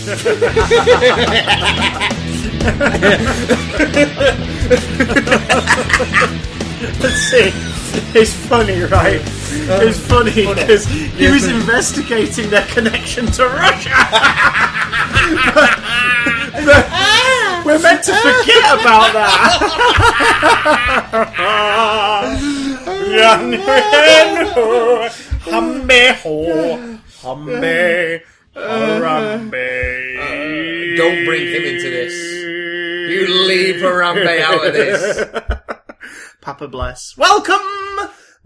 Let's see. It's funny, right? It's funny because he was investigating their connection to Russia. We're meant to forget about that. Don't bring him into this. You leave Harambe out of this. Papa bless. Welcome,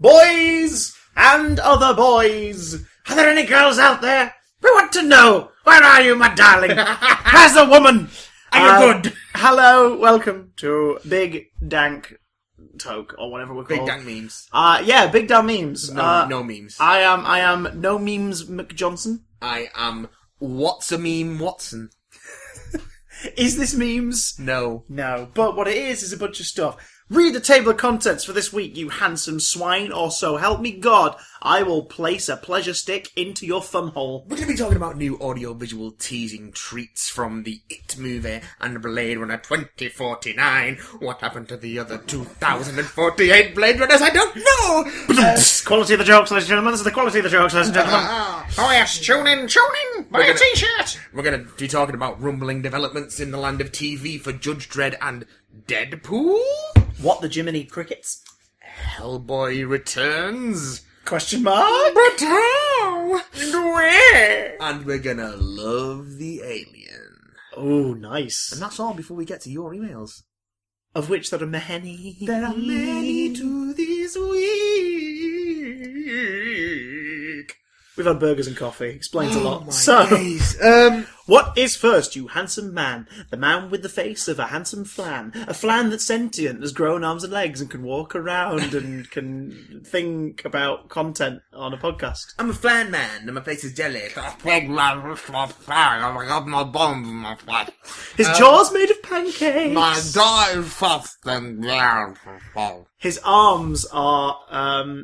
boys and other boys. Are there any girls out there? We want to know. Where are you, my darling? Where's the woman? Are you good? Hello, welcome to Big Dank Toke, or whatever we're called. Big Dank Memes. Yeah, Big Dank Memes. No memes. I am No Memes McJohnson. I am What's a Meme Watson. Is this memes? No. No. But what it is a bunch of stuff. Read the table of contents for this week, you handsome swine, or so help me God, I will place a pleasure stick into your thumb hole. We're going to be talking about new audio-visual teasing treats from the It movie and Blade Runner 2049. What happened to the other 2048 Blade Runners? I don't know! Quality of the jokes, ladies and gentlemen. This is the quality of the jokes, ladies and gentlemen. Oh yes, tune in, buy a t-shirt! We're going to be talking about rumbling developments in the land of TV for Judge Dredd and Deadpool? What the Jiminy Crickets? Hellboy returns? Question mark? But how? And where? And we're gonna love the alien. Oh, nice. And that's all before we get to your emails. Of which there are many. There are many to this week. We've had burgers and coffee. Explains a lot. My So, days. What is first, you handsome man? The man with the face of a handsome flan. A flan that's sentient, has grown arms and legs, and can walk around and can think about content on a podcast. I'm a flan man, and my face is jelly. His jaw's made of pancakes. My jaw is soft and His arms are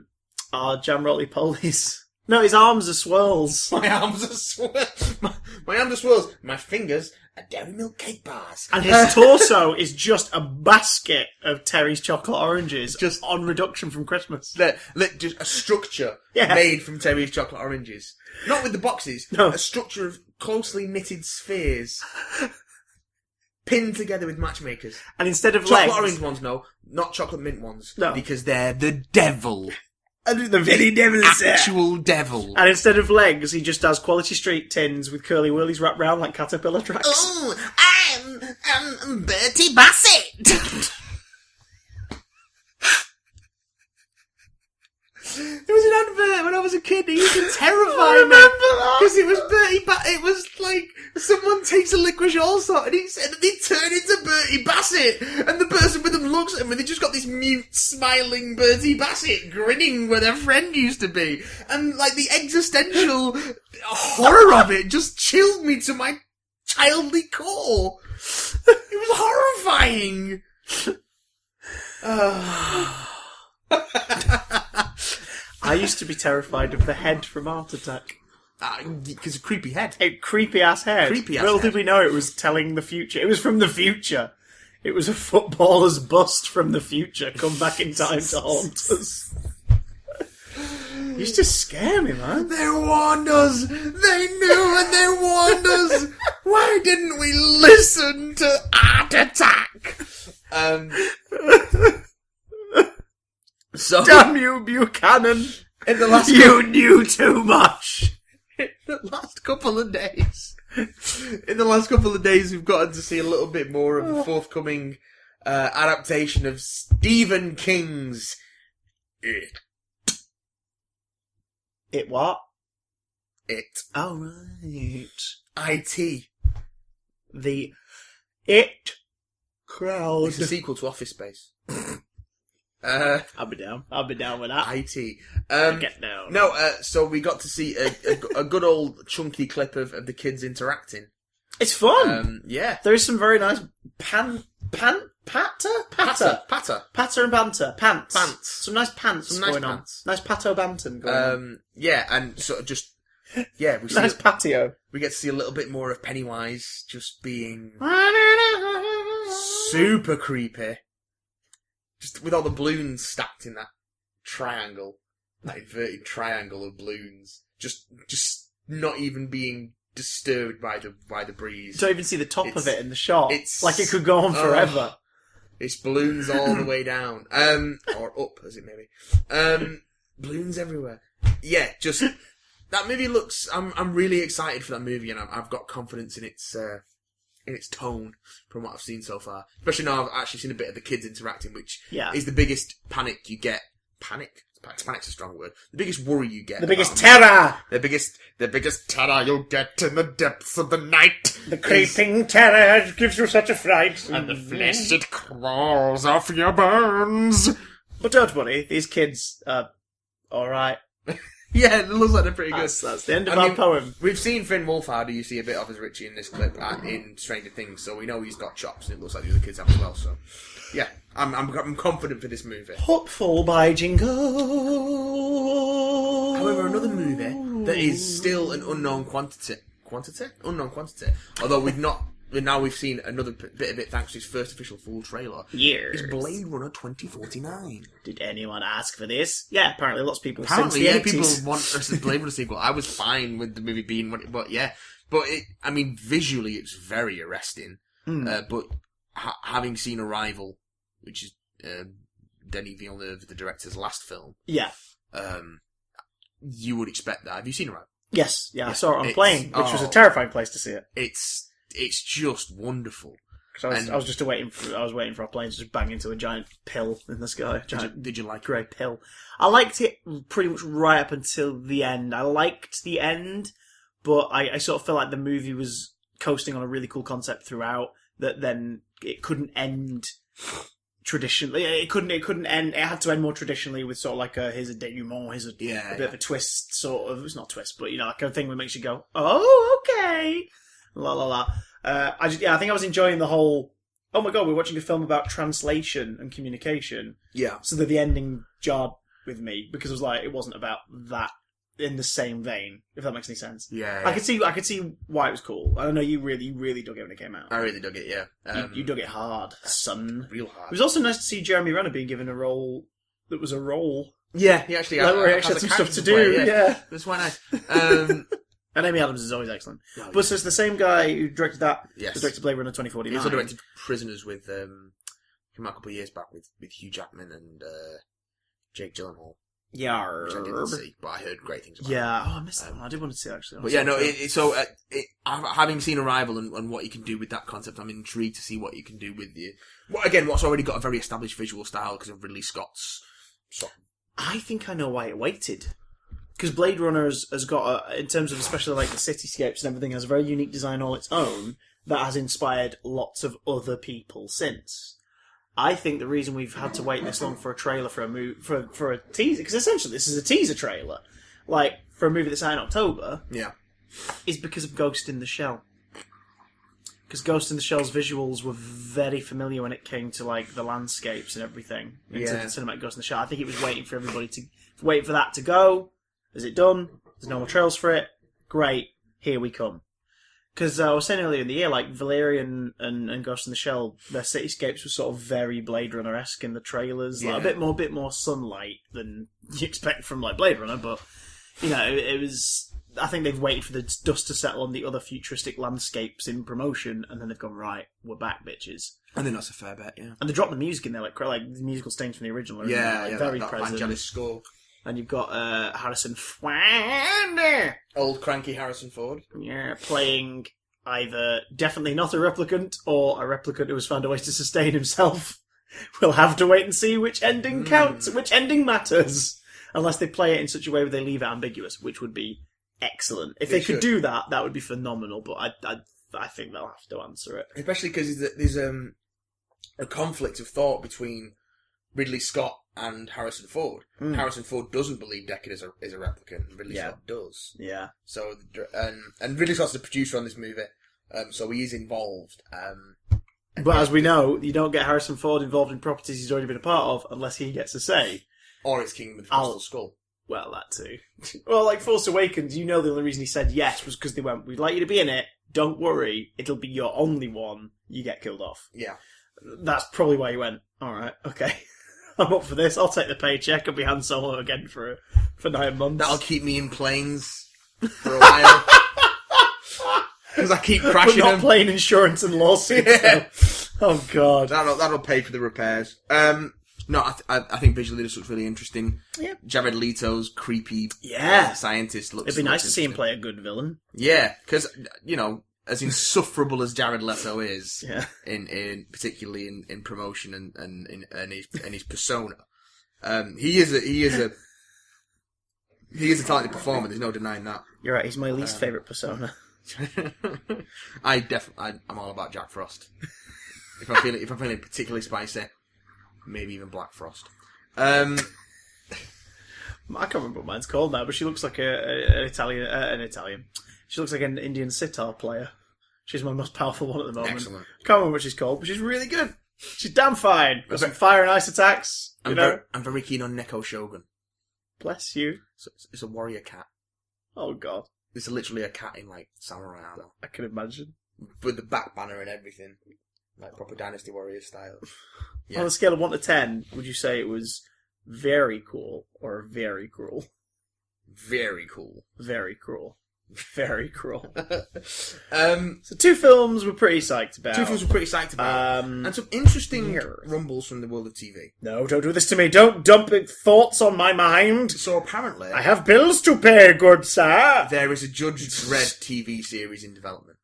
jam roly polies. No, his arms are swirls. My arms are swirls. My arms are swirls. My fingers are Dairy Milk cake bars. And his torso is just a basket of Terry's chocolate oranges, just on reduction from Christmas. Just a structure made from Terry's chocolate oranges. Not with the boxes. No. A structure of closely knitted spheres. Pinned together with matchmakers. And instead of chocolate legs... orange ones, no. Not chocolate mint ones. No. Because they're the devil. The very devil is there. Actual devil. And instead of legs, he just has Quality Street tins with curly whirlies wrapped round like caterpillar tracks. Oh, I'm Bertie Bassett. There was an advert when I was a kid that used to terrify me. Because it was Bertie Bassett. It was like someone takes a licorice allsort and he said that they turn into Bertie Bassett. And the person with them looks at him and they just got this mute, smiling Bertie Bassett grinning where their friend used to be. And like the existential horror of it just chilled me to my childly core. It was horrifying. I used to be terrified of the head from Art Attack. Because a creepy head. A creepy-ass head. Little did we know it was telling the future. It was from the future. It was a footballer's bust from the future come back in time to haunt us. It used to scare me, man. They warned us. They knew and they warned us. Why didn't we listen to Art Attack? So, damn you, Buchanan! In the last you knew too much. In the last couple of days, we've gotten to see a little bit more of the forthcoming adaptation of Stephen King's It. It what? It. Oh, right. IT. The It crowd. It's a sequel to Office Space. I'll be down with that. IT. Get down. No, so we got to see a good old chunky clip of the kids interacting. It's fun. Yeah. There is some very nice patter and banter. Pants. Some nice pants going on. Nice pato banter going on. Yeah, and sort of just yeah, Nice patio. we get to see a little bit more of Pennywise just being super creepy. Just with all the balloons stacked in that triangle. That inverted triangle of balloons. Just not even being disturbed by the breeze. You don't even see the top of it in the shot. It's like it could go on forever. It's balloons all the way down. Or up, as it may be. Balloons everywhere. Yeah, just... That movie looks... I'm really excited for that movie, and I've got confidence in its tone from what I've seen so far. Especially now I've actually seen a bit of the kids interacting, which is the biggest panic you get. Panic? Panic's a strong word. The biggest worry you get. The biggest terror! The biggest terror you'll get in the depths of the night. The creeping terror gives you such a fright. And the flesh, it crawls off your bones. But don't worry, these kids are alright. Yeah, it looks like they're pretty good. That's the end of our poem. We've seen Finn Wolfhard, who you see a bit of as Richie in this clip, in Stranger Things, so we know he's got chops, and it looks like the other kids have as well, so... Yeah, I'm confident for this movie. Hopeful by jingle. However, another movie that is still an unknown quantity. Unknown quantity. Although we've seen another bit of it thanks to its first official full trailer. Years. Is Blade Runner 2049. Did anyone ask for this? Yeah, apparently lots of people Apparently, since the 80s. people want a Blade Runner sequel. I was fine with the movie being what it, but yeah. But visually it's very arresting. But having seen Arrival, which is Denis Villeneuve, the director's last film, you would expect that. Have you seen Arrival? Yes, I saw it on plane, which was a terrifying place to see it. It's just wonderful. Because I was just waiting for our plane to just bang into a giant pill in the sky. Did you like grey pill? I liked it pretty much right up until the end. I liked the end, but I sort of felt like the movie was coasting on a really cool concept throughout. That then it couldn't end traditionally. It couldn't end. It had to end more traditionally with sort of like here's a denouement, here's a bit of a twist, sort of. It's not a twist, but like a thing that makes you go, oh, okay, la la la. I think I was enjoying the whole. Oh my god, we're watching a film about translation and communication. Yeah. So that the ending jarred with me because it was like it wasn't about that in the same vein. If that makes any sense. Yeah. I could see why it was cool. I know you really dug it when it came out. I really dug it. Yeah. You dug it hard, son. Real hard. It was also nice to see Jeremy Renner being given a role that was a role. Yeah, he actually had some stuff to do. Yeah. That's quite nice. And Amy Adams is always excellent. Oh, but so it's the same guy who directed that. Yes. Who directed Blade Runner 2049. He also directed Prisoners with came out a couple of years back with Hugh Jackman and Jake Gyllenhaal. Yeah, which I didn't see, but I heard great things about. Yeah, I missed that one. I did want to see it, actually. But yeah, no. Having seen Arrival and what you can do with that concept, I'm intrigued to see what you can do with what's already got a very established visual style because of Ridley Scott's. I think I know why it waited. Because Blade Runner has got, in terms of especially like the cityscapes and everything, has a very unique design all its own that has inspired lots of other people since. I think the reason we've had to wait this long for a trailer for a teaser, because essentially this is a teaser trailer, like for a movie that's out in October, is because of Ghost in the Shell. Because Ghost in the Shell's visuals were very familiar when it came to like the landscapes and everything. Into the cinematic Ghost in the Shell. I think it was waiting for everybody to wait for that to go. Is it done? There's no more trails for it. Great, here we come. Because I was saying earlier in the year, like Valerian and Ghost in the Shell, their cityscapes were sort of very Blade Runner-esque in the trailers, like a bit more sunlight than you expect from like Blade Runner. But it was. I think they've waited for the dust to settle on the other futuristic landscapes in promotion, and then they've gone right. We're back, bitches. I think that's a fair bet, yeah. And they dropped the music in there, like the musical stains from the original. Very that present. Vangelis score. And you've got Harrison Ford. Old cranky Harrison Ford. Yeah, playing either definitely not a replicant or a replicant who has found a way to sustain himself. We'll have to wait and see which ending counts, which ending matters. Unless they play it in such a way where they leave it ambiguous, which would be excellent. If they could do that, that would be phenomenal, but I think they'll have to answer it. Especially because there's a conflict of thought between Ridley Scott and Harrison Ford. Harrison Ford doesn't believe Deckard is a replicant, and Ridley Scott does. Yeah. So, and Ridley Scott's the producer on this movie, so he is involved. But as we know, you don't get Harrison Ford involved in properties he's already been a part of unless he gets a say. Or it's Kingdom of the Crystal Skull. Well, that too. Well, like Force Awakens, you know the only reason he said yes was because they went, we'd like you to be in it, don't worry, it'll be your only one, you get killed off. Yeah. That's probably why he went, alright, okay, I'm up for this, I'll take the paycheck, I'll be Han Solo again for 9 months. That'll keep me in planes for a while. Because I keep crashing But not them. plane insurance and lawsuits. Yeah. Oh, God. That'll pay for the repairs. No, I think visually this looks really interesting. Yeah. Jared Leto's creepy scientist looks... It'd be nice to see him play a good villain. Yeah, because, as insufferable as Jared Leto is, in particularly in promotion and his persona, he is a talented performer. There's no denying that. You're right. He's my least favourite persona. I'm all about Jack Frost. If I'm feeling particularly spicy, maybe even Black Frost. I can't remember what mine's called now, but she looks like an Italian. She looks like an Indian sitar player. She's my most powerful one at the moment. Excellent. Can't remember what she's called, but she's really good. She's damn fine. Got some fire and ice attacks. I'm very keen on Neko Shogun. Bless you. So it's a warrior cat. Oh, God. It's literally a cat in, like, samurai armor. I can imagine. With the back banner and everything. Like, proper Dynasty Warrior style. Yeah. On a scale of 1 to 10, would you say it was very cool or very cruel? Very cool. Very cruel. Very cruel. So So 2 films we're pretty psyched about. 2 films we're pretty psyched about. And some interesting rumbles from the world of TV. No, don't do this to me. Don't dump thoughts on my mind. So apparently... I have bills to pay, good sir. There is a Judge Dredd TV series in development.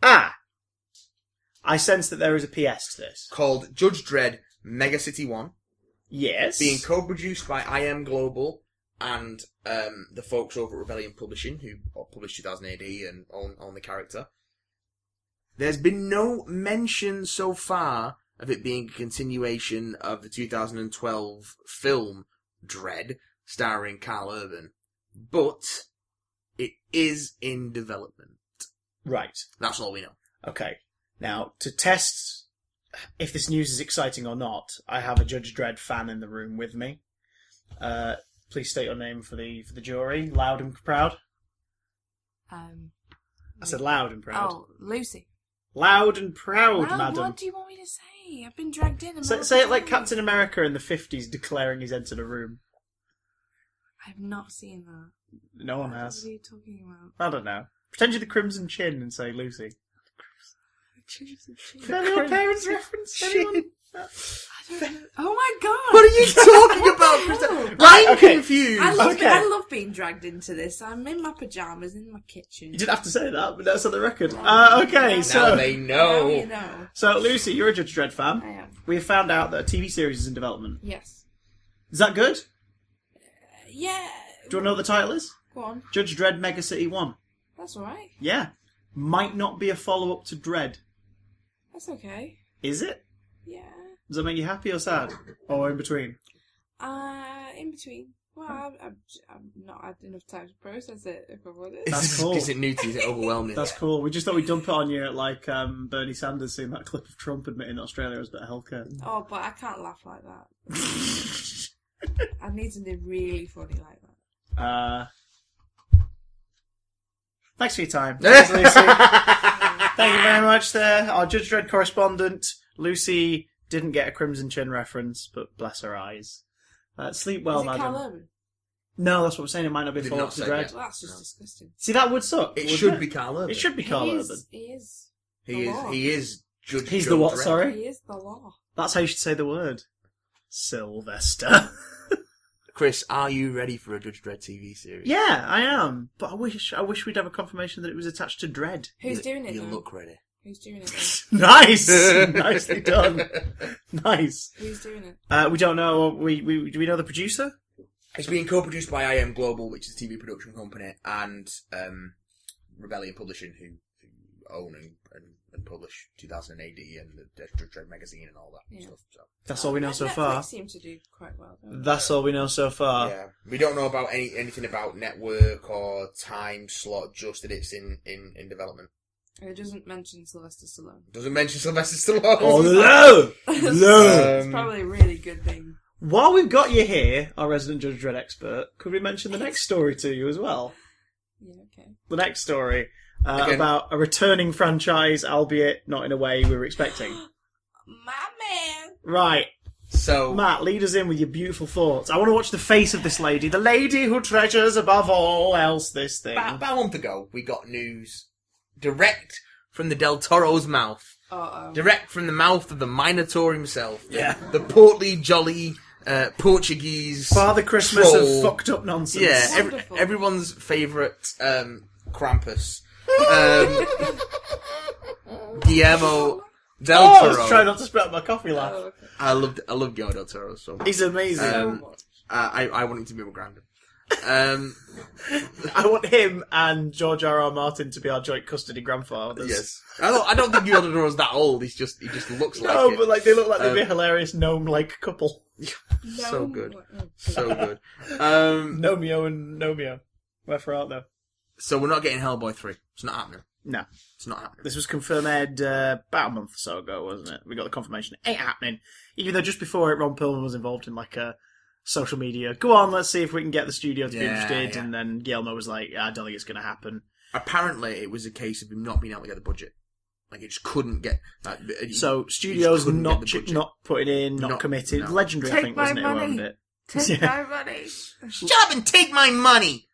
Ah. I sense that there is a PS to this. Called Judge Dredd Mega City 1. Yes. Being co-produced by IM Global and the folks over at Rebellion Publishing, who published 2000 AD and own the character. There's been no mention so far of it being a continuation of the 2012 film Dredd, starring Carl Urban. But it is in development. Right. That's all we know. Okay. Now, to test if this news is exciting or not, I have a Judge Dredd fan in the room with me. Please state your name for the jury. Loud and proud. I said loud and proud. Oh, Lucy. Loud and proud, Well, madam. what do you want me to say? I've been dragged in. Say it like Captain America in the 50s declaring he's entered a room. I've not seen that. No one has. What are you talking about? I don't know. Pretend you're the Crimson Chin and say Lucy. Your parents' reference? Anyone? Oh my god! What are you talking about, Krista? I'm confused. I love being dragged into this. I'm in my pyjamas in my kitchen. You didn't have to say that, but that's on the record. Okay, so... Now they know. Now you know. So, Lucy, you're a Judge Dredd fan. I am. We have found out that a TV series is in development. Yes. Is that good? Yeah. Do you want to know what the title is? Go on. Judge Dredd Mega City 1. That's alright. Yeah. Might not be a follow-up to Dredd. That's okay. Is it? Yeah. Does that make you happy or sad? Or in between? In between. Well, I've not had enough time to process it, if I'm honest. That's cool. Is it new to you? Is it overwhelming? That's cool. We just thought we'd dump it on you like Bernie Sanders seeing that clip of Trump admitting Australia was better healthcare. Oh, but I can't laugh like that. I need something really funny like that. Thanks for your time. Thanks, Lucy. Thank you very much there. Our Judge Dredd correspondent, Lucy, didn't get a Crimson Chin reference, but bless her eyes. Sleep well, Is it madam. Carl Urban? No, that's what I'm saying. It might not be a Did follow-up not to say Dredd. yet. Well, that's just disgusting. See, that would suck. It wouldn't should be Carl Urban. It should be Carl Urban. He is. He is Judge He's Dredd. the what, sorry? He is the law. That's how you should say the word. Sylvester. Chris, are you ready for a Judge Dredd TV series? Yeah, I am. But I wish we'd have a confirmation that it was attached to Dredd. Who's doing it You then? look ready. Who's doing it then? Nice! Nicely done. Nice. Who's doing it? We don't know. Do we know the producer? It's being co-produced by IM Global, which is a TV production company, and Rebellion Publishing, who own and publish 2000 AD and the Judge Dredd magazine and all that stuff. So. That's all we know so Netflix far. seem to do quite well. Don't That's all we know so far. Yeah, we don't know about anything about network or time slot. Just that it's in development. they? It doesn't mention Sylvester Stallone. Doesn't mention Sylvester Stallone. Oh no! No! It's probably a really good thing. while we've got you here, our resident Judge Dredd expert, could we mention the next story to you as well? Yeah, okay. The next story about a returning franchise, albeit not in a way we were expecting. My man! Right. So, Matt, lead us in with your beautiful thoughts. I want to watch the face of this lady. The lady who treasures above all else this thing. about a month ago, we got news direct from the Del Toro's mouth. Uh-oh. Direct from the mouth of the Minotaur himself. Yeah. The portly, jolly, Portuguese Father Christmas troll. of fucked up nonsense. Yeah, Wonderful. everyone's favourite Krampus. Guillermo Del Oh, I Toro. was trying not to spread my coffee laugh. Oh, okay. I love Guillermo Del Toro so much. He's amazing. So much. I want him to be my granddad. I want him and George R.R. Martin to be our joint custody grandfathers. Yes. I don't think Guillermo Del Toro's that old. He just looks like No, it. but like they look like they'd be a hilarious gnome-like couple. So good. Oh, So good. Nomeo and Nomeo. Wherefore art thou? So we're not getting Hellboy 3. It's not happening. No. It's not happening. This was confirmed about a month or so ago, wasn't it? We got the confirmation. It ain't happening. Even though just before it, Ron Perlman was involved in like a social media. Go on, let's see if we can get the studio to be interested. Yeah. And then Guillermo was like, I don't think it's going to happen. Apparently, it was a case of him not being able to get the budget. Like, it just couldn't get... So studios couldn't not get the budget. not putting in, not committed. no. Legendary, I Take think, my wasn't it? Who money. owned it? Take my money. Shut up and take my money!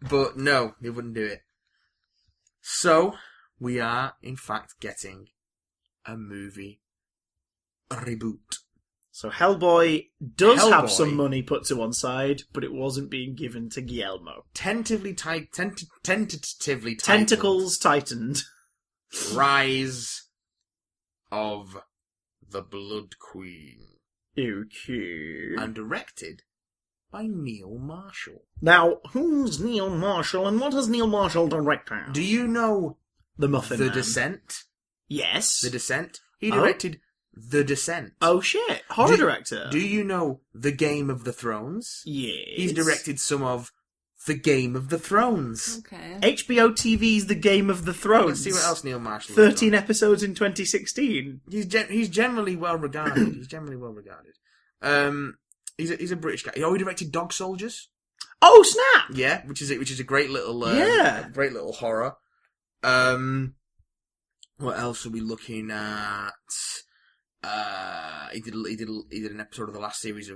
But no, they wouldn't do it. So, we are, in fact, getting a movie reboot. So Hellboy does Hellboy. have some money put to one side, but it wasn't being given to Guillermo. Tentatively titled Tentacles tightened. Rise of the Blood Queen. Okay. And directed by Neil Marshall. Now, who's Neil Marshall and what has Neil Marshall directed? Do you know The Muffin The Man. Descent? Yes. The Descent? He directed The Descent. Oh shit. Horror Do- director. Do you know The Game of the Thrones? Yes. He's directed some of The Game of the Thrones. Okay. HBO TV's The Game of the Thrones. Let's see what else Neil Marshall has 13 done. episodes in 2016. He's generally well regarded. He's a British guy. He directed Dog Soldiers. Oh snap! Yeah, which is a great little Yeah. a great little horror. What else are we looking at? He did an episode of the first series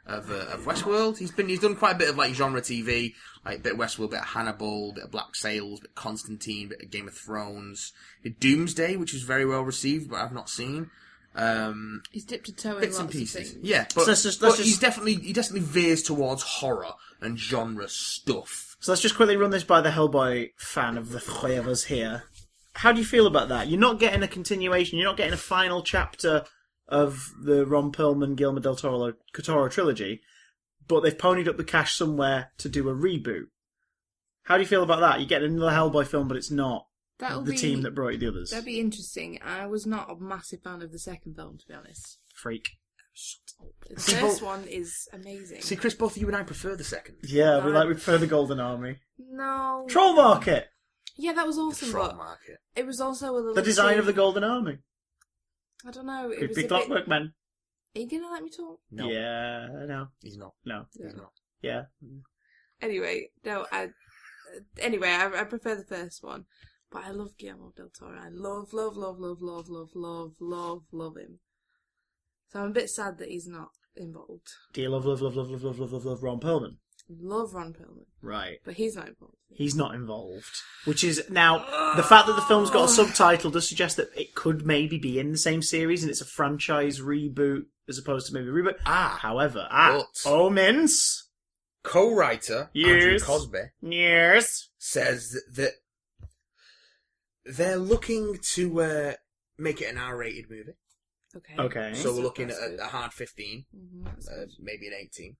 of Westworld. He's done quite a bit of like genre TV, like a bit of Westworld, bit of Hannibal, bit of Black Sails, bit of Constantine, bit of Game of Thrones. Did Doomsday, which was very well received, but I've not seen. He's dipped a toe in Bits lots and pieces, of things. yeah. But, So let's just- but he definitely veers towards horror and genre stuff. So let's just quickly run this by the Hellboy fan of the three of us here. How do you feel about that? You're not getting a continuation. You're not getting a final chapter of the Ron Perlman, Guillermo del Toro trilogy, but they've ponied up the cash somewhere to do a reboot. How do you feel about that? You're getting another Hellboy film, but it's not the team that brought you the others. That'd be interesting. I was not a massive fan of the second film, to be honest. Freak. The See, first but- one is amazing. See, Chris, both you and I prefer the second. Yeah, we prefer the Golden Army. No. Troll Market! Yeah, that was awesome, Troll but Market. it was also a little. The design too- of the Golden Army. I don't know. It Creepy was a bit. Clockwork Man. Are you gonna let me talk? No, Yeah, no. he's not. No. He's not. Yeah. Anyway, no. I prefer the first one, but I love Guillermo del Toro. I love him. So I'm a bit sad that he's not involved. Do you love Ron Perlman? Love Ron Perlman, Right. but he's not involved. He's not involved. Which is, now, the fact that the film's got a subtitle does suggest that it could maybe be in the same series and it's a franchise reboot as opposed to maybe a reboot. However, Omens, Co-writer Andrew Yes. Cosby yes, says that they're looking to make it an R-rated movie. Okay. So we're looking That's at good. a hard 15, That's good. maybe an 18.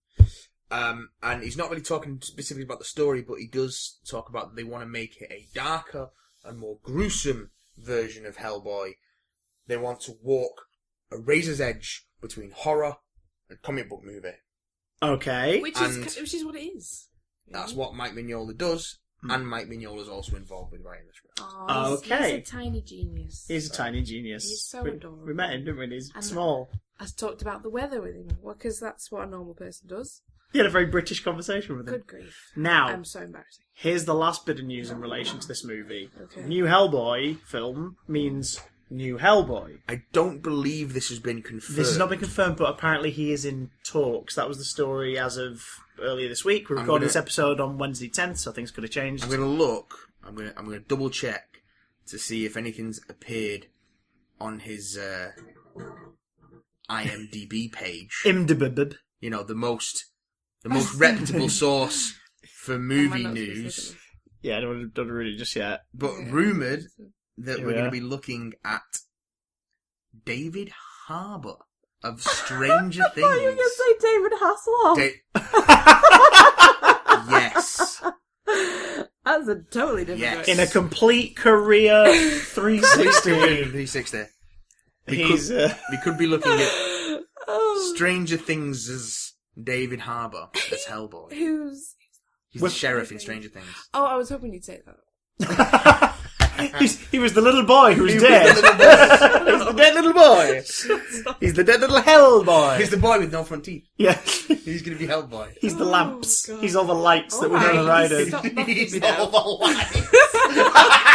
And he's not really talking specifically about the story, but he does talk about they want to make it a darker and more gruesome version of Hellboy. They want to walk a razor's edge between horror and comic book movie. Okay. Which is what it is. That's what Mike Mignola does, and Mike Mignola's also involved with writing the script. Oh, Okay. He's a tiny genius. He's a tiny genius. He's so adorable. We met him, didn't we? And he's And small. I talked about the weather with him, because that's what a normal person does. You had a very British conversation with him. Good grief. Now, I'm so embarrassing. here's the last bit of news in relation to this movie. Okay. New Hellboy film means new Hellboy. I don't believe this has been confirmed. This has not been confirmed, but apparently he is in talks. That was the story as of earlier this week. We're recording this episode on Wednesday 10th, so things could have changed. I'm going to look. I'm going to double check to see if anything's appeared on his IMDb page. IMDb. You know, the most reputable source for movie news. Yeah, I don't read it just yet. But rumoured that Here we're we going are. to be looking at David Harbour of Stranger Things. I thought you were going to say David Hasselhoff. Yes. That's a totally different Yes. choice. In a complete career 360. 360. We could be looking at Oh. Stranger Things as David Harbour as Hellboy. Who's... He's the sheriff in Stranger Things. Oh, I was hoping you'd say that. He was the little boy who was He dead. was the little boy. He's the dead little boy. He's the dead little Hellboy. He's the boy with no front teeth. Yeah. He's going to be Hellboy. He's the Oh, lamps. God. He's all the lights that we Alright, never rided. stop mocking He's me now. all the lights.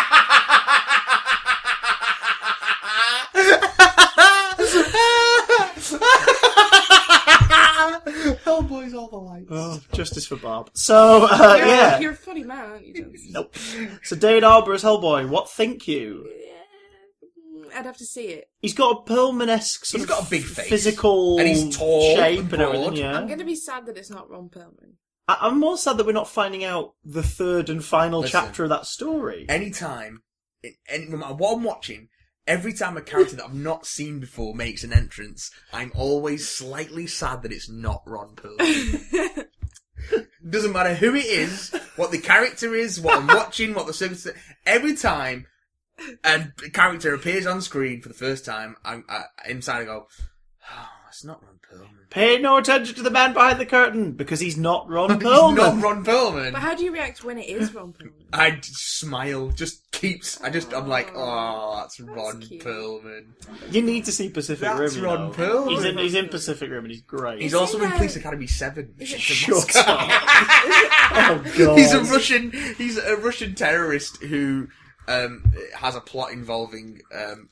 Hellboy's all the lights. Oh, justice for Bob. So, yeah. You're a funny man, aren't you, Jones? Nope. So David Harbour as Hellboy, what think you? Yeah, I'd have to see it. He's got a Perlman-esque sort He's of got a big face. physical And he's tall shape and and everything, broad. yeah. I'm going to be sad that it's not Ron Perlman. I'm more sad that we're not finding out the third and final Listen. chapter of that story. Anytime, no matter what I'm watching, every time a character that I've not seen before makes an entrance, I'm always slightly sad that it's not Ron Perlman. Doesn't matter who it is, what the character is, what I'm watching, what the service. Every time a character appears on screen for the first time, I'm inside. I go, "Oh, it's not Ron Perlman." Pay no attention to the man behind the curtain, because he's not Ron He's Perlman. not Ron Perlman. But how do you react when it is Ron Perlman? I just smile. I'm like, oh, that's Ron cute. Perlman. You need to see Pacific That's Rim. you Ron know. Perlman. He's in Pacific Rim and he's great. He's Is also he in there? Police Academy 7. Shut up. Oh god. He's a Russian terrorist who has a plot involving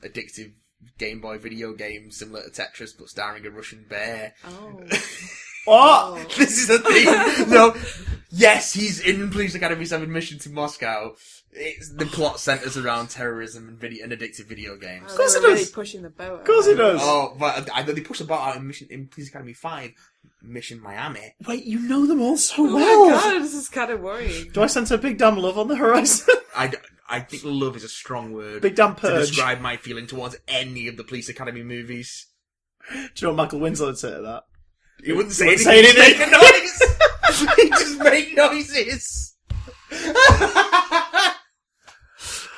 addictive Game Boy video games similar to Tetris, but starring a Russian bear. Oh. What? This is the thing. No, yes, he's in Police Academy 7 Mission to Moscow. The plot centers around terrorism and addictive video games. Of course they it were really does. pushing the boat. Of course he does. Oh, but they push the bar out in Police Academy 5, Mission Miami. Wait, you know them all so Oh well. my god, this is kind of worrying. Do I sense a big damn love on the horizon? I think love is a strong word Big damn to purge. describe my feeling towards any of the Police Academy movies. Do you know what Michael Winslow would say to that? He wouldn't say Wouldn't anything. say He'd make a noise. He'd just make noises.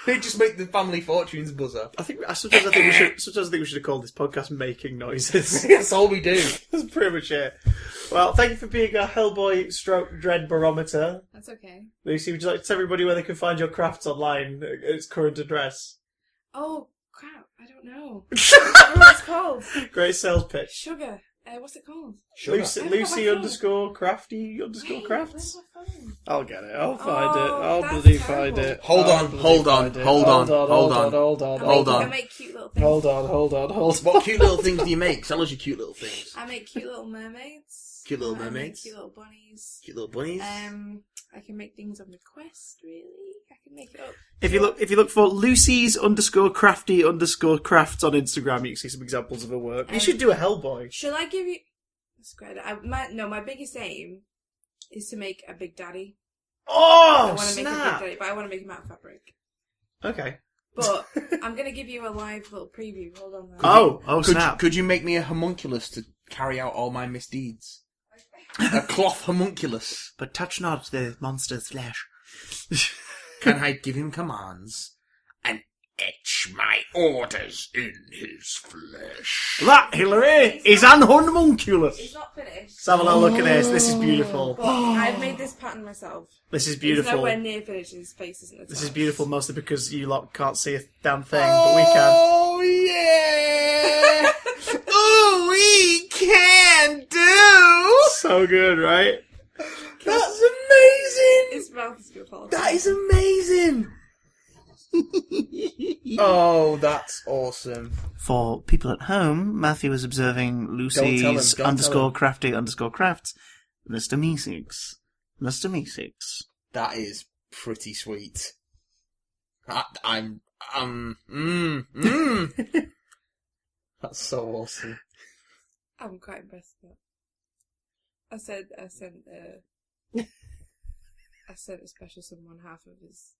He'd just make the Family Fortunes buzzer. Sometimes I think we should have called this podcast "Making Noises." That's all we do. That's pretty much it. Well, thank you for being a Hellboy stroke Dread barometer. That's okay. Lucy, would you like to tell everybody where they can find your crafts online at its current address? Oh, crap. I don't know. I don't know what it's called. Great sales pitch. Sugar. What's it called? Lucy, I Lucy don't know. _ crafty _ crafts. Where's my phone? I'll get it. I'll find it. Oh, I'll that's bloody terrible. find it. Hold I'll on, bloody hold on, find it. hold on, hold hold on, on. hold on, Hold on. I make cute little things. Hold on. What cute little things do you make? Tell us your cute little things. I make cute little mermaids. Cute little I make mermaids? cute little bunnies. Cute little bunnies. I can make things on request, really. I can make it up. If you look for Lucy's _ crafty _ crafts on Instagram, you can see some examples of her work. You should do a Hellboy. Shall I give you... That's great. My biggest aim is to make a Big Daddy. I Oh, want to make a Big snap! Daddy, but I want to make him out of fabric. Okay. But I'm going to give you a live little preview. Hold on. Oh, Could snap! you make me a homunculus to carry out all my misdeeds? A cloth homunculus. But touch not the monster's flesh. Can I give him commands? And etch my orders in his flesh. That, Hillary, is an homunculus. It's not finished. Let's have a little look at this. This is beautiful. But I've made this pattern myself. This is It's beautiful. nowhere near finished. His face isn't as This well. is beautiful, mostly because you lot can't see a damn thing, but we can. Oh, yeah! Oh, we can do! So good, right? That's amazing! His mouth is beautiful. That is amazing! Oh, that's awesome. For people at home, Matthew was observing Lucy's Don't tell him. _crafty_crafts. Mr. Meeseeks. Mr. Meeseeks. That is pretty sweet. That's so awesome. I'm quite impressed with that. I sent a special someone half of his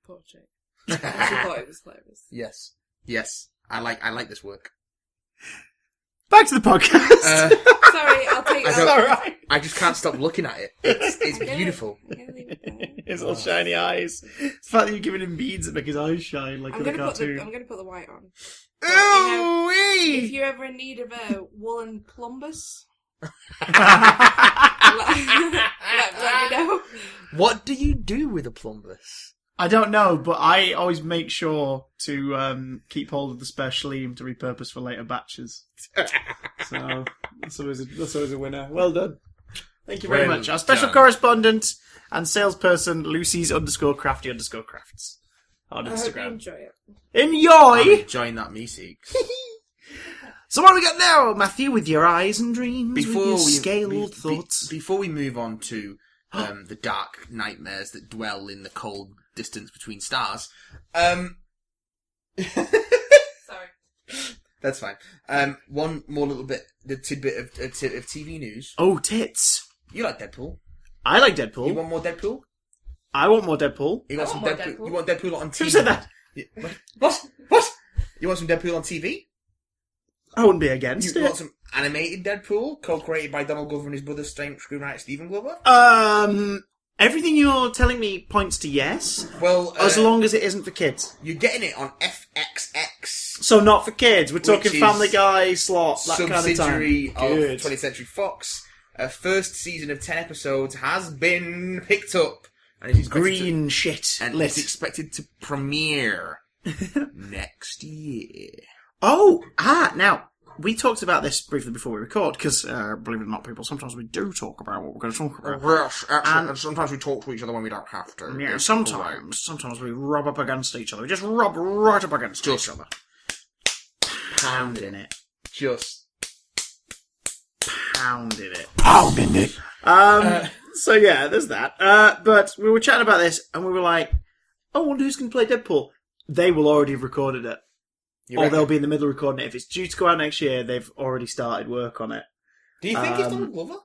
portrait. She thought it was hilarious. Yes. Yes. I like this work. Back to the podcast. Sorry, I'll take I that. don't- Alright. I just can't stop looking at it. It's beautiful. I'm gonna leave it there. His little shiny eyes. It's the fact that you're giving him beads that make his eyes shine like I'm in a gonna put cartoon. I'm gonna put the white on. But, you know, if Ooh-wee! you're ever in need of a woolen plumbus, let me know. What do you do with a plumbus? I don't know, but I always make sure to keep hold of the spare schleem to repurpose for later batches. So that's always a winner. Well done. Thank you very Well much. Our special done. correspondent and salesperson, Lucy's _crafty_crafts on I hope you Instagram. enjoy it. I'm Enjoy! enjoying that Meeseeks. So what do we got now, Matthew, with your eyes and dreams, with your Before scaled thoughts? before we move on to the dark nightmares that dwell in the cold distance between stars, Sorry. that's fine. One more little bit, the tidbit of TV news. Oh, tits. You like Deadpool? I like You Deadpool. want more Deadpool? I want more Deadpool. You want I some want more Deadpool? Deadpool. You want Deadpool on TV? Who said that? What? What? You want some Deadpool on TV? I wouldn't be against You it. want some animated Deadpool, co-created by Donald Glover and his brother, screenwriter Stephen Glover? Everything you're telling me points to yes, Well, as long as it isn't for kids. you're getting it on FXX, So not for kids. We're talking is Family Guy, slot, that kind of time. subsidiary of Good. 20th Century Fox. First season of 10 episodes has been picked up, and it's expected Green shit. to, and lit. it's expected to premiere next year. Oh, now, we talked about this briefly before we record, because, believe it or not, people, sometimes we do talk about what we're going to talk about. Yes, And- and sometimes we talk to each other when we don't have to. Yeah, It's sometimes we rub up against each other. We just rub right up against Just each other. Pounding it. just Pounding it. pounding it. So yeah, there's that. But we were chatting about this, and we were like, "Oh, I wonder who's going to play Deadpool." They will already have recorded it, You or reckon? they'll be in the middle of recording it. If it's due to go out next year, they've already started work on it. Do you think it's Donald Glover?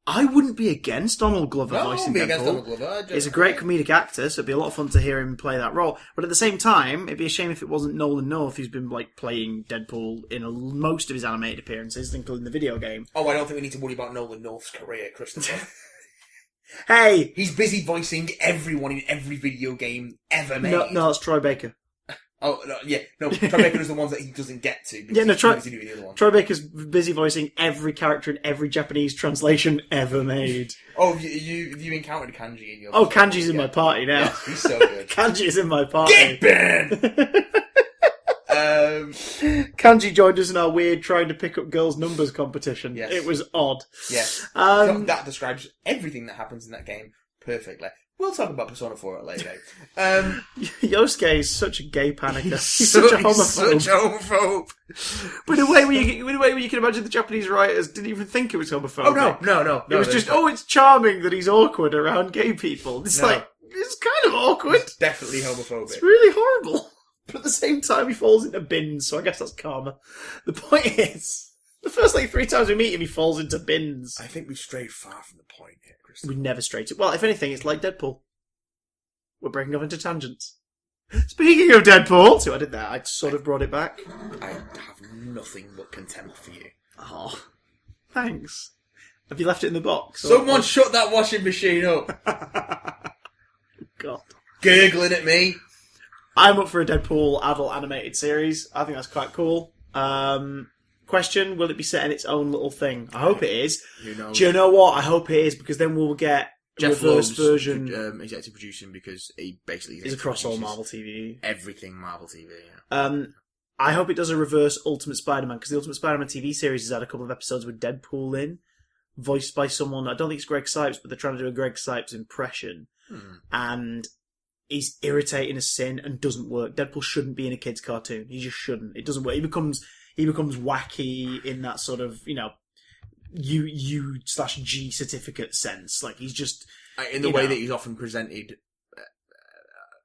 I wouldn't be against Donald Glover No, I voicing won't be against Donald Deadpool. Glover. He's a great comedic actor, so it'd be a lot of fun to hear him play that role. But at the same time, it'd be a shame if it wasn't Nolan North who's been like playing Deadpool in most of his animated appearances, including the video game. Oh, I don't think we need to worry about Nolan North's career, Christopher. Hey, He's busy voicing everyone in every video game ever made. no, that's Troy Baker. Oh, no, yeah. No, Troy Baker is the ones that he doesn't get to. because Yeah, no, he's Troy- busy doing the other one. Troy Baker's busy voicing every character in every Japanese translation ever made. Oh, you encountered Kanji in your... Oh, Kanji's in my party now. Yes, he's so good. Kanji is in my party. Get banned! Kanji joined us in our weird trying to pick up girls' numbers competition. Yes. It was odd. Yes. That describes everything that happens in that game perfectly. We'll talk about Persona 4 at a later date. Yosuke is such a gay panicker. He's such a homophobe. He's such a homophobe. But in a way where you can imagine the Japanese writers didn't even think it was homophobic. Oh, no. It was just, it's charming that he's awkward around gay people. It's No. like, it's kind of awkward. It's definitely homophobic. It's really horrible. But at the same time, he falls into bins, so I guess that's karma. The point is, the first 3 times we meet him, he falls into bins. I think we've strayed far from the point here, Christopher. We never straight it. Well, if anything, it's like Deadpool. We're breaking off into tangents. Speaking of Deadpool, see what I did there? I sort of brought it back. I have nothing but contempt for you. Oh, thanks. Have you left it in the box? Someone shut that washing machine up. God. Gurgling at me. I'm up for a Deadpool adult animated series. I think that's quite cool. Question, will it be set in its own little thing? I hope it is. Who knows? Do you know what? I hope it is, because then we'll get a Jeff reverse Loeb's version. executive producing, because he basically Is across all Marvel TV. everything Marvel TV. Yeah. I hope it does a reverse Ultimate Spider-Man, because the Ultimate Spider-Man TV series has had a couple of episodes with Deadpool in, voiced by someone, I don't think it's Greg Sipes, but they're trying to do a Greg Sipes impression. And he's irritating as sin and doesn't work. Deadpool shouldn't be in a kid's cartoon. He just shouldn't. It doesn't work. He becomes wacky in that sort of, U/G certificate sense. Like, he's just... In the way that he's often presented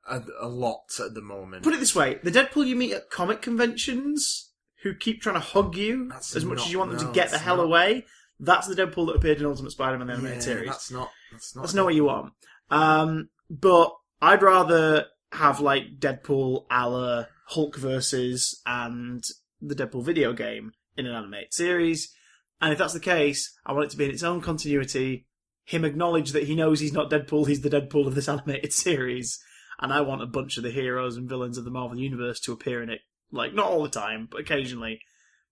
a lot at the moment. Put it this way, the Deadpool you meet at comic conventions, who keep trying to hug you as much as you want them to get the hell away, that's the Deadpool that appeared in Ultimate Spider-Man the animated series. That's not what you want. But I'd rather have, like, Deadpool a la Hulk versus and the Deadpool video game in an animated series. And if that's the case, I want it to be in its own continuity, him acknowledge that he knows he's not Deadpool, he's the Deadpool of this animated series. And I want a bunch of the heroes and villains of the Marvel Universe to appear in it. Like, not all the time, but occasionally.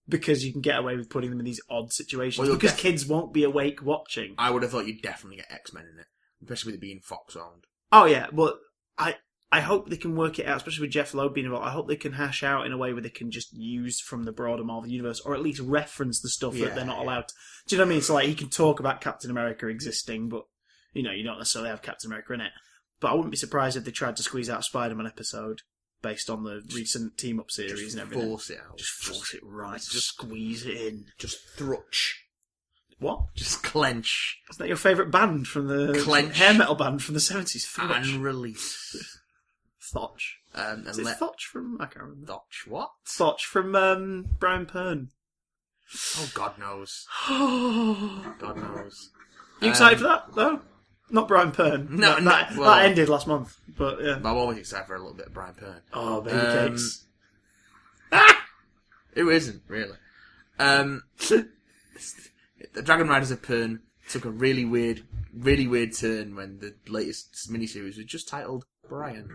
Because you can get away with putting them in these odd situations. Well, because kids won't be awake watching. I would have thought you'd definitely get X-Men in it. Especially with it being Fox-owned. Oh, yeah. But I hope they can work it out, especially with Jeff Loeb being involved. I hope they can hash out in a way where they can just use from the broader Marvel Universe, or at least reference the stuff that they're not allowed to. Do you know what I mean? So, like, he can talk about Captain America existing, but, you don't necessarily have Captain America in it. But I wouldn't be surprised if they tried to squeeze out a Spider-Man episode based on the recent team-up series and everything. Force it out. Just force it right. Just squeeze it in. Just thrutch. What? Just clench. Isn't that your favourite band from the... Clench. Hair metal band from the 70s? And release. Thotch. Is it Thotch from... I can't remember. Thotch what? Thotch from Brian Pern. Oh, God knows. God knows. You excited for that, though? Not Brian Pern. No, that ended last month, but yeah. I'm always excited for a little bit of Brian Pern. Oh, baby cakes. Who isn't, really? The Dragon Riders of Pern took a really weird turn when the latest miniseries was just titled Brian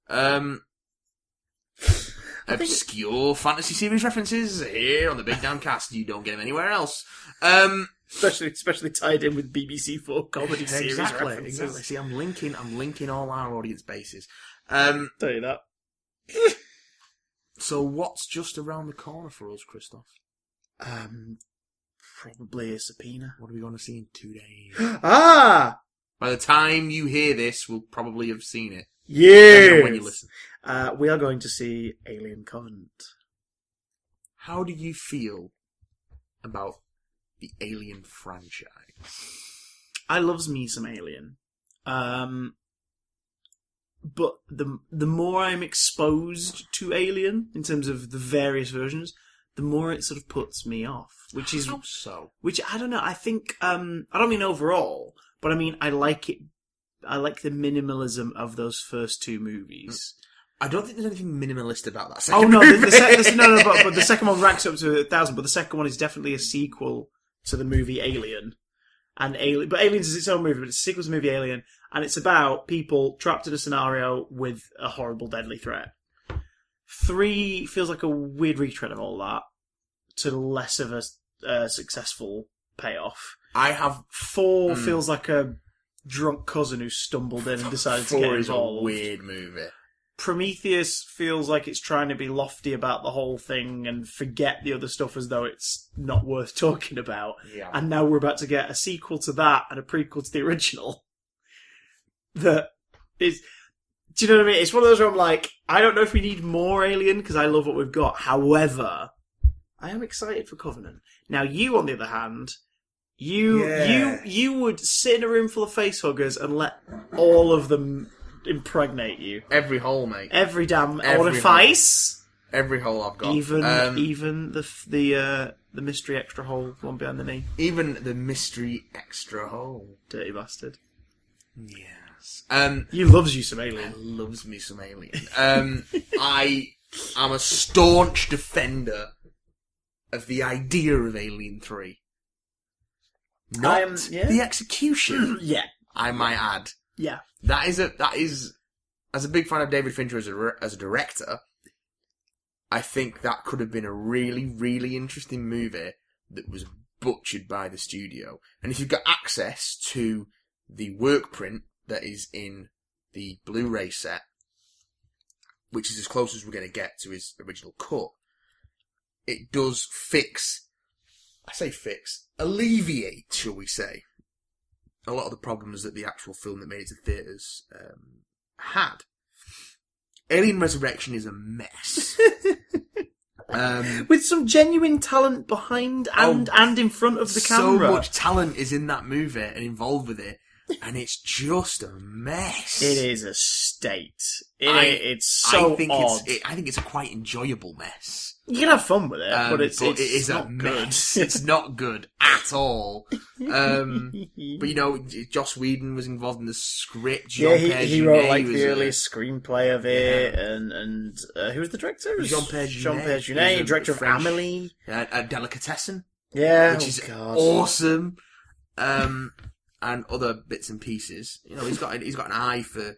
Pern. Obscure fantasy series references here on the Big Damn Cast. You don't get them anywhere else. Especially tied in with BBC4 comedy series references. Exactly. See, I'm linking all our audience bases. Tell you that. So what's just around the corner for us, Christoph? Probably a subpoena. What are we going to see in 2 days? Ah! By the time you hear this, we'll probably have seen it. Yes! When you listen. We are going to see Alien Covenant. How do you feel about the Alien franchise? I loves me some Alien. But the more I'm exposed to Alien, in terms of the various versions, the more it sort of puts me off. Which is... How so? Which, I don't know, I think... I don't mean overall, but I mean, I like it. I like the minimalism of those first two movies. I don't think there's anything minimalist about that second movie. No, but the second one ranks up to 1,000, but the second one is definitely a sequel to the movie Alien. But Aliens is its own movie, but it's a sequel to the movie Alien, and it's about people trapped in a scenario with a horrible, deadly threat. 3 feels like a weird retread of all that, to less of a successful payoff. 4 feels like a drunk cousin who stumbled in and decided to get involved. 4 is a weird movie. Prometheus feels like it's trying to be lofty about the whole thing and forget the other stuff as though it's not worth talking about. Yeah. And now we're about to get a sequel to that and a prequel to the original. That is... Do you know what I mean? It's one of those where I'm like, I don't know if we need more Alien, because I love what we've got. However, I am excited for Covenant. Now, you, on the other hand... You would sit in a room full of facehuggers and let all of them impregnate you. Every hole, mate. Every orifice. Every hole I've got. Even the mystery extra hole, one behind the knee. Even the mystery extra hole. Dirty bastard. Yes. You loves you some Alien. Loves me some Alien. I am a staunch defender of the idea of Alien 3. Not the execution. Yeah. I might add. Yeah. That is as a big fan of David Fincher as a director, I think that could have been a really, really interesting movie that was butchered by the studio. And if you've got access to the work print that is in the Blu-ray set, which is as close as we're going to get to his original cut, it does alleviate, shall we say, a lot of the problems that the actual film that made it to theatres had. Alien Resurrection is a mess. With some genuine talent behind and in front of the camera. So much talent is in that movie and involved with it, and it's just a mess. It is a state. It's so odd. I think it's a quite enjoyable mess. You can have fun with it, but it is not a mess. good. It's not good at all. But Joss Whedon was involved in the script. He wrote like the earliest screenplay of it, and who was the director? Jean-Pierre Jeunet, director of Amélie, Delicatessen, which is awesome, and other bits and pieces. He's got an eye for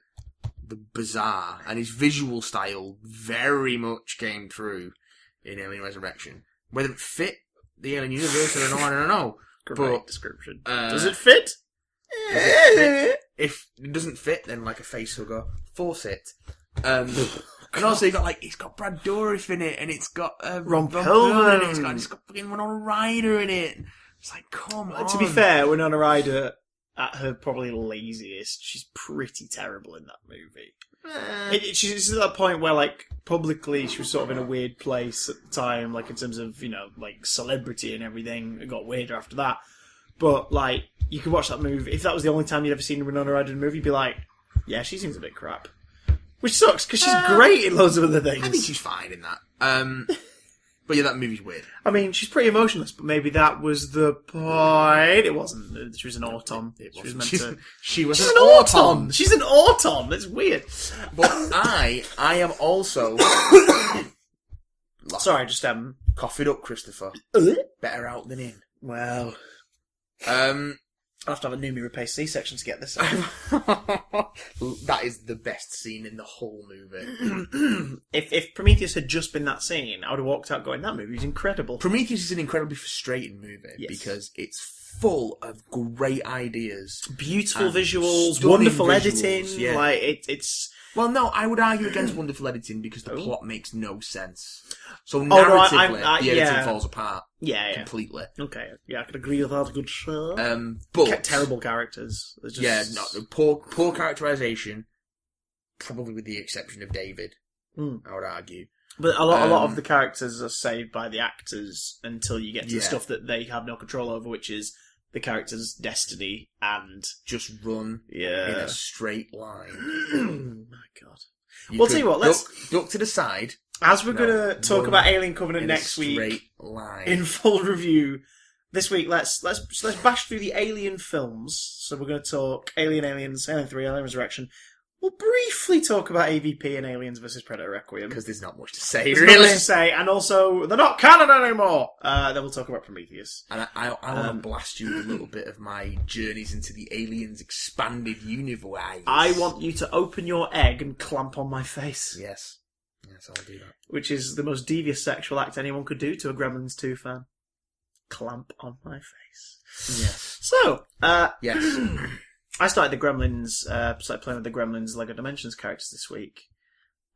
the bizarre, and his visual style very much came through in Alien Resurrection. Whether it fit the Alien universe, I don't know. Great description. Does it fit? If it doesn't fit, then like a face hugger, force it. And also it's got Brad Dourif in it, and it's got Ron Perlman in it. It's got fucking Winona Ryder in it. It's like, come on. To be fair, Winona Ryder, at her probably laziest, she's pretty terrible in that movie. She's at that point where, like, publicly she was sort of in a weird place at the time, like, in terms of, like, celebrity and everything. It got weirder after that. But, like, you could watch that movie. If that was the only time you'd ever seen Winona Ryder in a movie, you'd be like, yeah, she seems a bit crap. Which sucks, because she's great in loads of other things. I think she's fine in that. But yeah, that movie's weird. I mean, she's pretty emotionless, but maybe that was the point. It wasn't. She was an auton. She was an auton. She's an auton. That's weird. But I am also... Sorry, just coughed up, Christopher. Better out than in. Well... I'll have to have a Numi replaced C-section to get this out. That is the best scene in the whole movie. If Prometheus had just been that scene, I would have walked out going, that movie's incredible. Prometheus is an incredibly frustrating movie because it's full of great ideas. Beautiful visuals, wonderful editing. Yeah. Like, it's... Well, no, I would argue against wonderful editing because the plot makes no sense. So narratively, the editing falls apart. Completely. Okay, yeah, I could agree with that. Good show. But terrible characters. Poor characterization. Probably with the exception of David, I would argue. But a lot of the characters are saved by the actors until you get to the stuff that they have no control over, which is the character's destiny and just run in a straight line. My God. We'll tell you what. Let's duck to the side. As we're going to talk about Alien Covenant next week in full review, this week let's bash through the Alien films. So we're going to talk Aliens, Alien 3, Alien Resurrection. We'll briefly talk about AVP and Aliens vs Predator Requiem. Because there's not much to say, really. Not much to say, and also, they're not canon anymore! Then we'll talk about Prometheus. And I want to blast you with a little bit of my journeys into the Aliens expanded universe. I want you to open your egg and clamp on my face. Yes, I'll do that. Which is the most devious sexual act anyone could do to a Gremlins 2 fan. Clamp on my face. Yes. So, yes. I started playing with the Gremlins Lego Dimensions characters this week.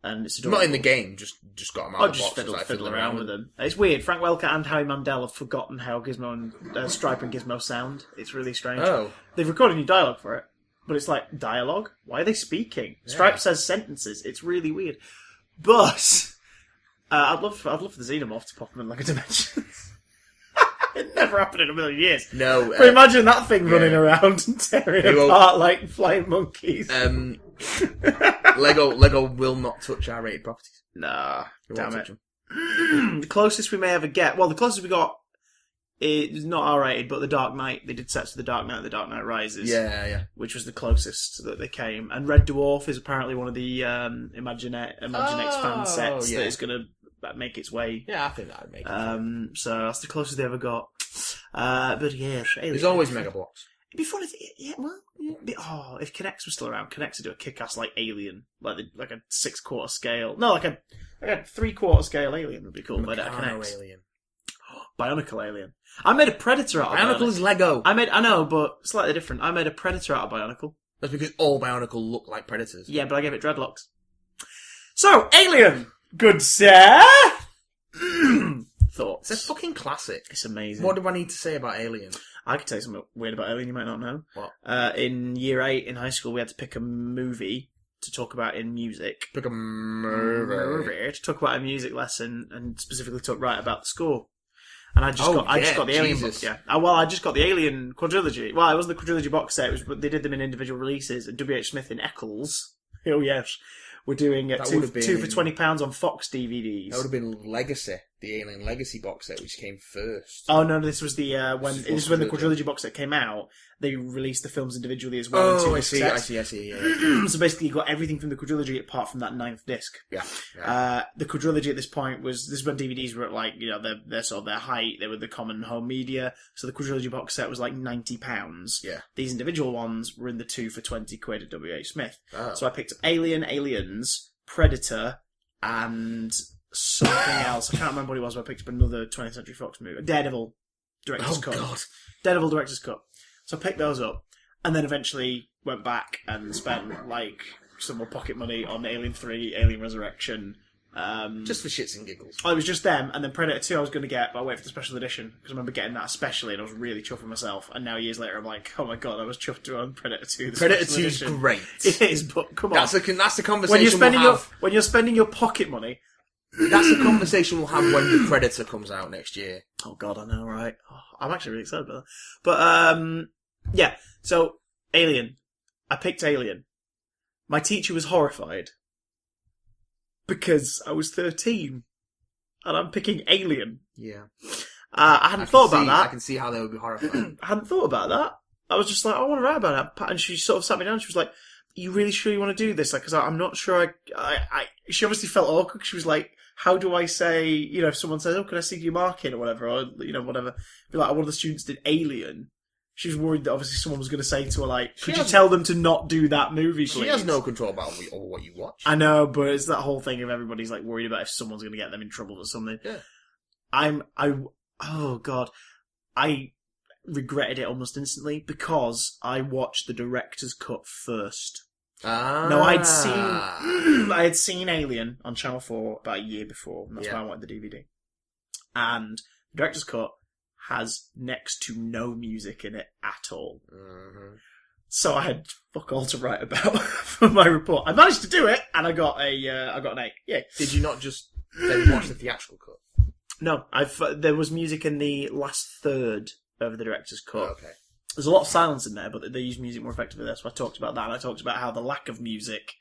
And it's adorable. Not in the game, just got them out of the box. Just fiddle around with them. It's weird. Frank Welker and Howie Mandel have forgotten how Gizmo and Stripe and Gizmo sound. It's really strange. Oh. They've recorded new dialogue for it, but it's like, dialogue? Why are they speaking? Yeah. Stripe says sentences. It's really weird. But I'd love for the Xenomorph to pop them in Lego Dimensions. It never happened in a million years. No. But imagine that thing running around and tearing apart like flying monkeys. Lego will not touch R-rated properties. Nah, damn it. The closest we may ever get... Well, the closest we got is not R-rated, but The Dark Knight. They did sets for The Dark Knight and The Dark Knight Rises. Yeah. Which was the closest that they came. And Red Dwarf is apparently one of the Imaginext fan sets that is going to make its way. Yeah, I think that would make it. So that's the closest they ever got. But yes, there's always Mega Blocks. It'd be fun if, yeah, well, yeah. If Kinects was still around, Kinects would do a kick-ass, like, Alien. Like a 6/4 scale. No, like a 3/4 scale Alien would be cool. Made out of Kinects. Alien. Bionicle Alien. I made a Predator out of Bionicle is Lego. I know, but slightly different. I made a Predator out of Bionicle. That's because all Bionicle look like Predators. Yeah, but I gave it dreadlocks. So, Alien! Good sir! Thoughts? It's a fucking classic. It's amazing. What do I need to say about Alien? I could tell you something weird about Alien you might not know. What? In year 8 in high school, we had to pick a movie to talk about in music. Pick a movie. To talk about a music lesson and specifically write about the score. And I just got the Alien book, yeah. I just got the Alien quadrilogy. Well, it wasn't the quadrilogy box set, they did them in individual releases, and W.H. Smith in Eccles, oh yes, we're doing two for £20 on Fox DVDs. That would have been Legacy, the Alien Legacy box set, which came first. Oh no, this was the when the quadrilogy box set came out. They released the films individually as well. Oh, I see. Yeah. So basically, you got everything from the quadrilogy apart from that 9th disc. Yeah. The quadrilogy at this point this is when DVDs were at, like, you know, their sort of their height. They were the common home media. So the quadrilogy box set was like £90. Yeah. These individual ones were in the 2 for £20 at W.H. Smith. Oh. So I picked up Alien, Aliens, Predator, and something else. I can't remember what it was, but I picked up another 20th Century Fox movie. Daredevil Director's Cut. God. Daredevil Director's Cut. So I picked those up, and then eventually went back and spent, like, some more pocket money on Alien 3, Alien Resurrection. Just for shits and giggles. It was just them, and then Predator 2 I was going to get, but I waited for the special edition, because I remember getting that especially, and I was really chuffed with myself. And now years later, I'm like, oh my god, I was chuffed to own Predator 2. Predator 2 is great. It is, but come on. That's the conversation when you're spending your pocket money. That's the conversation we'll have when the Predator comes out next year. Oh god, I know, right? Oh, I'm actually really excited about that. But, yeah, so, Alien. I picked Alien. My teacher was horrified. Because I was 13. And I'm picking Alien. Yeah. I hadn't thought about that. I can see how they would be horrified. I hadn't thought about that. I was just like, I want to write about it. And she sort of sat me down and she was like, you really sure you want to do this? Like, because I'm not sure she obviously felt awkward. She was like, how do I say, you know, if someone says, oh, can I see your mark in or whatever, or, you know, whatever. Be like, one of the students did Alien. She was worried that obviously someone was going to say to her, like, could you tell them to not do that movie, please? She has no control about what you watch. I know, but it's that whole thing of everybody's, like, worried about if someone's going to get them in trouble for something. Yeah. Oh, God. I regretted it almost instantly because I watched the director's cut first. No, I had seen Alien on Channel 4 about a year before, and that's why I wanted the DVD. And the director's cut has next to no music in it at all. Mm-hmm. So I had fuck all to write about for my report. I managed to do it, and I got an 8. Yeah. Did you not just then watch the theatrical cut? No, there was music in the last third of the director's cut. Oh, okay. There's a lot of silence in there, but they use music more effectively there. So I talked about that, and I talked about how the lack of music,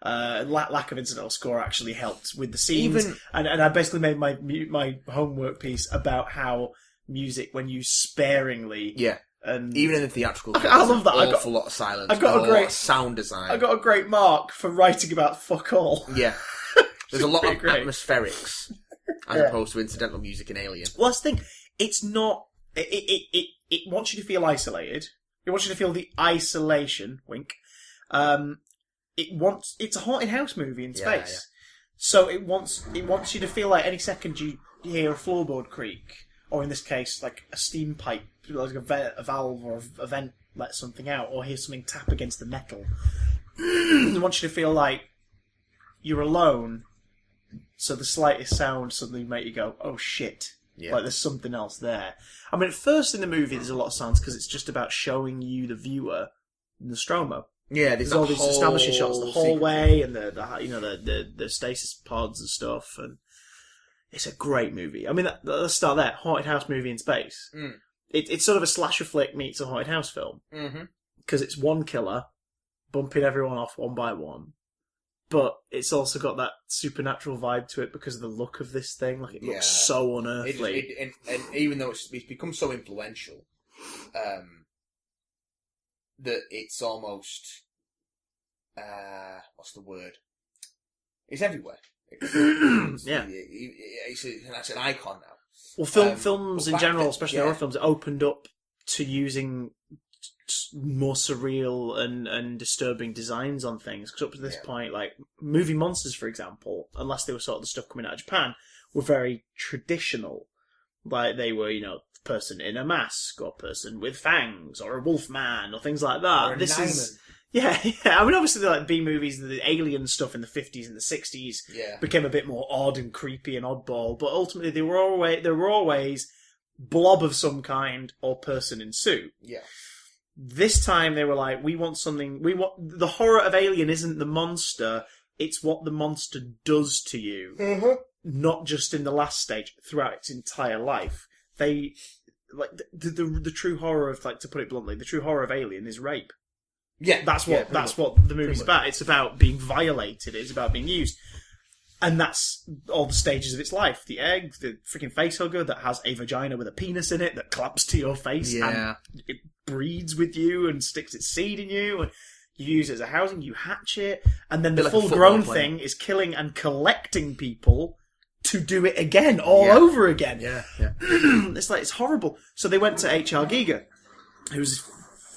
lack of incidental score actually helped with the scenes. And I basically made my homework piece about how music, when used sparingly, and even in the theatrical, I love that. Awful lot of silence. I got a great lot of sound design. I got a great mark for writing about fuck all. Yeah, there's a lot of atmospherics as opposed to incidental music in Alien. Well, that's the thing. It's not. It wants you to feel isolated. It wants you to feel the isolation. Wink. It's a haunted house movie in space, Yeah. so it wants you to feel like any second you hear a floorboard creak, or in this case, like a steam pipe, like a valve or a vent let something out, or hear something tap against the metal. It wants you to feel like you're alone, so the slightest sound suddenly make you go, "Oh shit!" Yeah. Like there's something else there. I mean, at first in the movie, there's a lot of sounds because it's just about showing you the viewer Nostromo. Yeah, there's all these establishing shots, the hallway and the stasis pods and stuff, and it's a great movie. I mean, let's start there. Haunted house movie in space. Mm. It's sort of a slasher flick meets a haunted house film because it's one killer bumping everyone off one by one, but it's also got that supernatural vibe to it because of the look of this thing. Like it looks so unearthly, and even though it's become so influential, that it's almost what's the word? It's everywhere. It's an icon now. Well, films in general, especially horror films, opened up to using more surreal and disturbing designs on things. Because up to this point, like movie monsters, for example, unless they were sort of the stuff coming out of Japan, were very traditional. Like they were, person in a mask, or person with fangs, or a wolf man, or things like that. Or a Yeah. I mean, obviously, the B movies, the alien stuff in the 50s and the 60s became a bit more odd and creepy and oddball. But ultimately, there were always blob of some kind or person in suit. Yeah. This time, they were like, the horror of Alien isn't the monster, it's what the monster does to you. Mm-hmm. Not just in the last stage, throughout its entire life. They, like, the true horror of, like, to put it bluntly, the true horror of Alien is rape. Yeah, that's what the movie's about. It's about being violated. It's about being used, and that's all the stages of its life. The egg, the freaking facehugger that has a vagina with a penis in it that clamps to your face and it breeds with you and sticks its seed in you, and you use it as a housing. You hatch it, and then the full-grown thing is killing and collecting people to do it again, all over again. Yeah. It's horrible. So they went to H.R. Giger, who's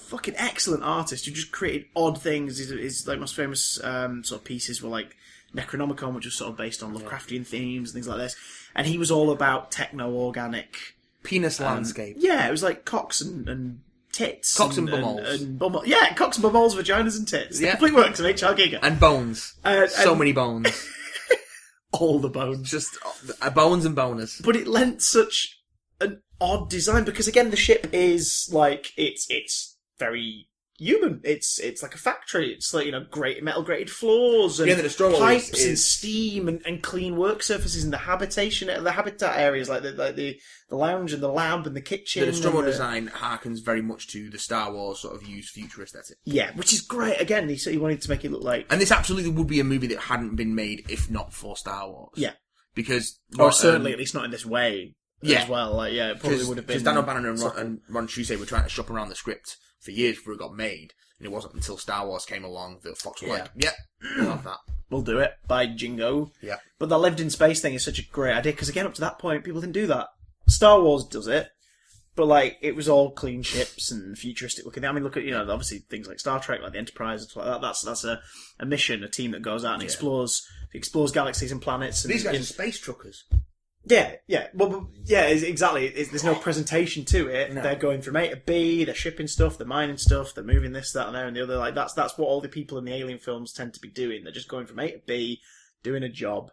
fucking excellent artist who just created odd things. His like most famous sort of pieces were like Necronomicon, which was sort of based on Lovecraftian themes and things like this. And he was all about techno-organic penis landscape. Yeah, it was like cocks and tits, cocks and bumholes. Yeah, cocks and bumholes, vaginas and tits. The complete works of H.R. Giger and bones. So many bones. All the bones, just bones and boners. But it lent such an odd design because again, the ship is like it's very human. It's like a factory. It's like great metal grated floors and the pipes and steam and clean work surfaces and the habitat areas like the lounge and the lab and the kitchen. The Nostromo design harkens very much to the Star Wars sort of used future aesthetic. Yeah, which is great. Again, he wanted to make it look like, and this absolutely would be a movie that hadn't been made if not for Star Wars. Yeah, because certainly at least not in this way. As well. Like, it probably would have been. Because Dan O'Bannon and Ron Shusay were trying to shop around the script for years before it got made, and it wasn't until Star Wars came along that Fox were like, we'll have that. We'll do it, by jingo. Yeah. But the lived in space thing is such a great idea, because again, up to that point, people didn't do that. Star Wars does it, but like, it was all clean ships and futuristic looking. I mean, look at, obviously things like Star Trek, like the Enterprise and stuff like that. That's a mission, a team that goes out and explores galaxies and planets. And, these guys are space truckers. Yeah. Well, yeah, exactly. There's no presentation to it. No. They're going from A to B, they're shipping stuff, they're mining stuff, they're moving this, that, and there, and the other. Like, that's what all the people in the Alien films tend to be doing. They're just going from A to B, doing a job,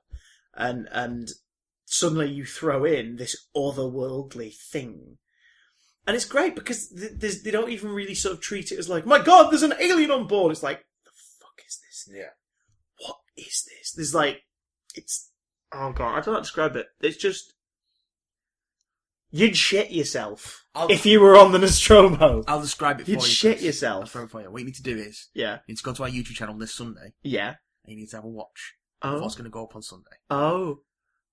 and suddenly you throw in this otherworldly thing. And it's great because they don't even really sort of treat it as like, my God, there's an alien on board. It's like, the fuck is this? Yeah. What is this? There's like, oh God, I don't know how to describe it. It's just, you'd shit yourself if you were on the Nostromo. I'll describe it for you. You'd shit yourself. I'll describe it for you. What you need to do is, you need to go to our YouTube channel this Sunday. Yeah. And you need to have a watch of what's going to go up on Sunday. Oh,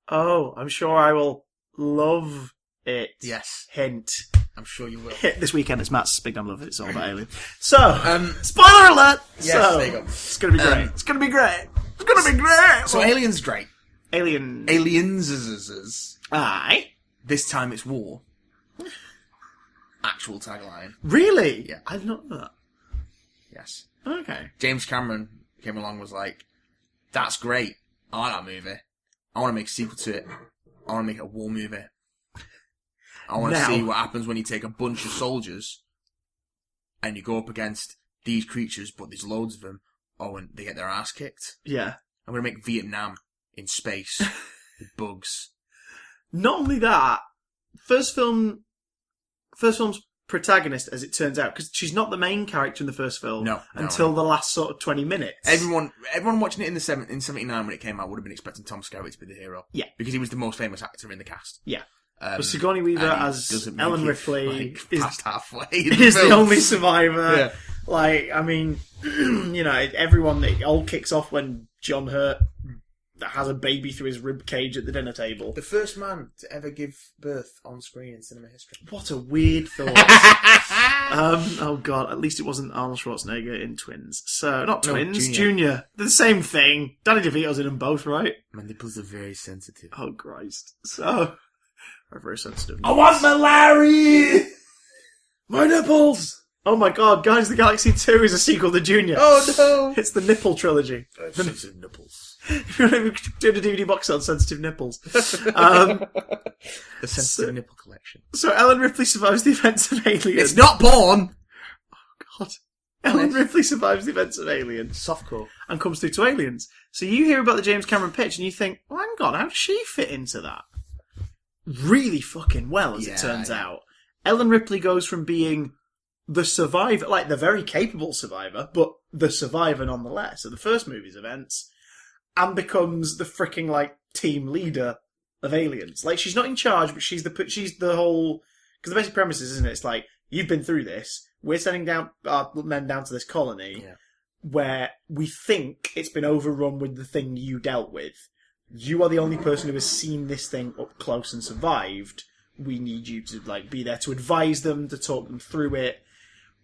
I'm sure I will love it. Yes. Hint. I'm sure you will. This weekend it's Matt's Big Damn Love. It's all about Alien. So, spoiler alert! Yes, so, there you go. It's going to be great. It's going to be great. It's going to be great! So Alien's great. Aliens. Aye. This time it's war. Actual tagline. Really? Yeah. I did not know that. Yes. Okay. James Cameron came along and was like, that's great. I like that movie. I want to make a sequel to it. I want to make it a war movie. I want to see what happens when you take a bunch of soldiers and you go up against these creatures, but there's loads of them. Oh, and they get their ass kicked. Yeah. I'm going to make Vietnam in space with bugs. Not only that, first film's protagonist, as it turns out, because she's not the main character in the first film until the last sort of 20 minutes. Everyone watching it in 79 when it came out would have been expecting Tom Skerritt to be the hero. Yeah. Because he was the most famous actor in the cast. Yeah. But Sigourney Weaver as Ellen Ripley past halfway is the only survivor. Yeah. Like, I mean, everyone, it all kicks off when John Hurt has a baby through his rib cage at the dinner table. The first man to ever give birth on screen in cinema history. What a weird thought. Oh God, at least it wasn't Arnold Schwarzenegger in Twins. So, not Twins, Junior. They're the same thing. Danny DeVito's in them both, right? My nipples are very sensitive. Oh Christ. So, are very sensitive. I want my Larry! My nipples! Oh my god, Guardians of the Galaxy 2 is a sequel to Junior. Oh no! It's the nipple trilogy. Sensitive nipples. If you want to do a DVD box set on sensitive nipples. The sensitive nipple collection. So Ellen Ripley survives the events of Alien. It's not porn! God. Ellen Ripley survives the events of Alien. Softcore. And comes through to Aliens. So you hear about the James Cameron pitch and you think, well, hang on, how does she fit into that? Really fucking well, as it turns out. Ellen Ripley goes from being the survivor, like the very capable survivor, but the survivor nonetheless of the first movie's events, and becomes the freaking, like, team leader of Aliens. Like, she's not in charge, but she's the whole... Because the basic premise is, isn't it? It's like, you've been through this, we're sending down our men down to this colony, where we think it's been overrun with the thing you dealt with. You are the only person who has seen this thing up close and survived. We need you to, like, be there to advise them, to talk them through it.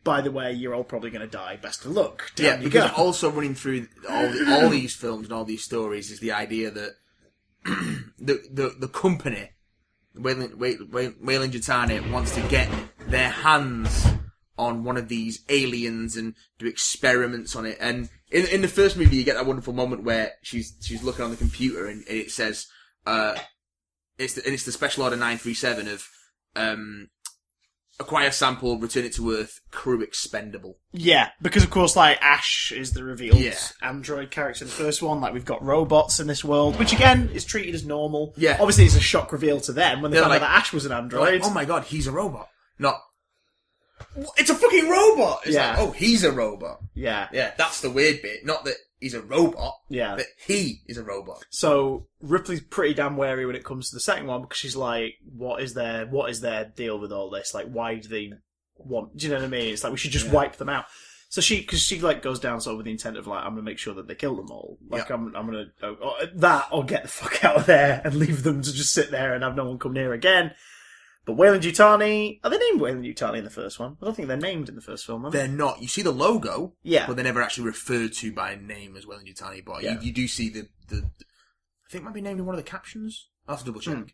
By the way, you're all probably going to die. Best of luck. Down you because go. Also running through all these films and all these stories is the idea that the company, Weyland-Yutani, wants to get their hands on one of these aliens and do experiments on it. And in the first movie, you get that wonderful moment where she's looking on the computer and it says, it's the Special Order 937 of, acquire sample, return it to Earth, crew expendable. Yeah, because of course, like, Ash is the revealed android character in the first one. Like, we've got robots in this world, which again is treated as normal. Yeah. Obviously, it's a shock reveal to them when they found out like, that Ash was an android. Like, oh my god, he's a robot. Not, it's a fucking robot! It's like, oh, he's a robot. Yeah. Yeah, that's the weird bit. Not that he's a robot, but he is a robot. So, Ripley's pretty damn wary when it comes to the second one, because she's like, what is their deal with all this? Like, why do they want, do you know what I mean? It's like, we should just wipe them out. So because she like goes down sort of with the intent of like, I'm gonna make sure that they kill them all. Like, I'm gonna, that, or get the fuck out of there and leave them to just sit there and have no one come near again. But Weyland-Yutani, are they named Weyland-Yutani in the first one? I don't think they're named in the first film, are they? They're not. You see the logo, but they're never actually referred to by name as Weyland-Yutani. But you do see the I think it might be named in one of the captions. I'll have to double check.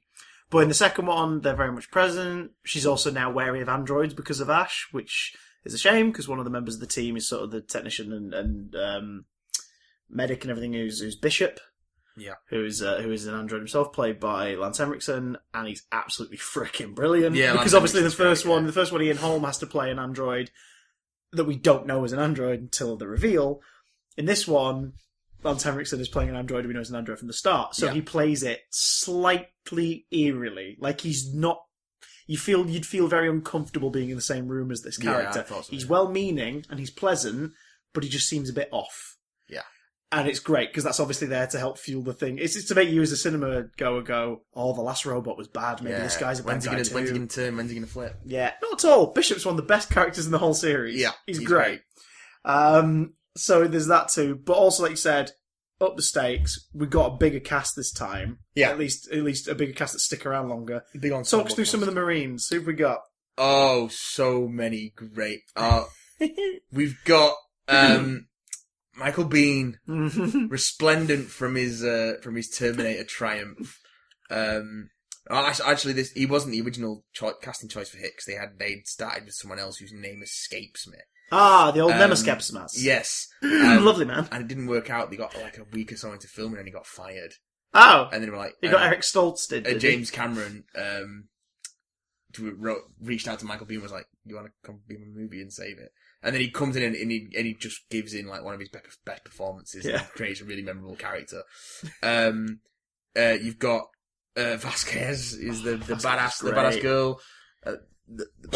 But in the second one, they're very much present. She's also now wary of androids because of Ash, which is a shame because one of the members of the team is sort of the technician and medic and everything who's Bishop. Yeah. Who is an android himself, played by Lance Henriksen, and he's absolutely freaking brilliant. Yeah, because obviously the first one, Ian Holm has to play an android that we don't know is an android until the reveal. In this one, Lance Henriksen is playing an android we know is an android from the start, so he plays it slightly eerily, like he's not. You'd feel very uncomfortable being in the same room as this character. I thought so, he's well-meaning and he's pleasant, but he just seems a bit off. Yeah. And it's great, because that's obviously there to help fuel the thing. It's to make you as a cinema go, oh, the last robot was bad, maybe this guy's a bad guy too. When's he going to turn? When's he going to flip? Yeah, not at all. Bishop's one of the best characters in the whole series. Yeah. He's great. So there's that too. But also, like you said, up the stakes, we've got a bigger cast this time. Yeah. At least a bigger cast that stick around longer. Big on Talk us through some of the Marines. Who have we got? Oh, so many great. We've got, Michael Biehn, resplendent from his Terminator triumph. Actually, he wasn't the original casting choice for Hicks. They'd started with someone else whose name escapes me. Ah, the old Nemesis. Yes. Lovely man. And it didn't work out. They got like a week or so into filming and he got fired. Oh. And then they were like... You got Eric Stoltz, did James Cameron reached out to Michael Biehn and was like, you want to come be in my movie and save it? And then he comes in and he just gives in like one of his best performances and creates a really memorable character. You've got Vasquez is the badass girl.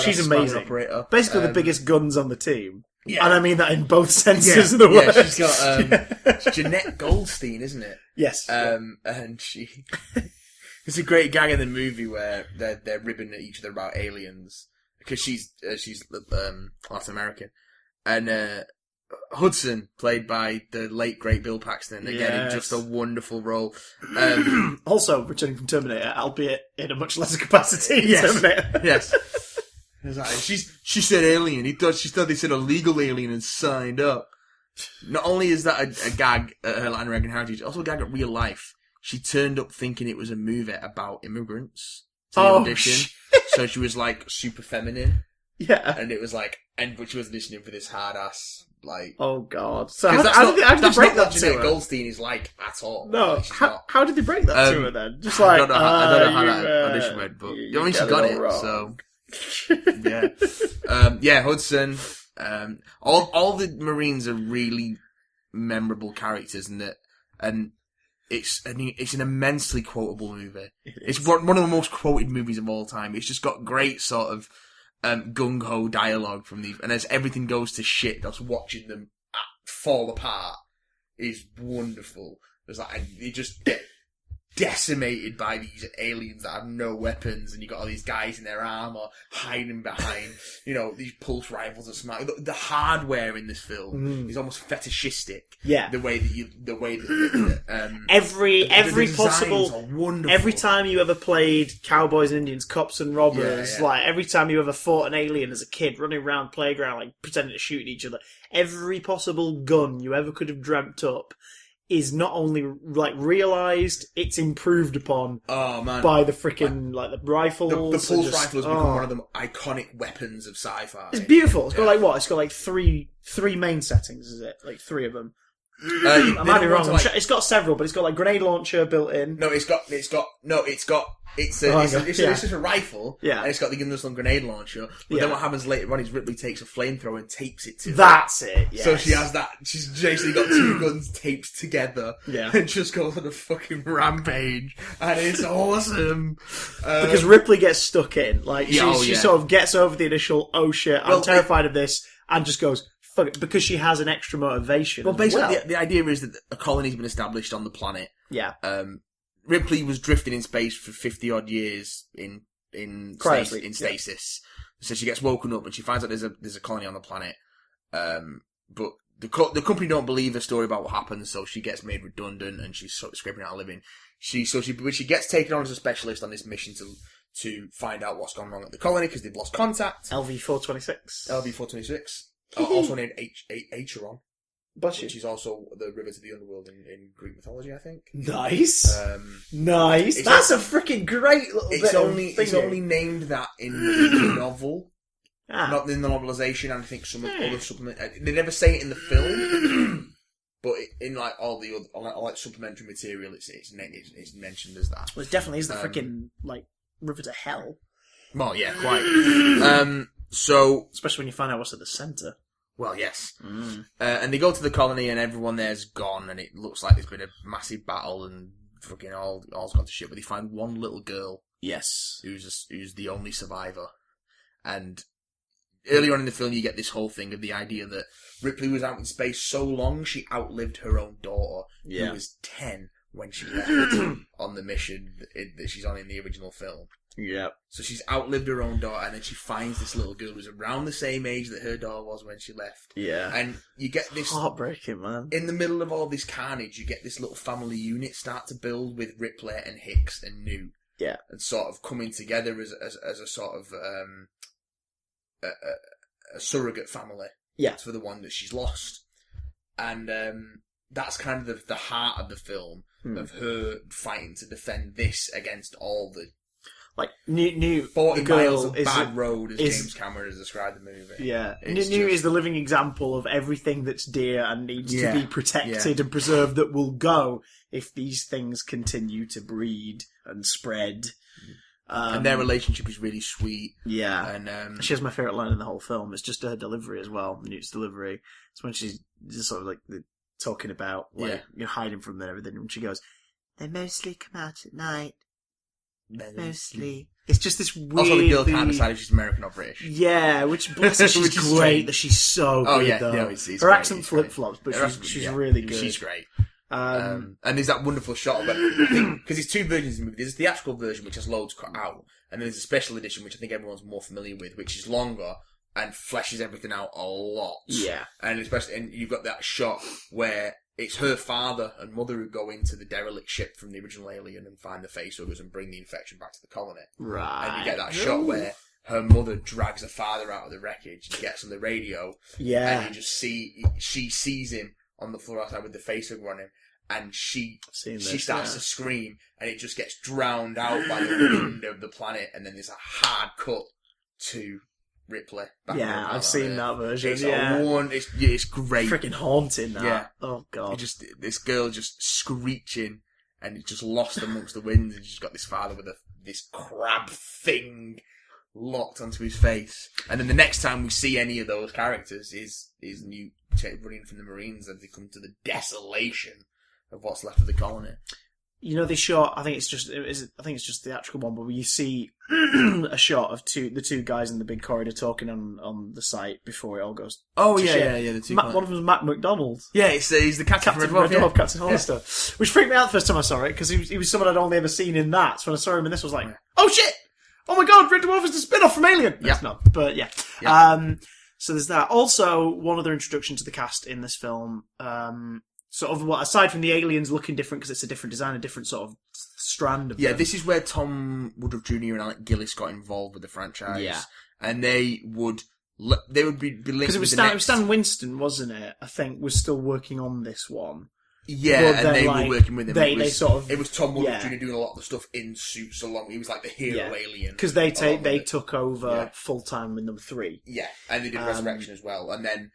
She's amazing. Operator. Basically the biggest guns on the team. Yeah. And I mean that in both senses of the word. Yeah, she's got Jeanette Goldstein, isn't it? Yes. And she... It's a great gag in the movie where they're ribbing at each other about aliens. Because she's Latin American. And Hudson, played by the late great Bill Paxton, again in just a wonderful role. Also returning from Terminator, albeit in a much lesser capacity. Terminator. Yes. She said alien. She thought they said illegal alien and signed up. Not only is that a gag at her Latin American heritage, also a gag at real life. She turned up thinking it was a movie about immigrants to the audition. So she was like super feminine. Yeah. And it was like, but she wasn't listening for this hard ass like. Oh God! So How did they break that to Jeanette her? Goldstein is like at all. No, like, she's not. how did they break that to her then? Just I like don't know how that audition went, but you I mean, she got got it it. all So wrong. yeah, Hudson. All the Marines are really memorable characters, and it's an immensely quotable movie. It's one of the most quoted movies of all time. It's just got great sort of gung ho dialogue from these, and as everything goes to shit, just watching them fall apart is wonderful. There's like you just get decimated by these aliens that have no weapons, and you got all these guys in their armor hiding behind, these pulse rifles and smart. The hardware in this film is almost fetishistic. Yeah, every possible, are wonderful. Every time you ever played Cowboys and Indians, Cops and Robbers, like every time you ever fought an alien as a kid, running around playground like pretending to shoot at each other, every possible gun you ever could have dreamt up is not only like realised, it's improved upon by the freaking like the rifles. The pulse rifle has become one of the iconic weapons of sci-fi. It's beautiful. It's got like what? It's got like three main settings, is it? Like three of them. I might be wrong. It's got several, but it's got like grenade launcher built in. It's just a rifle, and it's got the Muslim grenade launcher. But then what happens later on is Ripley takes a flamethrower and tapes it to her. That's it. Yes. So she has that. She's basically got two guns taped together, and just goes on a fucking rampage, and it's awesome. Because Ripley gets stuck in, like she sort of gets over the initial "oh shit, I'm terrified of this," and just goes. Fuck it, because she has an extra motivation. Well, basically, the idea is that a colony's been established on the planet. Yeah. Ripley was drifting in space for 50-odd years in stasis. So she gets woken up and she finds out there's a colony on the planet. But the company don't believe the story about what happened, so she gets made redundant and she's sort of scraping out a living. She gets taken on as a specialist on this mission to find out what's gone wrong at the colony because they've lost contact. LV-426. Also named Acheron, which is also the river to the underworld in Greek mythology, I think. Nice, nice. That's a freaking great little bit. It's only named that in the novel, not in the novelization. And I think some other supplement. They never say it in the film, but in like all the other like supplementary material, it's mentioned as that. Well, it definitely is the freaking like river to hell. Well, yeah, quite. So especially when you find out what's at the centre. Well, yes. And they go to the colony and everyone there's gone and it looks like there's been a massive battle and fucking all's gone to shit. But they find one little girl. Yes. Who's the only survivor. And earlier on in the film you get this whole thing of the idea that Ripley was out in space so long she outlived her own daughter, who was 10 when she left on the mission that she's on in the original film. Yeah. So she's outlived her own daughter, and then she finds this little girl who's around the same age that her daughter was when she left. Yeah. And you get this... Heartbreaking, man. In the middle of all this carnage, you get this little family unit start to build with Ripley and Hicks and Newt. Yeah. And sort of coming together as a sort of... a surrogate family. Yeah. For the one that she's lost. And that's kind of the heart of the film, of her fighting to defend this against all the... Like, Newt 40 miles of bad road, as James Cameron has described the movie. Yeah. Newt is the living example of everything that's dear and needs to be protected and preserved that will go if these things continue to breed and spread. And their relationship is really sweet. Yeah. And she has my favourite line in the whole film. It's just her delivery as well, Newt's delivery. It's when she's just sort of like talking about you're hiding from them and everything, and she goes, "They mostly come out at night. Mostly." It's just this weird... Also, the girl can't decide if she's American or British. Yeah, which, bless her, she's great, that she's so good, though. No, it's her great, accent flip-flops, but she's really good. She's great. And there's that wonderful shot, because there's two versions of the movie. There's the theatrical version, which has loads cut out, and then there's a special edition, which I think everyone's more familiar with, which is longer and fleshes everything out a lot. Yeah. And you've got that shot where it's her father and mother who go into the derelict ship from the original Alien and find the facehuggers and bring the infection back to the colony. Right. And you get that shot where her mother drags her father out of the wreckage and gets on the radio. Yeah. And you just see, she sees him on the floor outside with the facehugger on him. And she starts to scream and it just gets drowned out by the wind of the planet. And then there's a hard cut to Ripley. I've seen that version. It's great. Freaking haunting, that. Yeah. Oh, God. This girl just screeching, and it's just lost amongst the winds, and she's got this father with this crab thing locked onto his face. And then the next time we see any of those characters is Newt running from the Marines as they come to the desolation of what's left of the colony. You know, they shot, I think it's just the theatrical one, but you see a shot of the two guys in the big corridor talking on the site before it all goes. Oh, to yeah, shit. yeah, the two. One of them is Matt McDonald. Yeah, he's the Captain Red Dwarf, Dwarf, Captain Hollister. Which freaked me out the first time I saw it, because he was someone I'd only ever seen in that. So when I saw him in this, I was like, oh shit! Oh my god, Red Dwarf is the spin-off from Alien! No, it's not, but yeah. So there's that. Also, one other introduction to the cast in this film, sort of, aside from the aliens looking different because it's a different design, a different sort of strand of them. This is where Tom Woodruff Jr. and Alec Gillis got involved with the franchise. Yeah. And they would be linked because it was Stan Winston, wasn't it? I think was still working on this one. Yeah, and they were working with him. It was Tom Woodruff Jr. doing a lot of the stuff in suits along. He was like the hero alien. Because they took over full time in number 3. Yeah, and they did Resurrection as well. And then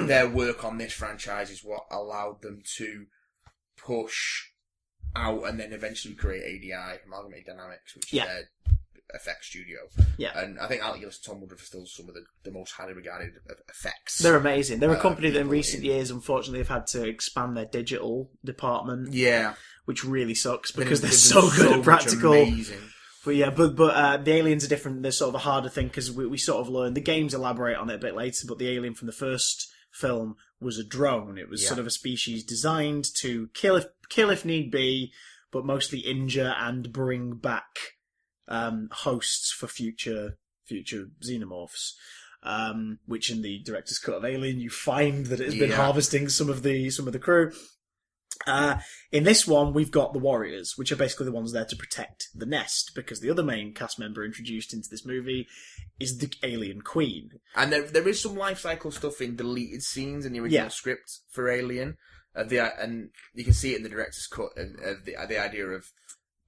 their work on this franchise is what allowed them to push out and then eventually create ADI, Amalgamated Dynamics, which is their effects studio. Yeah. And I think Alec Gillis and Tom Woodruff are still some of the most highly regarded effects. They're amazing. They're a company that in recent years, unfortunately, have had to expand their digital department. Yeah. Which really sucks because they're so good at practical. Amazing. But the aliens are different. They're sort of a harder thing because we sort of learn. The games elaborate on it a bit later, but the alien from the first film was a drone. It was sort of a species designed to kill if need be, but mostly injure and bring back hosts for future xenomorphs. Which in the director's cut of Alien, you find that it has been harvesting some of the crew. In this one, we've got the Warriors, which are basically the ones there to protect the nest, because the other main cast member introduced into this movie is the Alien Queen. And there is some life cycle stuff in deleted scenes in the original script for Alien, and you can see it in the director's cut of the idea of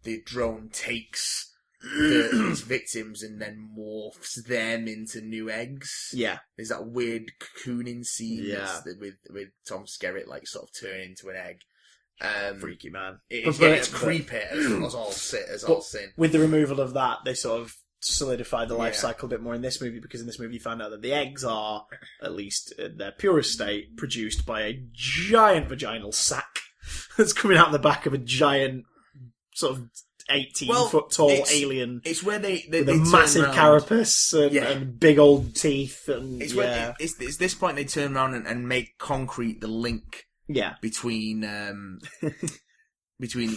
the drone takes its victims and then morphs them into new eggs. Yeah. There's that weird cocooning scene with Tom Skerritt like sort of turning into an egg. Freaky, man. It's creepy as all sin. With the removal of that, they sort of solidified the life cycle a bit more in this movie, because in this movie you find out that the eggs are, at least in their purest state, produced by a giant vaginal sac that's coming out the back of a giant sort of 18-foot tall alien. It's where they with a massive carapace and big old teeth. And it's this point they turn around and make concrete the link between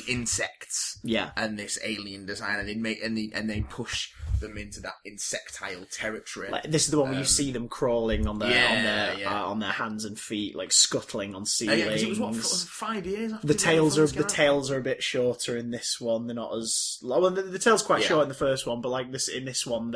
insects and this alien design, and they push them into that insectile territory. Like, this is the one where you see them crawling on their hands and feet, like scuttling on ceilings. It was 5 years after the tails are a bit shorter in this one. They're not as well. The tail's quite short in the first one, but like in this one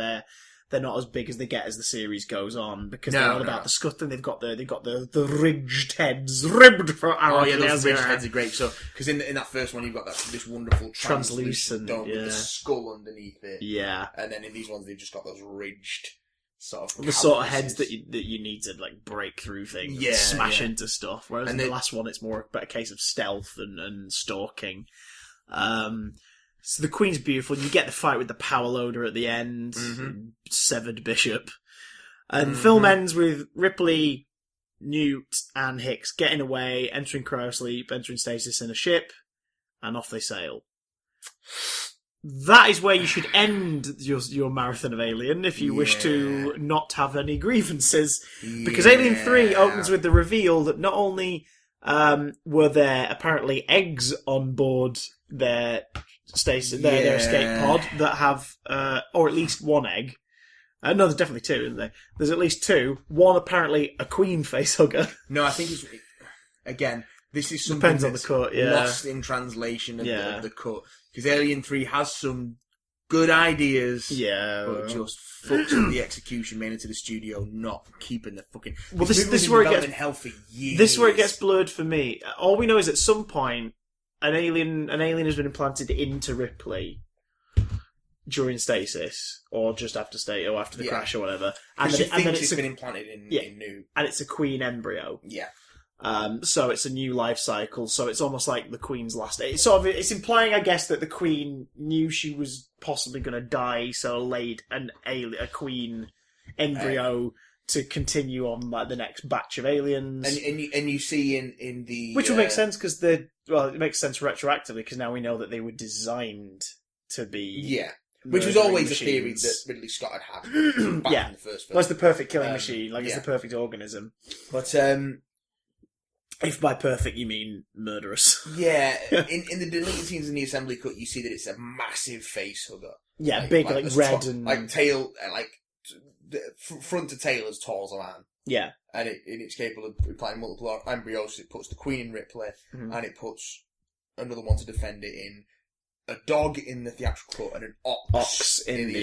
they're not as big as they get as the series goes on, because they're all about the scuttling. They've got the ridged heads, ribbed for arrow. Oh yeah, those ridged heads are great. So because in that first one you've got this wonderful translucent dome with the skull underneath it. Yeah, and then in these ones they've just got those ridged sort of the sort of heads that you need to like break through things, and smash into stuff. Whereas in the last one it's more a case of stealth and stalking. So the Queen's beautiful. You get the fight with the power loader at the end, severed bishop. And the film ends with Ripley, Newt, and Hicks getting away, entering cryosleep, entering stasis in a ship, and off they sail. That is where you should end your marathon of Alien if you wish to not have any grievances. Because Alien 3 opens with the reveal that not only were there apparently eggs on board their escape pod that have, or at least one egg. No, there's definitely two, isn't there? There's at least two. One apparently a queen facehugger. No, I think it's again. This is something depends on the cut. Lost in translation of the cut, because Alien 3 has some good ideas. But just fucks up the execution, mainly to the studio not keeping the fucking. Well, this is where it gets healthy. This is where it gets blurred for me. All we know is at some point an alien has been implanted into Ripley, during stasis, or just after or after the crash or whatever. And then it's been implanted in new. And it's a queen embryo. Yeah. So it's a new life cycle. So it's almost like the queen's last. It's implying, I guess, that the queen knew she was possibly going to die, so laid a queen embryo to continue on like the next batch of aliens. And you see in the which would make sense because it makes sense retroactively because now we know that they were designed to be which was always machines. a theory that Ridley Scott had back in the first film. Well, it's the perfect killing machine, it's the perfect organism. But if by perfect you mean murderous. Yeah, in the deleted scenes in the assembly cut, you see that it's a massive face hugger. Yeah, big, like red and like tail, like front to tail as tall as a man. Yeah, and it's capable of implanting multiple embryos. It puts the queen in Ripley, and it puts another one to defend it in a dog in the theatrical cut and an ox in the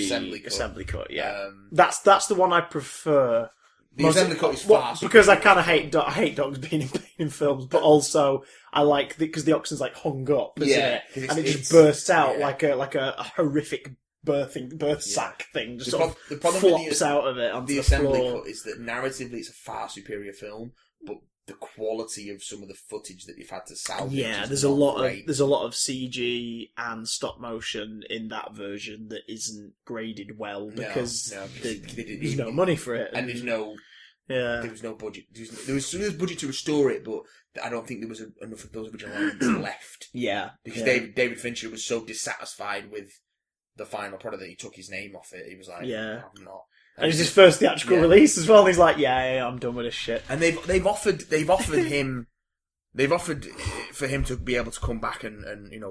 assembly cut. Yeah, that's the one I prefer. The assembly cut is fast because I kind of hate dogs being in films, but also I like because the oxen's like hung up, isn't it? And it just bursts out like a horrific birth sack thing, just sort of flops out of it onto the assembly floor. Cut is that narratively it's a far superior film, but the quality of some of the footage that you've had to salvage. Yeah, there's a lot of CG and stop motion in that version that isn't graded well because there's no money for it, and there's no. Yeah, there was no budget. There was budget to restore it, but I don't think there was enough of those original elements left. Yeah, because David Fincher was so dissatisfied with the final product that he took his name off it. He was like, I'm not. And it's his first theatrical release as well. And he's like, I'm done with this shit. And they've offered him, for him to be able to come back and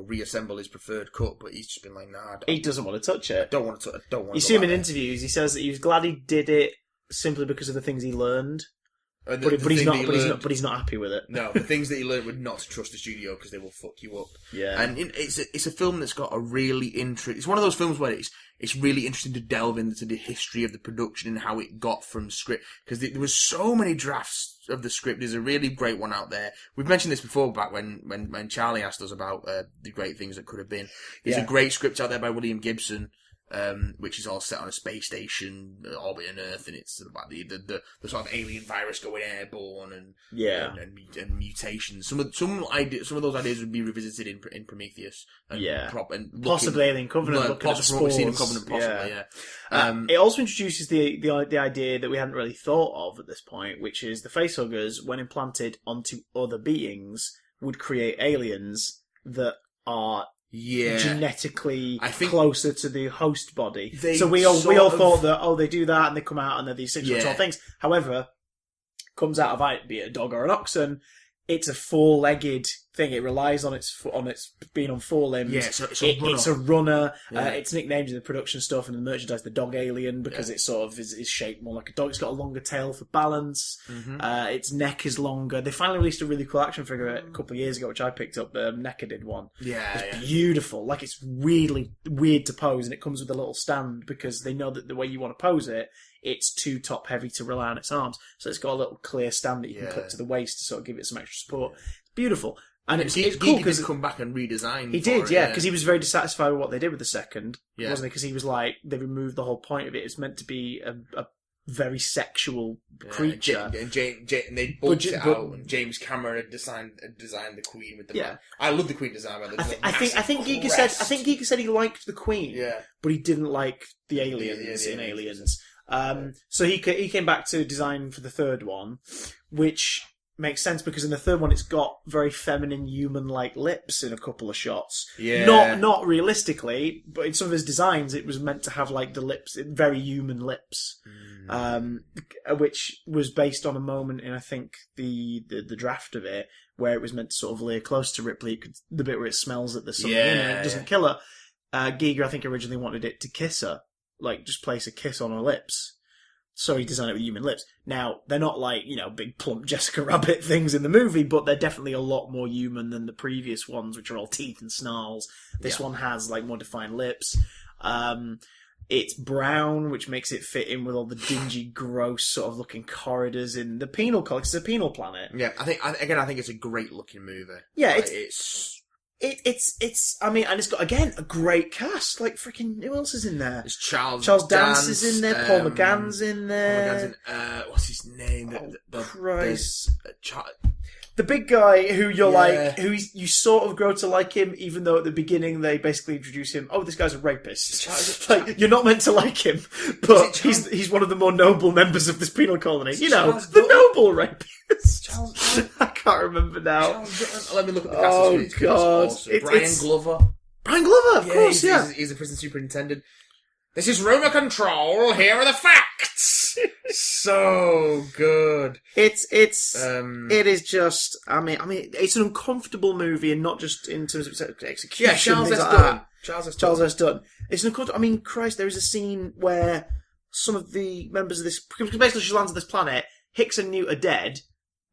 reassemble his preferred cut, but he's just been like, nah. He doesn't want to touch it. Don't want to. You see him in interviews. He says that he was glad he did it simply because of the things he learned. But he's not happy with it. No, the things that he learned were not to trust the studio because they will fuck you up. Yeah, and it's a film that's got a really It's one of those films where it's really interesting to delve into the history of the production and how it got from script, because there was so many drafts of the script. There's a really great one out there. We've mentioned this before back when Charlie asked us about the great things that could have been. There's a great script out there by William Gibson. Which is all set on a space station orbiting Earth, and it's about the sort of alien virus going airborne and mutations. Some of those ideas would be revisited in Prometheus. And possibly Alien Covenant. Alien Covenant, possibly. It also introduces the idea that we hadn't really thought of at this point, which is the facehuggers, when implanted onto other beings, would create aliens that are genetically closer to the host body. So we all thought that they do that and they come out and they're these 6 foot tall things. However, comes out of be it a dog or an oxen, it's a four-legged thing. It relies on its being on four limbs. Yeah, it's a runner. It's nicknamed in the production stuff and the merchandise the dog alien because it sort of is shaped more like a dog. It's got a longer tail for balance. Its neck is longer. They finally released a really cool action figure a couple of years ago, which I picked up. NECA did one. It's beautiful. Like, it's really weird to pose, and it comes with a little stand because they know that the way you want to pose it, it's too top heavy to rely on its arms. So it's got a little clear stand that you can clip to the waist to sort of give it some extra support. It's beautiful. And it's cool because he did come back and redesign. He did, because he was very dissatisfied with what they did with the second, wasn't he? Because he was like, they removed the whole point of it. It's meant to be a very sexual creature, and they bulked it out. And James Cameron had designed the Queen with the. Yeah, I love the Queen design. I think Giga said he liked the Queen, but he didn't like the aliens in Aliens. So he came back to design for the third one, which makes sense because in the third one it's got very feminine human-like lips in a couple of shots. Not realistically, but in some of his designs it was meant to have like the lips, very human lips, which was based on a moment in, I think, the draft of it where it was meant to sort of lay close to Ripley, the bit where it smells that there's something in it, it doesn't kill her. Giga, I think, originally wanted it to kiss her, like just place a kiss on her lips. So he designed it with human lips. Now, they're not like, big plump Jessica Rabbit things in the movie, but they're definitely a lot more human than the previous ones, which are all teeth and snarls. This one has like more defined lips. It's brown, which makes it fit in with all the dingy, gross sort of looking corridors in the penal colony. It's a penal planet. Yeah, I think it's a great looking movie. Yeah, It's. I mean, and it's got again a great cast. Like freaking, who else is in there? It's Charles Dance is in there. Paul McGann's in there. What's his name? Christ. The big guy who you're like, you sort of grow to like him, even though at the beginning they basically introduce him. Oh, this guy's a rapist. Like, you're not meant to like him, but he's one of the more noble members of this penal colony. You know, the noble rapist. I can't remember now. Let me look at the cast. Oh God, awesome. Brian Glover. Brian Glover, of course, he's a prison superintendent. This is Rumour Control. Here are the facts. So good. It is just. I mean, it's an uncomfortable movie, and not just in terms of execution. Yeah, Charles S. Dunn. It's an uncomfortable. I mean, Christ, there is a scene where some of the members of this, because basically she lands on this planet. Hicks and Newt are dead,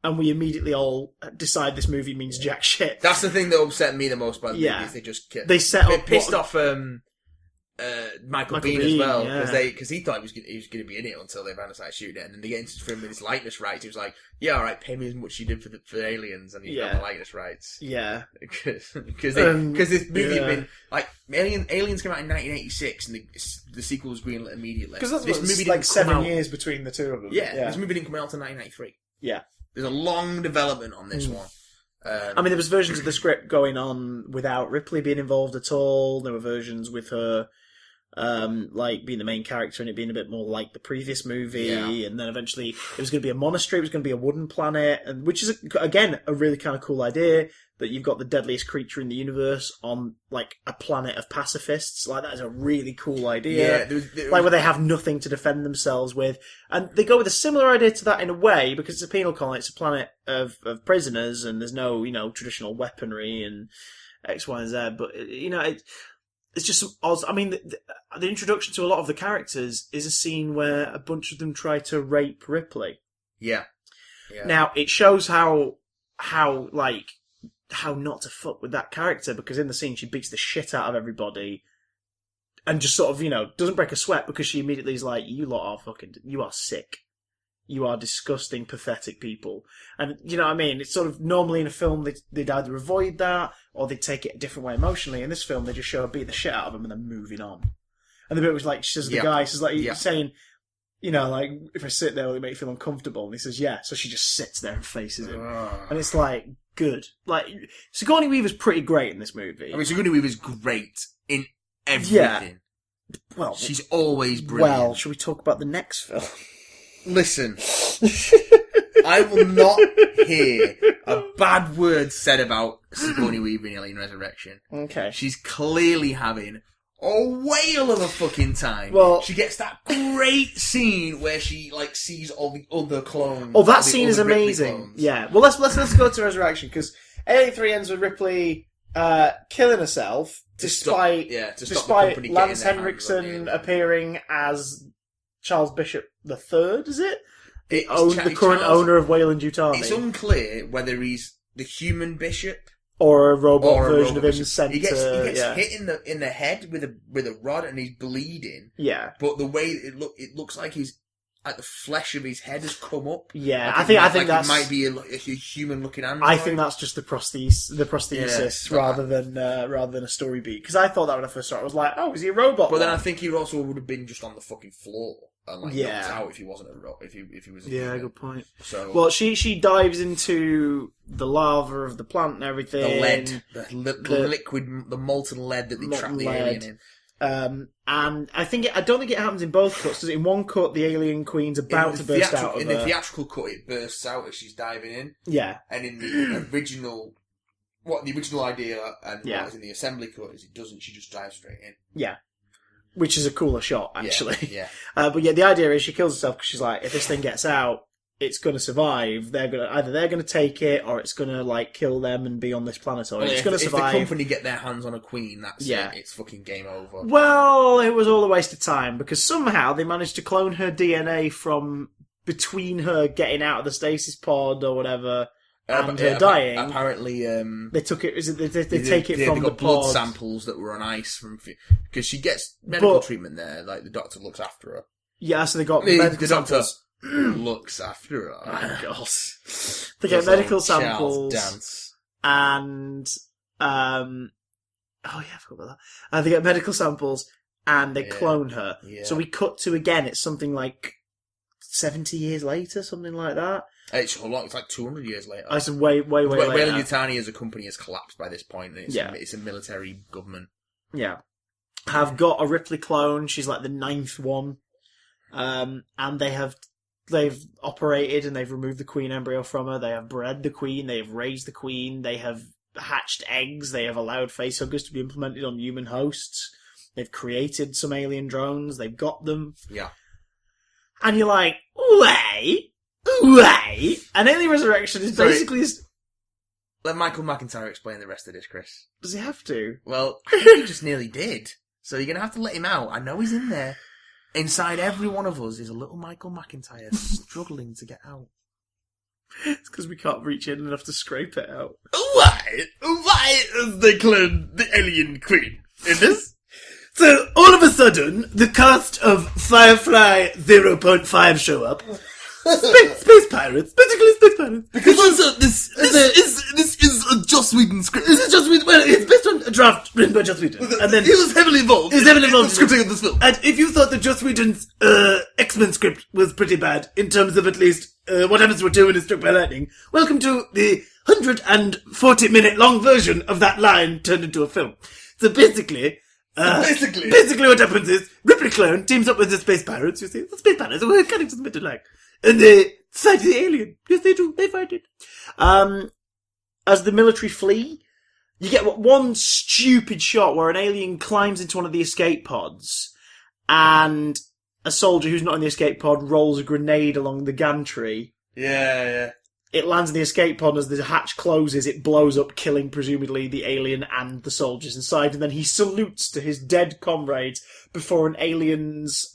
and we immediately all decide this movie means jack shit. That's the thing that upset me the most about the movie. They pissed off. Michael Biehn as well, because he thought he was going to be in it until they ran aside shooting it, and then they get into for him with his likeness rights. He was like, "Yeah, all right, pay me as much as you did for Aliens, and you got the likeness rights." Yeah, because this movie had been like Aliens came out in 1986, and the sequel was greenlit immediately. Because this movie like 7 years between the two of them. Yeah, this movie didn't come out until 1993. Yeah, there's a long development on this one. I mean, there was versions of the script going on without Ripley being involved at all. There were versions with her. Like being the main character and it being a bit more like the previous movie, and then eventually it was going to be a monastery, it was going to be a wooden planet, and which is again a really kind of cool idea that you've got the deadliest creature in the universe on like a planet of pacifists. Like that is a really cool idea. Like where they have nothing to defend themselves with, and they go with a similar idea to that in a way because it's a penal colony, it's a planet of prisoners, and there's no traditional weaponry and X, Y, and Z, but it's just some odds. I mean, the introduction to a lot of the characters is a scene where a bunch of them try to rape Ripley. Yeah. Now, it shows how not to fuck with that character, because in the scene she beats the shit out of everybody and just sort of, doesn't break a sweat because she immediately is like, you lot are you are sick. You are disgusting, pathetic people. And, you know what I mean? It's sort of, normally in a film, they'd either avoid that, or they'd take it a different way emotionally. In this film, they just show her beat the shit out of them and then moving on. And the bit was like, she says to the guy, she's like, saying, like, if I sit there, will it make you feel uncomfortable? And he says, yeah. So she just sits there and faces him. And it's like, good. Like, Sigourney Weaver's pretty great in this movie. I mean, Sigourney Weaver's great in everything. Yeah. Well, she's always brilliant. Well, shall we talk about the next film? Listen, I will not hear a bad word said about Sigourney Weaver in Alien Resurrection. Okay. She's clearly having a whale of a fucking time. Well, she gets that great scene where she sees all the other clones. Oh, that scene is amazing. Clones. Yeah. Well, let's go to Resurrection, because Alien 3 ends with Ripley killing herself despite Lance Henriksen appearing as Charles Bishop III, is it? The current owner of Weyland-Yutani. It's unclear whether he's the human bishop or a robot version of him sent He gets hit in the head with a rod and he's bleeding. Yeah. But the way it looks like he's like the flesh of his head has come up. Yeah, I think that's it might be a human looking android. I think that's just the prosthesis rather than a story beat. Because I thought that when I first saw it, I was like, oh, is he a robot? But then I think he also would have been just on the fucking floor and knocked out if he wasn't a robot. If he was a human. Good point. So well, she dives into the lava of the plant and everything. The lead, the liquid, the molten lead that they trap the alien in. And I don't think it happens in both cuts. Because in one cut, the alien queen's about to burst out of in the theatrical cut, it bursts out as she's diving in. Yeah. And in the original, the original idea and what was in the assembly cut is it doesn't. She just dives straight in. Yeah. Which is a cooler shot, actually. Yeah. But the idea is she kills herself because she's like, if this thing gets out, it's going to survive. They're going to take it, or it's going to kill them and be on this planet, or it's going to survive. If the company get their hands on a queen, that's it. It's fucking game over. Well, it was all a waste of time because somehow they managed to clone her DNA from between her getting out of the stasis pod or whatever and her dying. Apparently, they took it. They take it from they the got blood pod. samples that were on ice because she gets medical treatment there. Like the doctor looks after her. Yeah, so they got medical samples. Looks after her. Oh, God. They get medical samples. Dance. And Oh yeah, I forgot about that. They get medical samples and they clone her. Yeah. So we cut to again. It's something like 70 years later, something like that. It's a lot. It's like 200 years later. I said way later. Weyland-Yutani as a company has collapsed by this point. It's a military government. Yeah, have got a Ripley clone. She's like the 9th one, and they've operated and they've removed the queen embryo from her. They have bred the queen. They have raised the queen. They have hatched eggs. They have allowed facehuggers to be implemented on human hosts. They've created some alien drones. They've got them. Yeah. And you're like, wait. And Alien Resurrection is basically... Let Michael McIntyre explain the rest of this, Chris. Does he have to? Well, I think he just nearly did. So you're going to have to let him out. I know he's in there. Inside every one of us is a little Michael McIntyre struggling to get out. It's because we can't reach in enough to scrape it out. Why is they clone the alien queen in this? So, all of a sudden, the cast of Firefly 0.5 show up. Space pirates, basically space pirates. Because also, this is a Joss Whedon script. This is Joss Whedon. Well, it's based on a draft written by Joss Whedon. And then he was heavily involved. in the scripting of this film. And if you thought that Joss Whedon's X-Men script was pretty bad, in terms of at least what happens to a 2 when it's struck by lightning, welcome to the 140-minute long version of that line turned into a film. So basically what happens is Ripley clone teams up with the space pirates. You see, the space pirates are characters meant to like, and they fight the alien. Yes, they do. They fight it. As the military flee, you get one stupid shot where an alien climbs into one of the escape pods, and a soldier who's not in the escape pod rolls a grenade along the gantry. Yeah. It lands in the escape pod, as the hatch closes, it blows up, killing presumably the alien and the soldiers inside, and then he salutes to his dead comrades before an alien's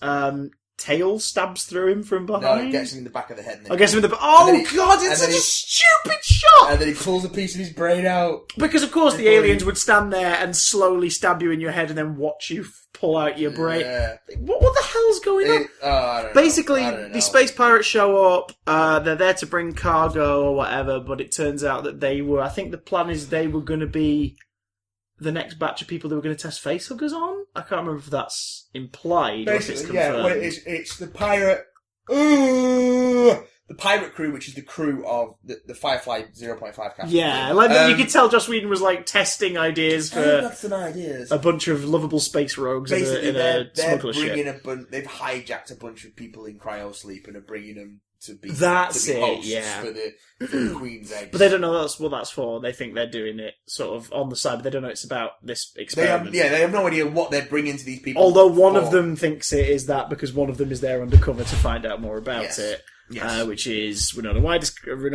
tail stabs through him from behind. No, it gets him in the back of the head. God, it's such a stupid shot! And then he pulls a piece of his brain out. Because of course the aliens would stand there and slowly stab you in your head and then watch you pull out your brain. Yeah. What the hell's going on? I don't Basically, know. the space pirates show up, they're there to bring cargo or whatever, but it turns out that I think the plan is they were going to be the next batch of people they were going to test facehuggers on. I can't remember if that's implied or if it's confirmed. It's the pirate... the pirate crew, which is the crew of the Firefly 0.5 cast. Yeah, you could tell Joss Whedon was like testing ideas for some ideas. A bunch of lovable space rogues Basically, in a smuggler ship. They've hijacked a bunch of people in cryosleep and are bringing them to be hosts for the Queen's eggs. But they don't know what that's for. They think they're doing it sort of on the side, but they don't know it's about this experiment. They have no idea what they're bringing to these people. Although one of them thinks it is that because one of them is there undercover to find out more about it. Yes. Which is Winona Ryder's character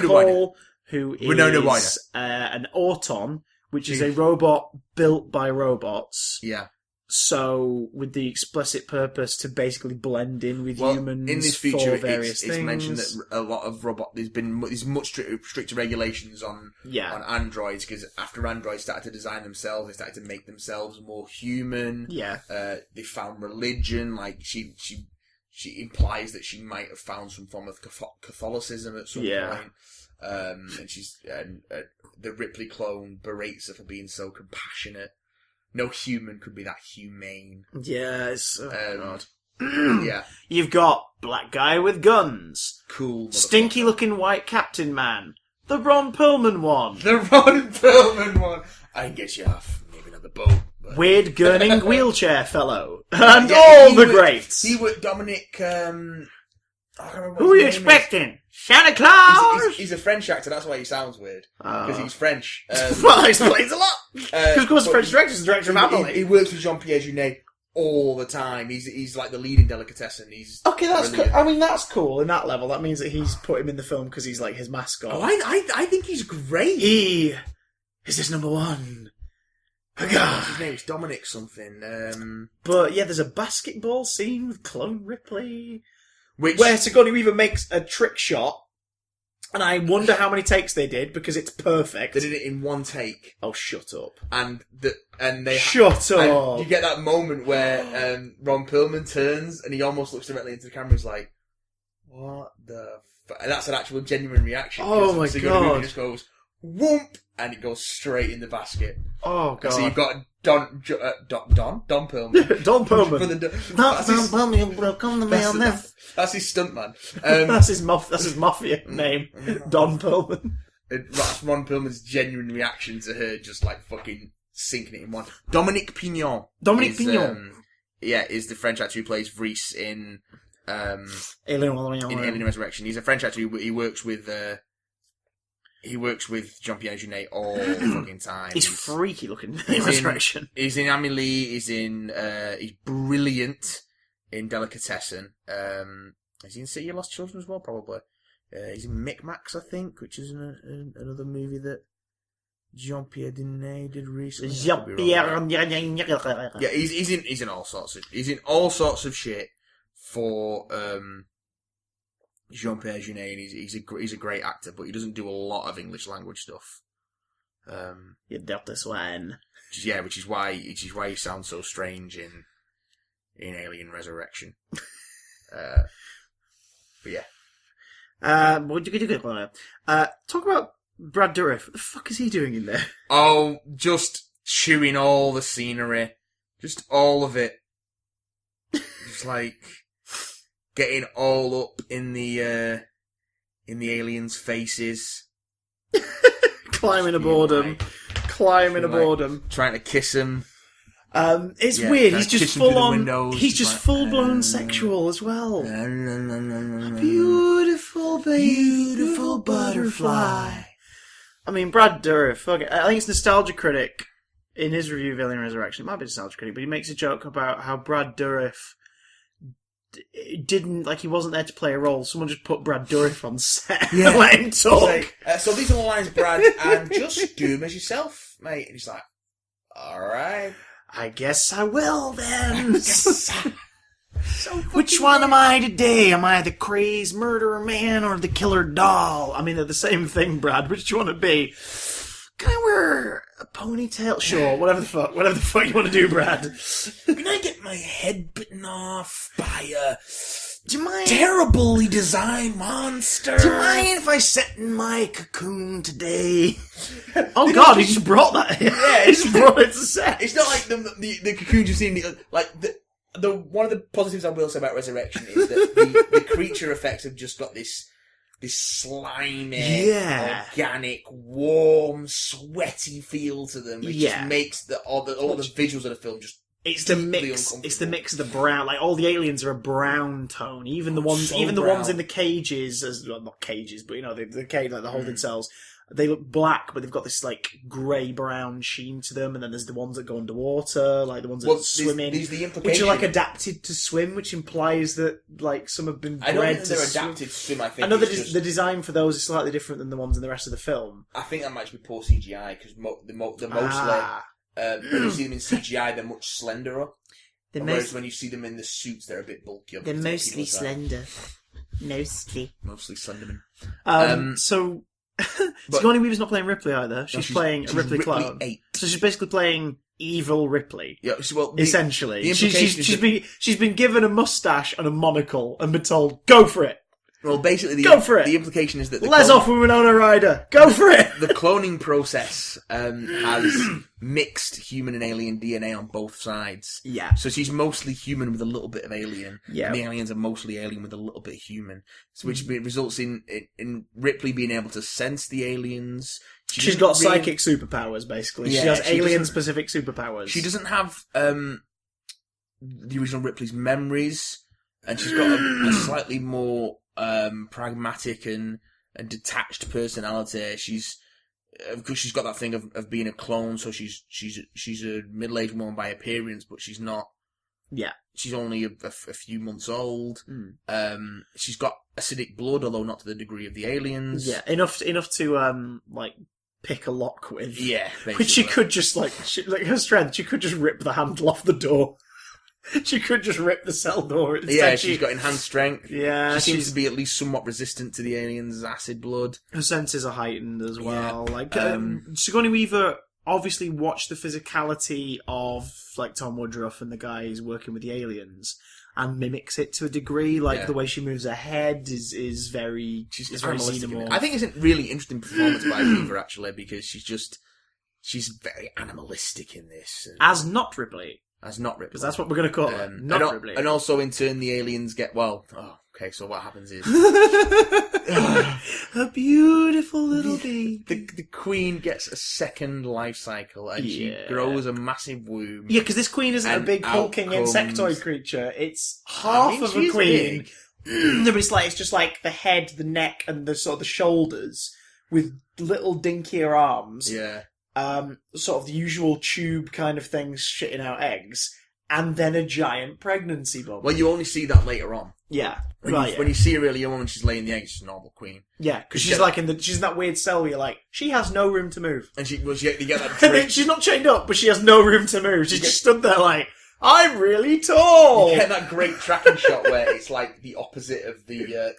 Cole, who is an Auton, which is a robot built by robots. Yeah. So, with the explicit purpose to basically blend in with humans in this future, for various things. It's mentioned that a lot of there's much stricter regulations on androids, because after androids started to design themselves, they started to make themselves more human. Yeah. They found religion, like she implies that she might have found some form of Catholicism at some point. And the Ripley clone berates her for being so compassionate. No human could be that humane. Yeah, it's... God. Yeah. You've got black guy with guns. Cool. Stinky looking white captain man. The Ron Perlman one. I can get you off. Maybe not the boat. But... Weird gurning wheelchair fellow. And all the greats. He would Dominic... Who are you expecting? Santa Claus? He's a French actor, that's why he sounds weird. Because he's French. Well, that explains a lot. Because of course the French director is the director of Amelie. He works with Jean-Pierre Jeunet all the time. He's like the lead in Delicatessen. Okay, that's cool. I mean, that's cool in that level. That means that he's put him in the film because he's like his mascot. Oh, I think he's great. He is his number one. His name's Dominic something. But yeah, there's a basketball scene with Clone Ripley. Where Sigourney Weaver makes a trick shot, and I wonder how many takes they did, because it's perfect. They did it in one take. Oh, shut up. Shut up! You get that moment where Ron Perlman turns, and he almost looks directly into the camera, and he's like, what the fuck? And that's an actual genuine reaction. Oh my Sigourney God. Weaver just goes, whoomp, and it goes straight in the basket. Oh, God. So you've got Don Perlman. Don Perlman. For the- That's his stuntman. That's his mafia name. Don Perlman. That's Ron Perlman's genuine reaction to her just like fucking sinking it in one. Dominique Pignon. Is the French actor who plays Vries in Alien Resurrection. He's a French actor. He works with Jean-Pierre Jeunet all the fucking time. He's freaky looking in Resurrection. He's in Amélie. He's brilliant in Delicatessen. Is he in City of Lost Children as well? Probably. He's in Micmacs, I think, which is another movie that Jean-Pierre Jeunet did recently. Yeah, he's in all sorts of shit for Jean-Pierre Jeunet, and he's a great actor, but he doesn't do a lot of English language stuff. You dirty swine. Which is why he sounds so strange in Alien Resurrection. But yeah. Talk about Brad Dourif. What the fuck is he doing in there? Oh, just chewing all the scenery. Just all of it. Just like getting all up in the aliens' faces. Climbing aboard them. Trying to kiss them. It's weird. He's just full on. He's just full blown sexual as well. Beautiful baby, beautiful butterfly. I mean, Brad Dourif. I think it's Nostalgia Critic in his review of Alien Resurrection. It might be Nostalgia Critic, but he makes a joke about how Brad Dourif he wasn't there to play a role. Someone just put Brad Dourif on set and let him talk. So these are the lines, Brad, and just do them as yourself, mate. And he's like, alright. I guess I will then. Which one am I today? Am I the crazed murderer man or the killer doll? I mean, they're the same thing, Brad. Which do you want to be? Can I wear a ponytail? Sure, whatever the fuck you want to do, Brad. Can I get my head bitten off by a terribly designed monster? Do you mind if I sit in my cocoon today? Oh God, he just brought that. Yeah, he just brought it to set. It's not like the cocoon you've seen. Like the one of the positives I will say about Resurrection is that the creature effects have just got this slimy, organic, warm, sweaty feel to them. Which just makes all the visuals of the film just. It's the mix. It's the mix of the brown. Like all the aliens are a brown tone. Even the ones in the cages, not cages, but the cage, like the holding cells. They look black, but they've got this like grey brown sheen to them. And then there's the ones that go underwater, like the ones that swim in, which are like adapted to swim, which implies that like some have been bred to swim. I don't think they're adapted to swim. I know the design for those is slightly different than the ones in the rest of the film. I think that might be poor CGI because they're mostly. When you see them in CGI, they're much slenderer. Whereas when you see them in the suits, they're a bit bulkier. They're mostly slender. Mostly Slenderman. So Sigourney Weaver's not playing Ripley either. She's playing a Ripley clone. 8. So she's basically playing evil Ripley. Yeah, essentially. She's been given a mustache and a monocle and been told, go for it. Well, basically, go for it. The implication is that Les off with Winona Ryder. Go for it. The cloning process has mixed human and alien DNA on both sides. Yeah. So she's mostly human with a little bit of alien. Yeah. And the aliens are mostly alien with a little bit of human. So which results in Ripley being able to sense the aliens. She's got psychic superpowers, basically. Yeah, she has alien-specific superpowers. She doesn't have the original Ripley's memories, and she's got a slightly more pragmatic and detached personality. She's got that thing of being a clone, so she's a middle-aged woman by appearance, but she's not. Yeah, she's only a few months old. She's got acidic blood, although not to the degree of the aliens. Yeah, enough to like pick a lock with. Yeah, basically. Which she could just like her strength. She could just rip the handle off the door. She could just rip the cell door. She's got enhanced strength. Yeah, she seems to be at least somewhat resistant to the aliens' acid blood. Her senses are heightened as well. Yeah. Like Sigourney Weaver obviously watched the physicality of like Tom Woodruff and the guys working with the aliens, and mimics it to a degree. Like, Yeah. the way she moves her head is very... She's very animalistic in it. xenomorph. I think it's a really interesting performance by Eva, actually, because she's very animalistic in this. As not Ripley. As not Ripley. Because that's what we're going to call her. Not Ripley. And also, in turn, the aliens get... Well, okay, so what happens is... A beautiful little baby. The queen gets a second life cycle, and she grows a massive womb. Yeah, because this queen isn't a And big hulking out comes- insectoid creature. It's half of a she's queen. big. No, but it's just like the head, the neck, and the sort of the shoulders with little dinkier arms. Yeah. Sort of the usual tube kind of things shitting out eggs, and then a giant pregnancy bump. Well, you only see that later on. Yeah. When you see her early on when she's laying the eggs, she's a normal queen. Yeah, because she's like she's in that weird cell where you're like, she has no room to move. And you get that And then drink. she's not chained up, but she has no room to move. She's just stood there like, I'm really tall. You get that great tracking shot where it's like the opposite of the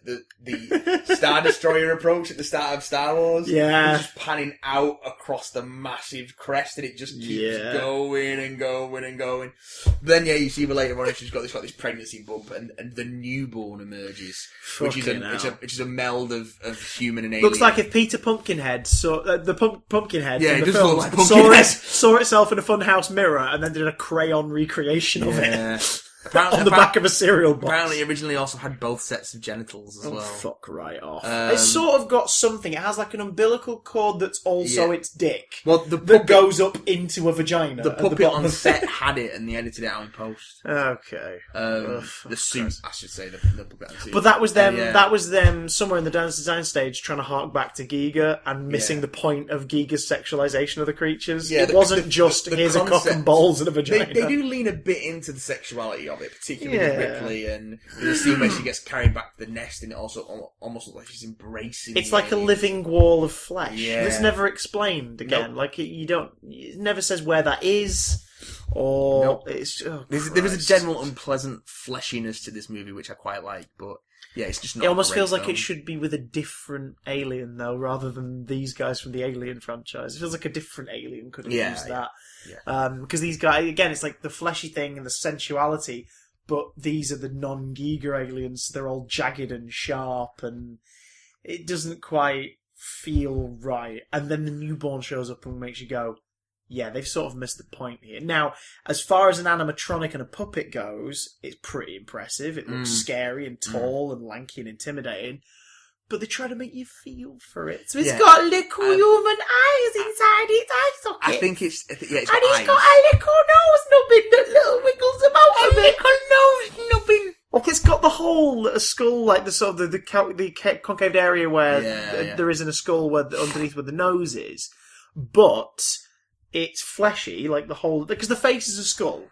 Star Destroyer approach at the start of Star Wars. Yeah. It's just panning out across the massive crest, and it just keeps going and going and going. Then you see her later on, and she's got this pregnancy bump, and the newborn emerges, which is a meld of human and alien. Looks like if Peter Pumpkinhead saw the Pumpkinhead Yeah, in it the does film look like Pumpkinhead. saw itself in a funhouse mirror and then did a crayon recreation of it Apparently, on the back of a cereal box. Apparently, originally also had both sets of genitals as well. Fuck right off. It's sort of got something. It has like an umbilical cord that's also its dick. Well, that goes up into a vagina. The puppet on set had it, and they edited it out in post. Okay. The suit, I should say, the puppet on the suit. But that was them. That was them somewhere in the dance design stage trying to hark back to Giga and missing the point of Giga's sexualization of the creatures. Yeah, it wasn't just here's a cock and balls and a vagina. They do lean a bit into the sexuality of it, particularly with Ripley, and there's a scene where she gets carried back to the nest, and it also almost looks like she's embracing. It's like a living wall of flesh. Yeah. It's never explained again. Nope. Like it never says where that is, or it's. Oh, there is a general unpleasant fleshiness to this movie, which I quite like, but yeah, it's just not. It almost feels film. like it should be with a different alien, though, rather than these guys from the Alien franchise. It feels like a different alien could have used that. Yeah. Because these guys, again, it's like the fleshy thing and the sensuality, but these are the non-Giga aliens. They're all jagged and sharp, and it doesn't quite feel right. And then the newborn shows up and makes you go, yeah, they've sort of missed the point here. Now, as far as an animatronic and a puppet goes, it's pretty impressive. It looks scary and tall and lanky and intimidating. But they try to make you feel for it. So it's got little human eyes inside its eye socket. I think it's got and it's got a little nose nubbin that little wiggles about a little nose nubbin. Like it's got the whole skull, like the sort of the concave area where there isn't a skull underneath where the nose is. But it's fleshy, like the whole... Because the face is a skull.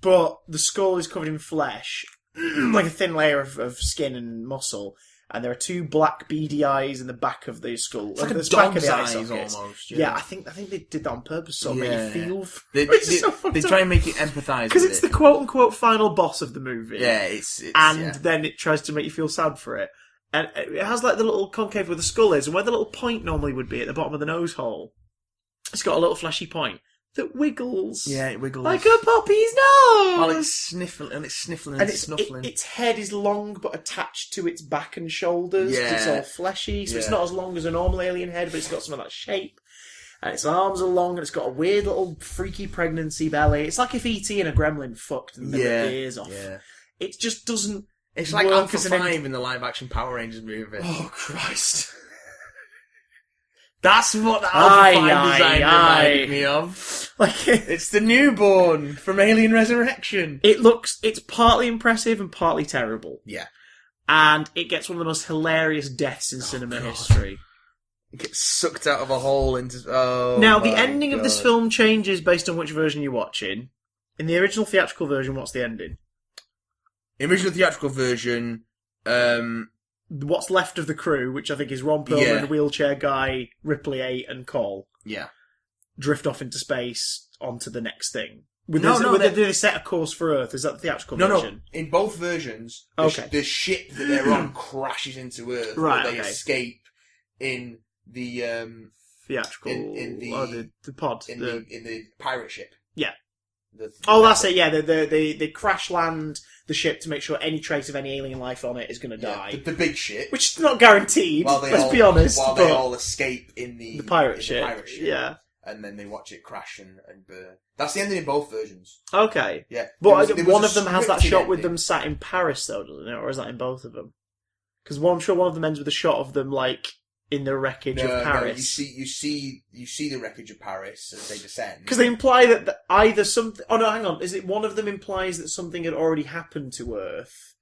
But the skull is covered in flesh. Like a thin layer of skin and muscle. And there are two black beady eyes in the back of the skull. It's like a back dog's of the eye eyes sockets. almost. Yeah, I think they did that on purpose, so make you feel. They try and make you empathise because with it's it. the quote unquote final boss of the movie. Yeah, it's then it tries to make you feel sad for it, and it has like the little concave where the skull is, and where the little point normally would be at the bottom of the nose hole. It's got a little fleshy point that wiggles. Yeah, it wiggles like a puppy's nose. While it's sniffling and snuffling. Its head is long but attached to its back and shoulders. Yeah. It's all fleshy, so it's not as long as a normal alien head, but it's got some of that shape. And its arms are long, and it's got a weird little freaky pregnancy belly. It's like if E.T. and a gremlin fucked and ripped the ears off. Yeah. It just doesn't. It's like work Alpha as 5 in the live-action Power Rangers movie. Oh Christ! That's what the Alpha 5 design reminded me of. Like it's the newborn from Alien Resurrection. It's partly impressive and partly terrible. Yeah. And it gets one of the most hilarious deaths in cinema history. It gets sucked out of a hole into... Now, the ending of this film changes based on which version you're watching. In the original theatrical version, what's the ending? In the original theatrical version... What's left of the crew, which I think is Ron Perlman, Wheelchair Guy, Ripley 8, and Cole. Yeah. Drift off into space onto the next thing. They set a course for Earth. Is that the theatrical version? No. In both versions, the ship that they're on crashes into Earth. Right, they escape in the... theatrical... in the pod. In the pirate ship. Yeah. That's it. Yeah, they crash land the ship to make sure any trace of any alien life on it is going to die. The big shit, which is not guaranteed. Let's be honest. While they all escape in the pirate ship. Yeah. And then they watch it crash and burn. That's the ending in both versions. Okay. Yeah. But one of them has that shot with them sat in Paris, though, doesn't it? Or is that in both of them? Because I'm sure one of them ends with a shot of them, like, in the wreckage of Paris. No, you see the wreckage of Paris as they descend. Because they imply that either something... Oh, no, hang on. Is it one of them implies that something had already happened to Earth,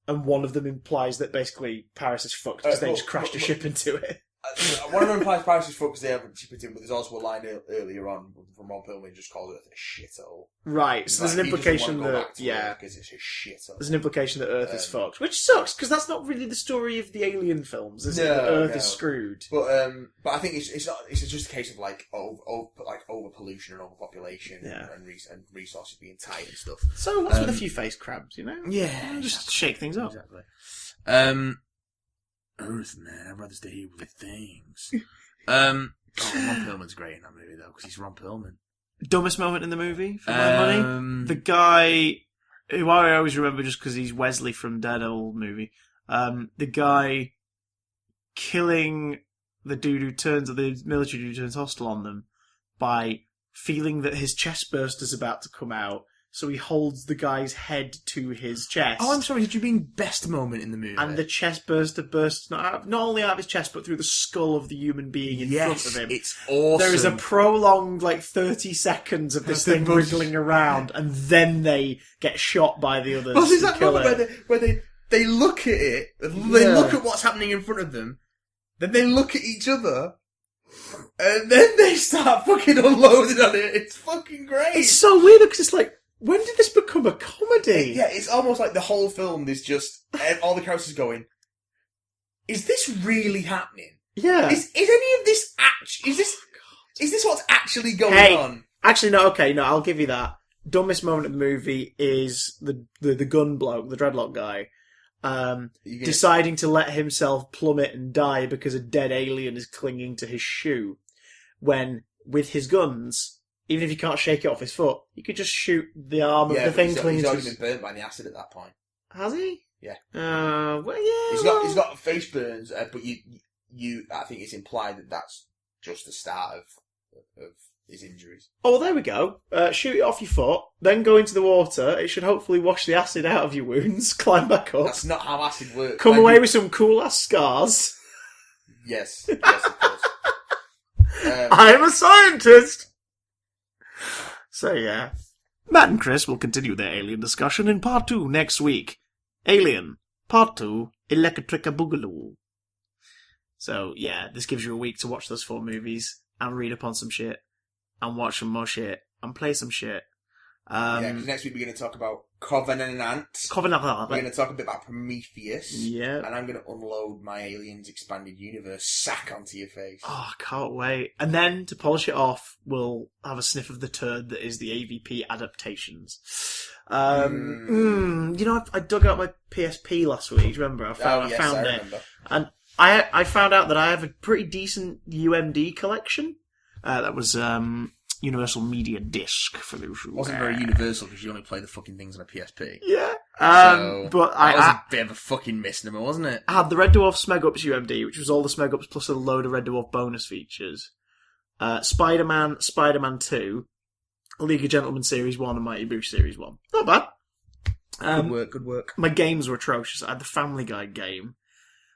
and one of them implies that basically Paris is fucked because they just crashed a ship into it? One of them implies Paris is fucked because they have a ship into it, but there's also a line earlier on from Ron Perlman just called Earth a shithole. Right, so there's an implication that... because it's a shithole. There's an implication that Earth is fucked, which sucks, because that's not really the story of the Alien films, is it? That Earth is screwed. But I think it's just a case of over pollution and overpopulation and resources being tight and stuff. So what's with a few face crabs, you know? Yeah, just shake things up. Exactly. Earth, man, I'd rather stay here with things. Ron Perlman's great in that movie though, because he's Ron Perlman. Dumbest moment in the movie for my money? The guy who I always remember just because he's Wesley from Deadpool movie. The guy killing the military dude who turns hostile on them by feeling that his chest burster's about to come out. So he holds the guy's head to his chest. Oh, I'm sorry, did you mean best moment in the movie? And the chest burster bursts not only out of his chest, but through the skull of the human being in front of him. It's awesome. There is a prolonged, 30 seconds of this thing wiggling around, and then they get shot by the others. Well, there's that moment where they look at it, they look at what's happening in front of them, then they look at each other, and then they start fucking unloading on it. It's fucking great. It's so weird, because it's like, when did this become a comedy? Yeah, it's almost like the whole film is just all the characters going, is this really happening? Yeah. Is any of this is this what's actually going on? Actually, no, okay, no, I'll give you that. Dumbest moment of the movie is the gun bloke, the dreadlock guy, deciding to let himself plummet and die because a dead alien is clinging to his shoe. When, with his guns... Even if you can't shake it off his foot, you could just shoot the arm of the thing clinging to his... He's already been burnt by the acid at that point. Has he? Yeah. Well, yeah. He's got face burns, but I think it's implied that that's just the start of his injuries. Oh, well, there we go. Shoot it off your foot, then go into the water. It should hopefully wash the acid out of your wounds. Climb back up. That's not how acid works. Come away with some cool ass scars. Yes, of course. I'm a scientist. So, yeah. Matt and Chris will continue their Alien discussion in Part 2 next week. Alien, Part 2, Electrica Boogaloo. So, yeah, this gives you a week to watch those 4 movies, and read up on some shit, and watch some more shit, and play some shit. Because next week we're going to talk about Covenant. We're going to talk a bit about Prometheus. Yeah. And I'm going to unload my Aliens Expanded Universe sack onto your face. Oh, I can't wait. And then, to polish it off, we'll have a sniff of the turd that is the AVP adaptations. You know, I dug out my PSP last week, remember? I found it. Remember. And I found out that I have a pretty decent UMD collection. That was, Universal Media Disc for those who... Wasn't very universal because you only play the fucking things on a PSP. Yeah. But that was a bit of a fucking misnomer, wasn't it? I had the Red Dwarf Smeg Ups UMD, which was all the Smeg Ups plus a load of Red Dwarf bonus features. Spider-Man, Spider-Man 2, League of Gentlemen Series 1 and Mighty Boosh Series 1. Not bad. Good work. My games were atrocious. I had the Family Guy game.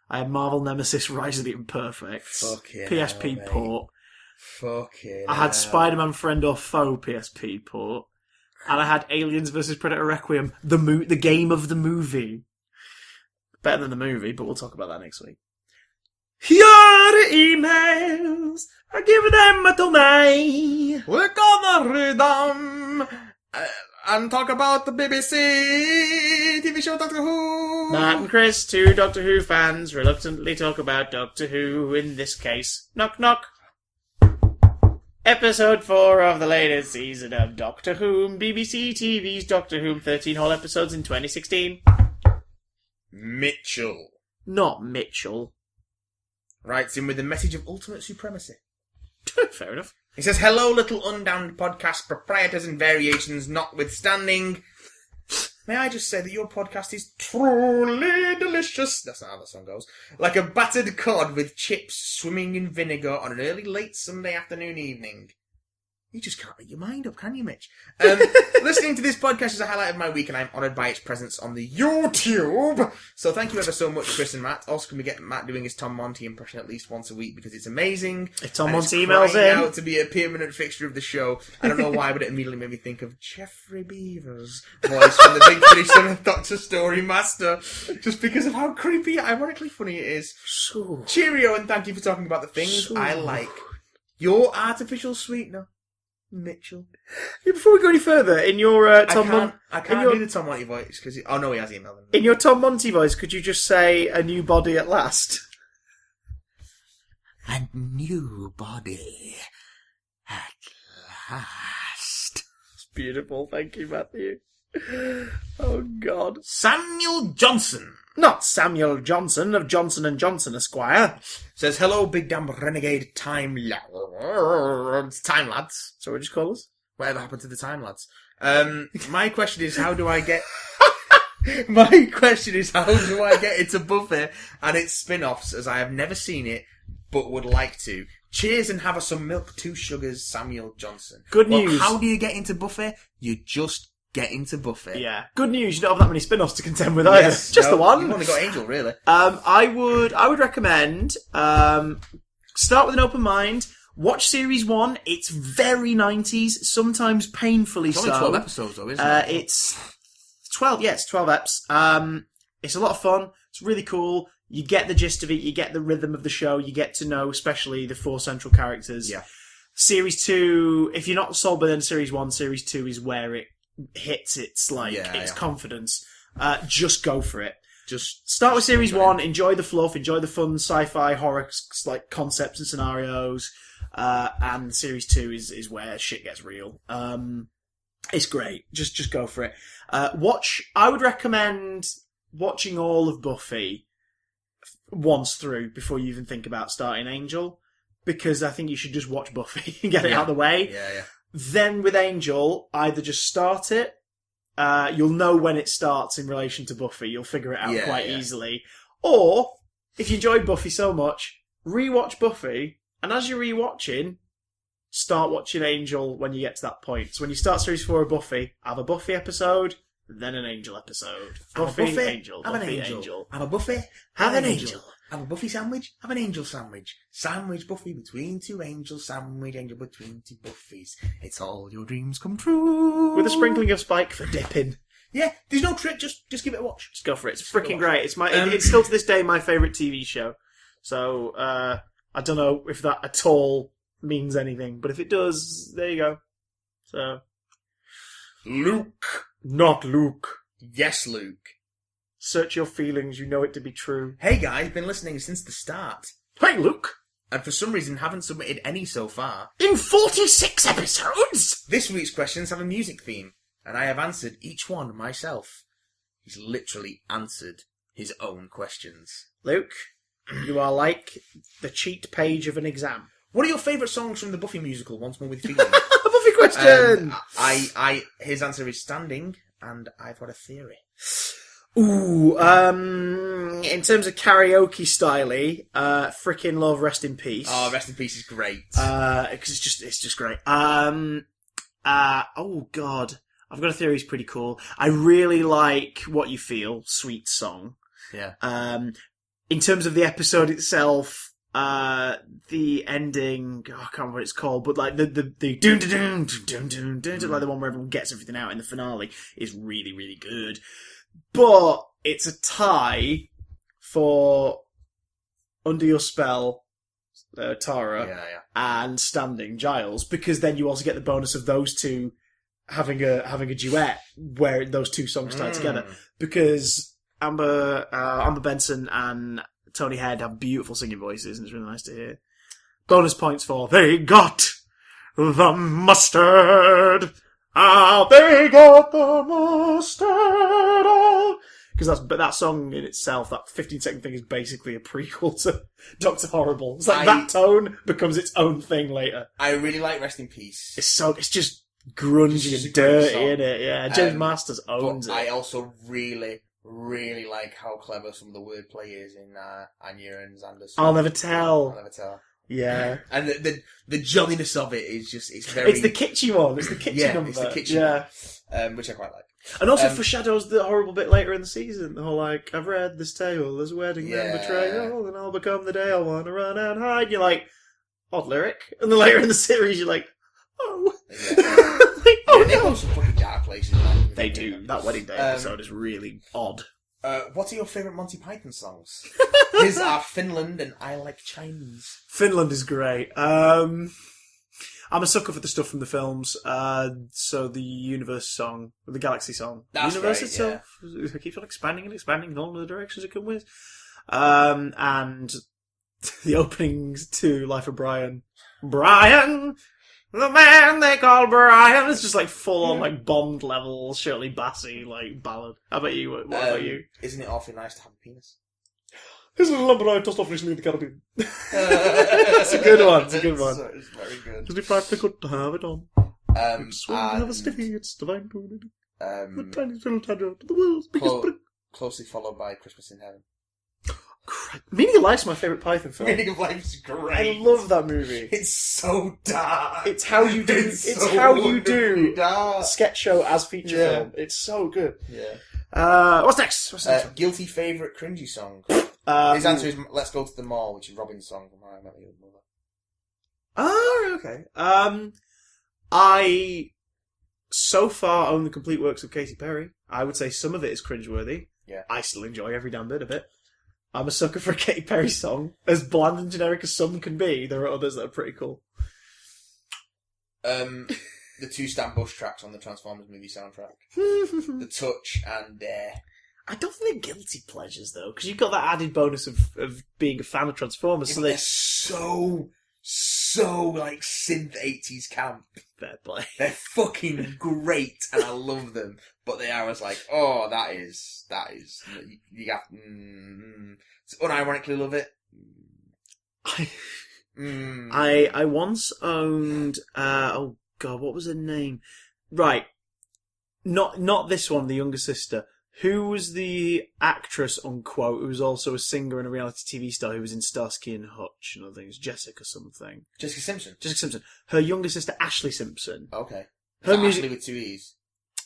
I had Marvel Nemesis Rise of the Imperfects. PSP port. I had Spider-Man Friend or Foe PSP port. And I had Aliens vs Predator Requiem, the game of the movie. Better than the movie, but we'll talk about that next week. Your emails, I give them to me. We're gonna read them and talk about the BBC TV show Doctor Who. Matt and Chris, 2 Doctor Who fans, reluctantly talk about Doctor Who, in this case. Knock knock. Episode 4 of the latest season of Doctor Who, BBC TV's Doctor Who, 13 whole episodes in 2016. Mitchell. Not Mitchell. Writes in with a message of ultimate supremacy. Fair enough. He says, hello, little undamned podcast proprietors and variations notwithstanding. May I just say that your podcast is truly delicious. That's not how that song goes. Like a battered cod with chips swimming in vinegar on an early, late Sunday afternoon evening. You just can't make your mind up, can you, Mitch? Listening to this podcast is a highlight of my week, and I'm honoured by its presence on the YouTube. So thank you ever so much, Chris and Matt. Also, can we get Matt doing his Tom Monty impression at least once a week, because it's amazing. If Tom and Monty it's emails crying in, out to be a permanent fixture of the show. I don't know why, but it immediately made me think of Jeffrey Beaver's voice from the Big Finish 7th Doctor Story Master, just because of how creepy, ironically funny it is. So, Cheerio, and thank you for talking about the things I like. Your artificial sweetener, Mitchell. yeah, before we go any further, in your Tom Monty, I can't do the Tom Monty voice because oh no, he has emailed him. in your Tom Monty voice, could you just say "a new body at last"? A new body at last. It's beautiful. Thank you, Matthew. Oh God, Samuel Johnson not Samuel Johnson of Johnson and Johnson Esquire. says, "Hello, big damn renegade time lads. So what did you call us? Whatever happened to the time lads? My question is, how do I get? My question is, how do I get into Buffy and its spin-offs, as I have never seen it, but would like to? Cheers and have some milk, 2 sugars, Samuel Johnson." Good Well, news. how do you get into Buffy? You just get into Buffy. Yeah. Good news. You don't have that many spin-offs to contend with either. Yes, Just no, the one. You've only got Angel, really. I would recommend start with an open mind. Watch series 1. It's very 90s, sometimes painfully It's only so. 12 episodes, though, isn't it? It's 12. Yeah, it's 12 eps. It's a lot of fun. It's really cool. You get the gist of it. You get the rhythm of the show. You get to know, especially the 4 central characters. Yeah. Series 2. If you're not sold by the end of series 1, series 2 is where it hits its confidence. Just go for it. Just Start with series 1, enjoy the fluff, enjoy the fun sci-fi horror like concepts and scenarios, and series 2 is where shit gets real. It's great. Just go for it. I would recommend watching all of Buffy once through before you even think about starting Angel, because I think you should just watch Buffy and get it out of the way. Yeah. Then with Angel, either just start it. You'll know when it starts in relation to Buffy. You'll figure it out quite easily. Or, if you enjoyed Buffy so much, rewatch Buffy, and as you're rewatching, start watching Angel when you get to that point. So when you start series 4 of Buffy, have a Buffy episode, then an Angel episode. Buffy, Angel, have an Buffy, Angel. Have a Buffy, have an Angel. Have a Buffy sandwich, have an Angel sandwich. Sandwich Buffy between 2 angels, sandwich Angel between 2 Buffys. It's all your dreams come true. With a sprinkling of Spike for dipping. Yeah, there's no trick, just give it a watch. Just go for it. It's freaking great. It's it's still to this day my favourite TV show. So, I don't know if that at all means anything, but if it does, there you go. So, Luke. not Luke. Yes, Luke. Search your feelings, you know it to be true. Hey guys, been listening since the start. Hey, Luke! And for some reason haven't submitted any so far. In 46 episodes! This week's questions have a music theme, and I have answered each one myself. He's literally answered his own questions. Luke, you are like the cheat page of an exam. What are your favourite songs from the Buffy musical, Once More with Feeling? Buffy question! His answer is Standing, and I've got a theory. Ooh, in terms of karaoke style-y, frickin' love, Rest in Peace. Oh, Rest in Peace is great. Because it's just great. Oh god. I've got a theory, it's pretty cool. I really like What You Feel, Sweet Song. Yeah. In terms of the episode itself, the ending, I can't remember what it's called, but like the dun dun dun dun dun dun, like the one where everyone gets everything out in the finale, is really, really good. But it's a tie for Under Your Spell, Tara, and Standing, Giles, because then you also get the bonus of those two having a duet where those two songs tie together. Because Amber Benson and Tony Head have beautiful singing voices, and it's really nice to hear. Bonus points for They Got the Mustard. Ah, they got the mustard. But that song in itself, that 15-second thing, is basically a prequel to Dr. Horrible. It's like that tone becomes its own thing later. I really like Rest in Peace. It's just grungy and dirty, isn't it? Yeah, James Masters owns it. I also really like how clever some of the wordplay is in Anya and Xander's. I'll Never Tell. Yeah. And the jolliness of it is just, it's very... It's the kitschy one. It's the kitschy number. It's the kitschy one, which I quite like. And also foreshadows the horrible bit later in the season. The whole, like, I've read this tale, there's wedding, then betrayal, then I'll become the day I want to run and hide. You're like, odd lyric. And then later in the series, you're like, oh. Yeah. They go some fucking dark places. They do. That wedding day episode is really odd. What are your favourite Monty Python songs? His are Finland and I Like Chinese. Finland is great. I'm a sucker for the stuff from the films. So the Universe song, the Galaxy song. That's the Universe great, itself it keeps on expanding and expanding in all the directions it can with. And the openings to Life of Brian. Brian! The man they call Brian. It's just like full on like Bond level Shirley Bassey like ballad. How about you? What about you? Isn't it awfully nice to have a penis? Here's a little lumber I tossed off recently in the Caribbean. It's a good one. It's a good one. It's very good. Isn't it frightfully good to have it on? It's when you have a stiffy, it's divine to it. The tiniest little tadger to the world's biggest brick. Closely followed by Christmas in Heaven. Meaning of Life's my favourite Python film. Meaning of Life's great. I love that movie. It's so dark. It's how you do. It's so how you do dark. sketch show as feature film. It's so good. Yeah. What's next? Guilty favourite cringy song. His answer is "Let's Go to the Mall," which is Robin's song from How I Met Your Mother. Oh, okay. I so far own the complete works of Katy Perry. I would say some of it is cringeworthy. Yeah. I still enjoy every damn bit of it. I'm a sucker for a Katy Perry song. As bland and generic as some can be, there are others that are pretty cool. The two Stan Bush tracks on the Transformers movie soundtrack. The Touch and... I don't think they're guilty pleasures, though, because you've got that added bonus of being a fan of Transformers. Yeah, so they're so, like, synth 80s camp. Fair play. They're fucking great, and I love them. But they are as like, oh, that is, you got, unironically love it. I once owned, oh god, what was her name? Right. Not this one, the younger sister. Who was the actress, unquote, who was also a singer and a reality TV star who was in Starsky and Hutch and other things? Jessica something. Jessica Simpson. Her younger sister, Ashley Simpson. Okay. Her music Ashley with two E's.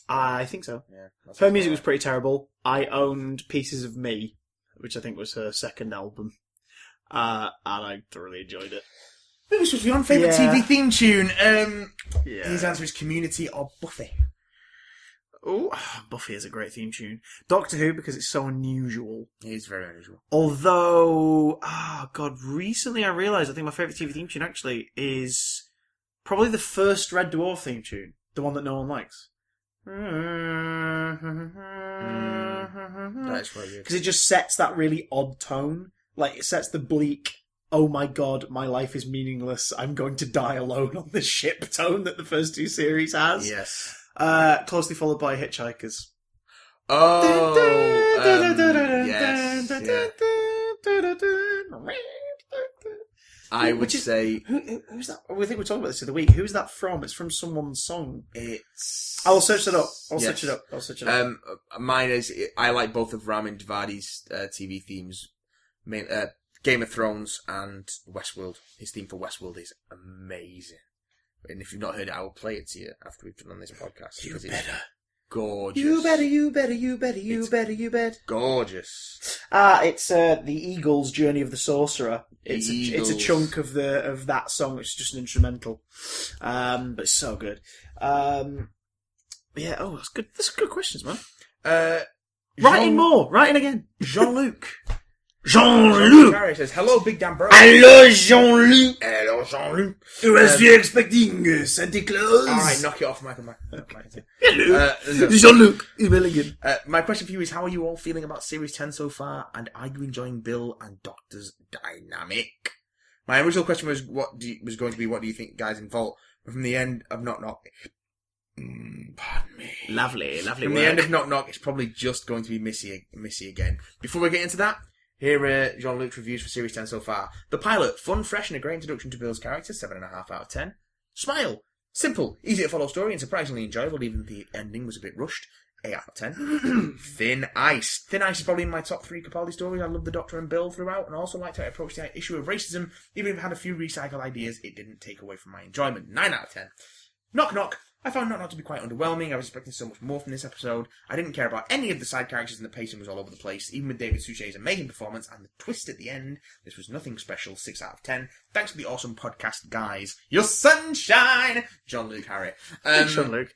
I think so. Yeah. Her music was pretty terrible. I owned Pieces of Me, which I think was her second album. And I thoroughly enjoyed it. Maybe this was your favourite TV theme tune. Yeah. His answer is Community or Buffy. Oh, Buffy is a great theme tune. Doctor Who, because it's so unusual. It is very unusual. Although, recently I realised I think my favourite TV theme tune actually is probably the first Red Dwarf theme tune. The one that no one likes. That's very good. Because it just sets that really odd tone. Like, it sets the bleak, oh my god, my life is meaningless, I'm going to die alone on this ship tone that the first two series has. Yes. Closely followed by Hitchhikers. Oh, yes. I would say... Who's that? I think we're talking about this the other week. Who's that from? It's from someone's song. I'll search it up. I'll search it up. Mine is... I like both of Ramin Djawadi's TV themes. Game of Thrones and Westworld. His theme for Westworld is amazing. And if you've not heard it, I will play it to you after we've done on this podcast. You better. It's gorgeous. You bet. Gorgeous. It's the Eagles' Journey of the Sorcerer. It's a chunk of that song, which is just an instrumental. But it's so good. Yeah, that's good. That's good questions, man. Write in more. Write in again. Jean-Luc. Jean-Luc says, hello, Big Dan Bro. Hello, Jean-Luc. Hello, Jean-Luc. Was you expecting Santa Claus? Alright, knock it off, Michael. Hello. Jean-Luc. Emailing. My question for you is, how are you all feeling about Series 10 so far? And are you enjoying Bill and Doctor's dynamic? My original question was, what do you think guys in Vault? But from the end of Knock Knock, Pardon me. Lovely From the end of Knock Knock, it's probably just going to be Missy again. Before we get into that, here are Jean-Luc's reviews for Series 10 so far. The pilot, fun, fresh, and a great introduction to Bill's character, 7.5 out of 10. Smile, simple, easy to follow story, and surprisingly enjoyable, even if the ending was a bit rushed. 8 out of 10. Thin Ice. Thin Ice is probably in my top 3 Capaldi stories. I love the Doctor and Bill throughout, and also liked how it approached the issue of racism. Even if it had a few recycled ideas, it didn't take away from my enjoyment. 9 out of 10. Knock Knock. I found Knock Knock to be quite underwhelming. I was expecting so much more from this episode. I didn't care about any of the side characters, and the pacing was all over the place, even with David Suchet's amazing performance and the twist at the end. This was nothing special. 6 out of 10. Thanks for the awesome podcast, guys. Your sunshine! Jean-Luc Harry. Jean-Luc.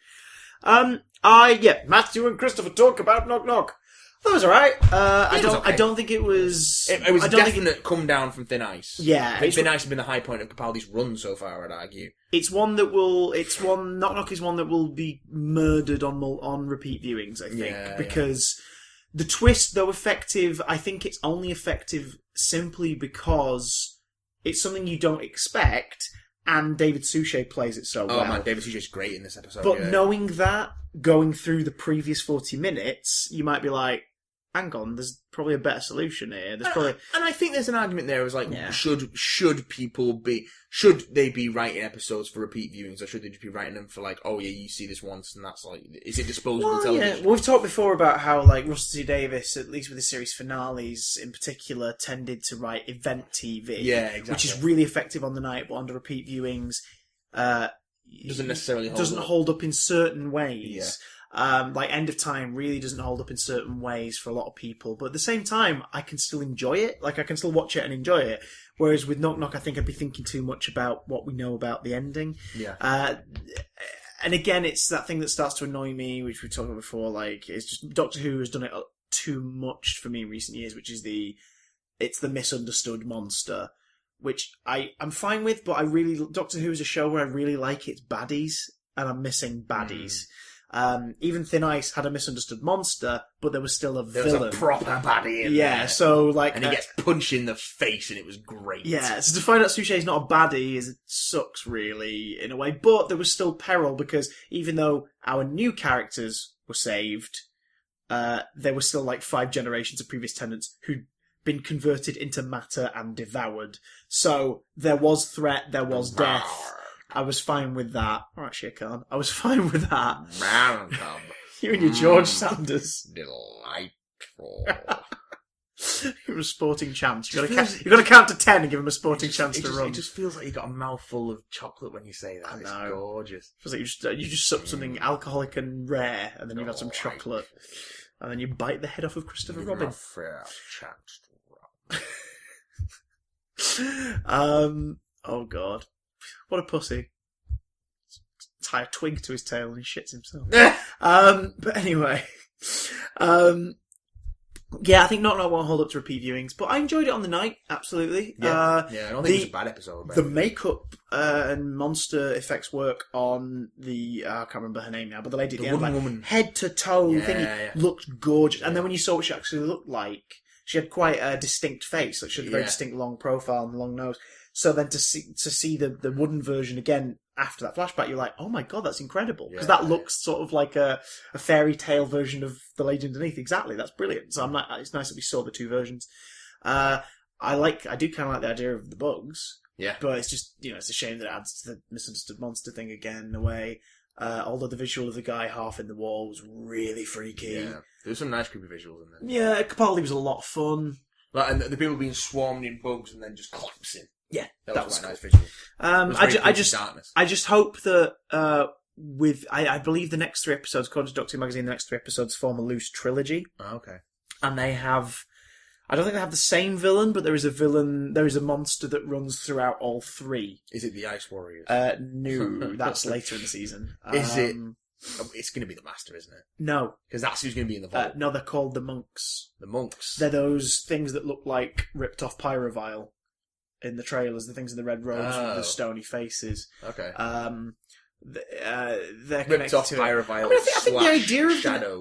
Matthew and Christopher talk about Knock Knock. That was alright. I don't think it was... It was a definite come down from Thin Ice. Yeah. Thin Ice has been the high point of Capaldi's run so far, I'd argue. Knock Knock is one that will be murdered on repeat viewings, I think. Because the twist, though effective, I think it's only effective simply because it's something you don't expect, and David Suchet plays it so well. Oh man, David Suchet's great in this episode. But knowing that, going through the previous 40 minutes, you might be like, hang on, there's probably a better solution here. And I think there's an argument there as like, should they be writing episodes for repeat viewings, or should they just be writing them for like, oh yeah, you see this once, and that's like, is it disposable television? Yeah. Well, we've talked before about how like Russell T Davies, at least with the series finales in particular, tended to write event TV, exactly, which is really effective on the night, but under repeat viewings, doesn't necessarily hold up in certain ways. Like End of Time really doesn't hold up in certain ways for a lot of people, but at the same time, I can still enjoy it. Like I can still watch it and enjoy it. Whereas with Knock Knock, I think I'd be thinking too much about what we know about the ending. Yeah. And again, it's that thing that starts to annoy me, which we've talked about before. Like it's just Doctor Who has done it too much for me in recent years, which is it's the misunderstood monster, which I'm fine with, but Doctor Who is a show where I really like its baddies, and I'm missing baddies. Even Thin Ice had a misunderstood monster, but there was still a villain. There was a proper baddie in there. So like... And he gets punched in the face, and it was great. Yeah, so to find out Suchet's not a baddie it sucks, really, in a way. But there was still peril, because even though our new characters were saved, there were still like 5 generations of previous tenants who'd been converted into matter and devoured. So there was threat, there was death. I was fine with that. Or actually, I can't. I was fine with that. You and your George Sanders. Delightful. Give him a sporting chance. You've got to count to 10 and give him a sporting chance to run. It just feels like you got a mouthful of chocolate when you say that. It's gorgeous. It feels like you just supped something alcoholic and rare, and then you've got some chocolate, and then you bite the head off of Christopher Robin. A fair chance to run. Oh god. What a pussy. Tie a twig to his tail and he shits himself. But anyway. I think Knock Knock won't hold up to repeat viewings, but I enjoyed it on the night, absolutely. I don't think it was a bad episode. The makeup and monster effects work on the... I can't remember her name now, but the lady at the end, woman. Head to toe thingy looked gorgeous. And then when you saw what she actually looked like, she had quite a distinct face. Like she had a very distinct long profile and long nose. So then to see the wooden version again after that flashback, you're like, oh my god, that's incredible. Because that looks sort of like a fairy tale version of the lady underneath. Exactly, that's brilliant. So it's nice that we saw the 2 versions. I do kind of like the idea of the bugs. Yeah. But it's just, it's a shame that it adds to the misunderstood monster thing again in a way. Although the visual of the guy half in the wall was really freaky. Yeah. There's some nice creepy visuals in there. Yeah, Capaldi was a lot of fun. Like, and the people being swarmed in bugs and then just collapsing. Yeah, that was quite cool. Nice visual. I just hope that I believe the next 3 episodes, according to Doctor Who Magazine, the next 3 episodes form a loose trilogy. Oh, okay. And they have, I don't think they have the same villain, but there is a monster that runs throughout all 3. Is it the Ice Warriors? No, that's later in the season. Is it? It's going to be the Master, isn't it? No. Because that's who's going to be in the vault. No, they're called the Monks. The Monks? They're those things that look like ripped off Pyrovile in the trailers, the things in the red robes with the stony faces. Okay. They're ripped off Pyrovile.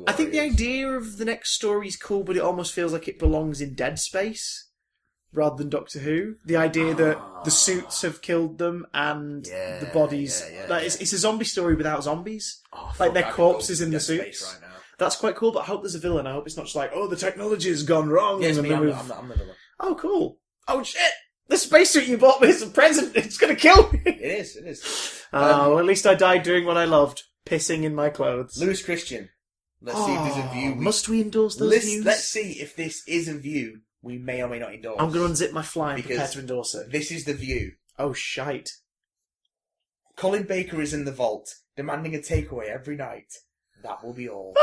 I think the idea of the next story is cool, but it almost feels like it belongs in Dead Space. rather than Doctor Who. The idea that the suits have killed them and the bodies... Like, it's a zombie story without zombies. Like, their corpses in the suits. Right now. That's quite cool, but I hope there's a villain. I hope it's not just like, oh, the technology's gone wrong. Yeah, it's me, I'm the villain. Oh, cool. Oh, shit! The spacesuit you bought me is a present. It's going to kill me. It is. Well, at least I died doing what I loved. Pissing in my clothes. Lewis Christian. Let's see if there's a view. Must we endorse those views? Let's see if this is a view we may or may not endorse. I'm going to unzip my fly and prepare to endorse it. This is the view. Oh, shite. Colin Baker is in the vault, demanding a takeaway every night. That will be all.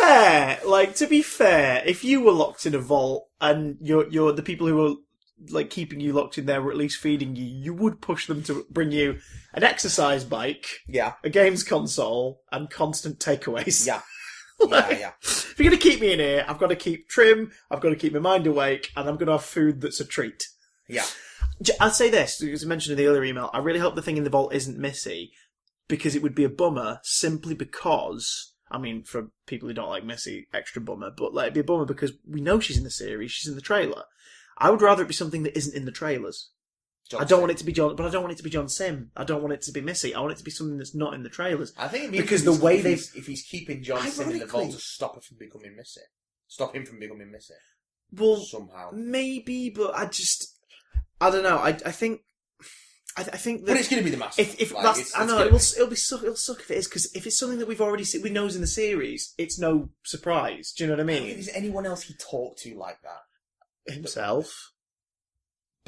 Well, to be fair, if you were locked in a vault and you're the people who were like keeping you locked in there or at least feeding you, you would push them to bring you an exercise bike, a games console, and constant takeaways. Yeah. If you're going to keep me in here, I've got to keep trim, I've got to keep my mind awake, and I'm going to have food that's a treat. Yeah. I'd say this, as I mentioned in the other email, I really hope the thing in the vault isn't Missy, because it would be a bummer simply because, I mean, for people who don't like Missy, extra bummer, but it'd be a bummer because we know she's in the series, she's in the trailer. I would rather it be something that isn't in the trailers. I don't want it to be John, but I don't want it to be John Sim. I don't want it to be Missy. I want it to be something that's not in the trailers. I think it because the way if he's keeping John Sim in the vault to stop him from becoming Missy. Stop him from becoming Missy. Well, somehow. Maybe, but I don't know. I think that... But it's going to be the Master. It'll suck if it is, because if it's something that we've already seen, we know is in the series, it's no surprise. Do you know what I mean? I don't think there's anyone else he talked to like that. Himself.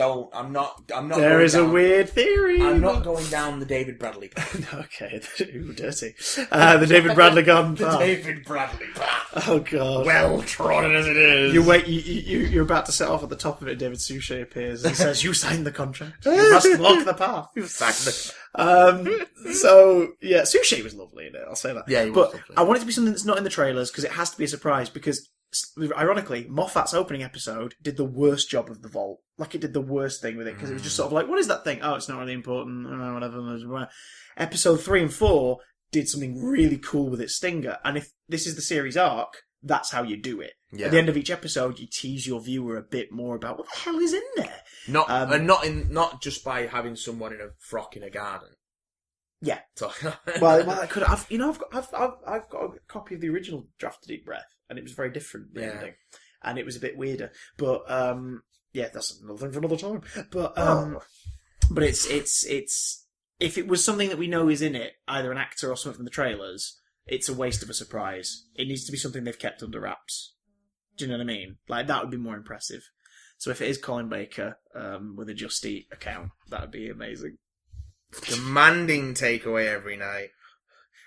I'm not. There is a weird theory. I'm not going down the David Bradley path. Okay, ooh, dirty. The David Bradley gone path. The David Bradley path. Oh god. Well trodden as it is. You're about to set off at the top of it. David Suchet appears and says, "You signed the contract. You must walk the path." You signed the. So yeah, Suchet was lovely in it. I'll say that. Yeah, he was but lovely. I want it to be something that's not in the trailers because it has to be a surprise. Because ironically, Moffat's opening episode did the worst job of the vault. Like, it did the worst thing with it, because it was just sort of like, what is that thing? Oh, it's not really important. Whatever. Episode 3 and 4 did something really cool with its stinger. And if this is the series arc, that's how you do it. Yeah. At the end of each episode, you tease your viewer a bit more about what the hell is in there. Not just by having someone in a frock in a garden. Yeah. well, I could. I've got a copy of the original draft of Deep Breath, and it was very different. The ending, and it was a bit weirder. But yeah, that's another thing for another time. But it's if it was something that we know is in it, either an actor or something from the trailers, it's a waste of a surprise. It needs to be something they've kept under wraps. Do you know what I mean? Like, that would be more impressive. So if it is Colin Baker with a Just Eat account, that would be amazing. Demanding takeaway every night.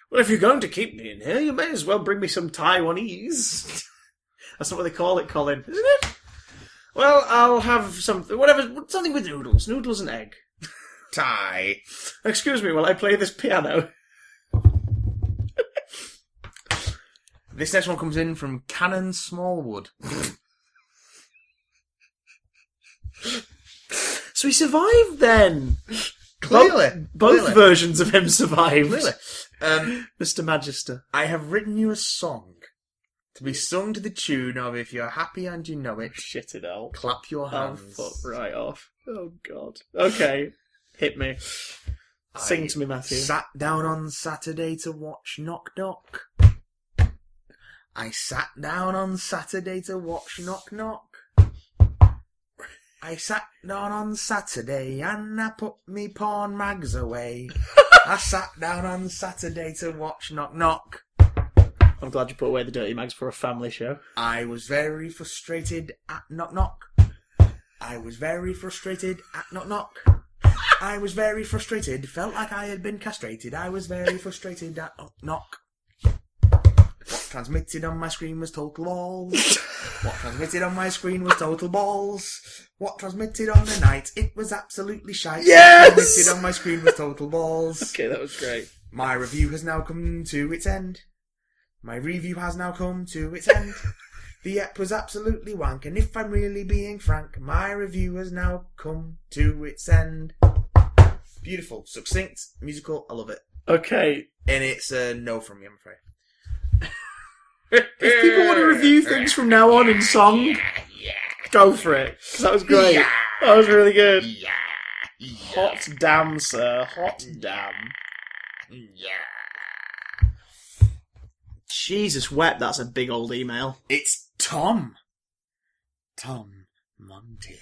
Well, if you're going to keep me in here, you may as well bring me some Taiwanese. That's not what they call it, Colin, isn't it? Well, I'll have something with noodles. Noodles and egg. Thai. Excuse me while I play this piano. This next one comes in from Cannon Smallwood. So he survived then. Clearly. Both versions of him survived. Clearly. Mr. Magister. I have written you a song to be sung to the tune of If You're Happy and You Know It. Shit it out. Clap your hands. Oh, fuck right off. Oh, God. Okay. Hit me. Sing to me, Matthew. Sat down on Saturday to watch Knock Knock. I sat down on Saturday to watch Knock Knock. I sat down on Saturday and I put me porn mags away. I sat down on Saturday to watch Knock Knock. I'm glad you put away the dirty mags for a family show. I was very frustrated at Knock Knock. I was very frustrated at Knock Knock. I was very frustrated, felt like I had been castrated. I was very frustrated at Knock Knock. What transmitted on my screen was total balls. What transmitted on my screen was total balls. What transmitted on the night, it was absolutely shite. Yes! What transmitted on my screen was total balls. Okay, that was great. My review has now come to its end. My review has now come to its end. The ep was absolutely wank, and if I'm really being frank, my review has now come to its end. Beautiful, succinct, musical, I love it. Okay. And it's a no from me, I'm afraid. If people want to review things from now on in song, go for it. Because that was great. That was really good. Hot damn, sir. Hot damn. Jesus wept, that's a big old email. It's Tom. Tom Monty.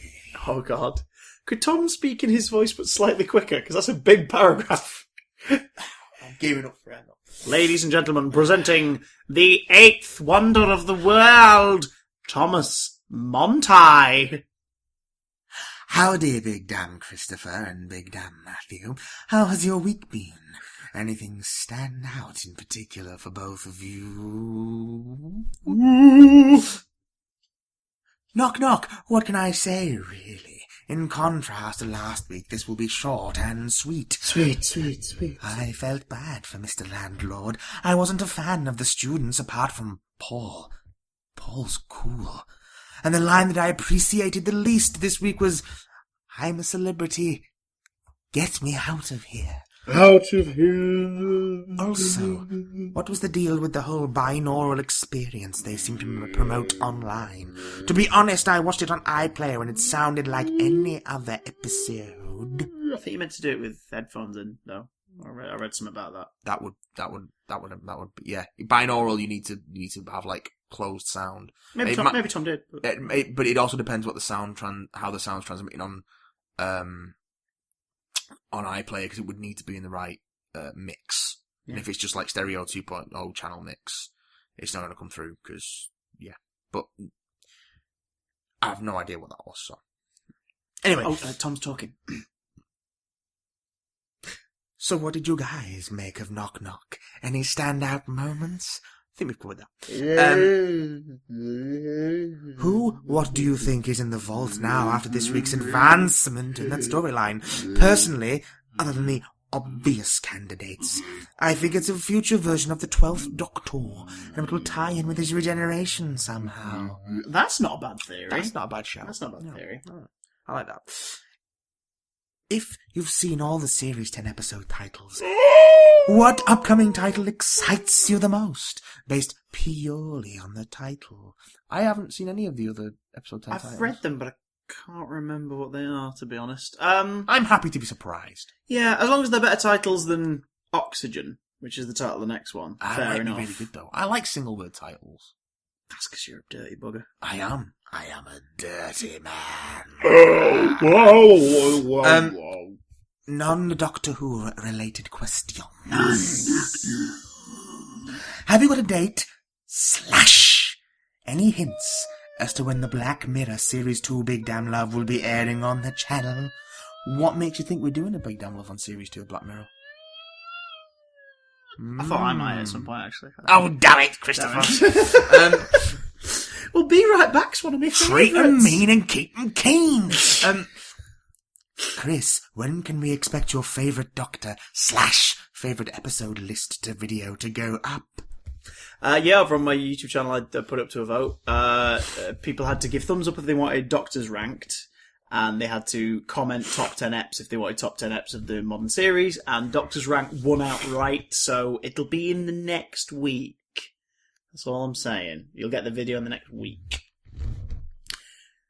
Oh, God. Could Tom speak in his voice but slightly quicker? Because that's a big paragraph. I'm giving up forever. Ladies and gentlemen, presenting the 8th wonder of the world, Thomas Monty. Howdy, Big Dan Christopher and Big Dan Matthew. How has your week been? Anything stand out in particular for both of you? Knock, knock. What can I say, really? In contrast to last week, this will be short and sweet. Sweet. I felt bad for Mr. Landlord. I wasn't a fan of the students apart from Paul. Paul's cool. And the line that I appreciated the least this week was, I'm a celebrity. Get me out of here. Out of here. Also, what was the deal with the whole binaural experience they seem to promote online? To be honest, I watched it on iPlayer and it sounded like any other episode. I think you meant to do it with headphones in, though. I read something about that. That would, yeah. Binaural, you need to have like closed sound. Maybe Tom did. But it also depends what the how the sound's transmitting on iPlayer, because it would need to be in the right mix. Yeah. And if it's just like stereo 2.0 channel mix, it's not going to come through, because, yeah. But I have no idea what that was, so. Anyway. Tom's talking. So what did you guys make of Knock Knock? Any standout moments? I think we've covered that. What do you think is in the vault now after this week's advancement in that storyline? Personally, other than the obvious candidates, I think it's a future version of the 12th Doctor, and it will tie in with his regeneration somehow. That's not a bad theory. That's not a bad shout. That's not a bad theory. No. I like that. If you've seen all the series' 10-episode titles, what upcoming title excites you the most, based purely on the title? I haven't seen any of the other episode 10 titles. I've read them, but I can't remember what they are, to be honest. I'm happy to be surprised. Yeah, as long as they're better titles than Oxygen, which is the title of the next one. Fair enough. Really good, though. I like single-word titles. That's because you're a dirty bugger. I am a dirty man. Whoa. Non-Doctor Who related questions. Have you got a date? Any hints as to when the Black Mirror Series 2 Big Damn Love will be airing on the channel? What makes you think we're doing a Big Damn Love on Series 2 of Black Mirror? I thought I might at some point, actually. Oh, damn it, Christopher. Well, Be Right Back's one of my favourites. Treat 'em mean and keep 'em keen. Chris, when can we expect your favourite Doctor / favourite episode list to video to go up? Yeah, over on my YouTube channel, I put up to a vote. People had to give thumbs up if they wanted Doctors ranked, and they had to comment top 10 eps if they wanted top 10 eps of the modern series, and Doctors rank won outright, so it'll be in the next week. That's all I'm saying. You'll get the video in the next week.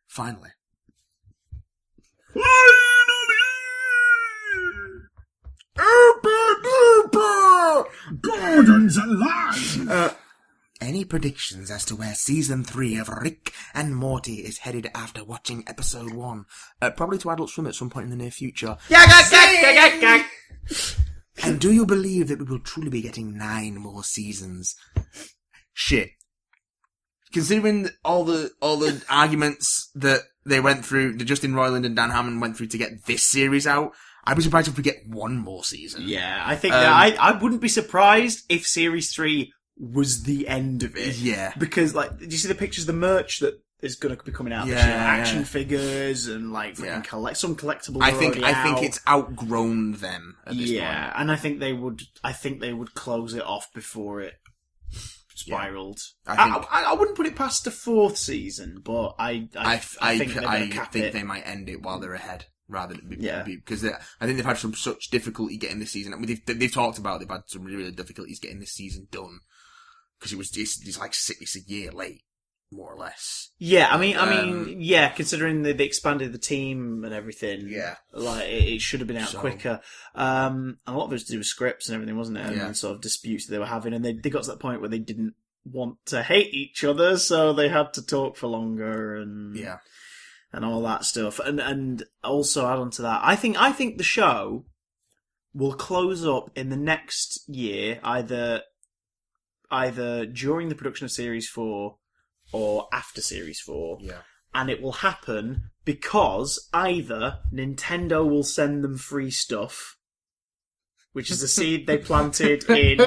Finally. Gordon's alive! Any predictions as to where Season 3 of Rick and Morty is headed after watching Episode 1? Probably to Adult Swim at some point in the near future. And do you believe that we will truly be getting 9 more seasons? Shit. Considering all the arguments that they went through, that Justin Roiland and Dan Hammond went through to get this series out, I'd be surprised if we get 1 more season. Yeah, I think that I wouldn't be surprised if Series 3 was the end of it. Yeah. Because, like, did you see the pictures of the merch that is going to be coming out? Yeah, this year? Action figures and, like, some collectibles I think it's outgrown them at this point. Yeah, and I think they would close it off before it spiraled. Yeah. I wouldn't put it past the 4th season, but I think they might end it while they're ahead. Rather than because I think they've had such difficulty getting this season. I mean, they've talked about they've had some really difficulties getting this season done because it's like it's a year late, more or less. Yeah, I mean, yeah. Considering they expanded the team and everything, Yeah, like it should have been out quicker. A lot of it was to do with scripts and everything, wasn't it? And sort of disputes that they were having, and they got to that point where they didn't want to hate each other, so they had to talk for longer and all that stuff. And also add on to that, I think the show will close up in the next year, either during the production of Series 4 or after Series 4. Yeah. And it will happen because either Nintendo will send them free stuff, which is the seed they planted in...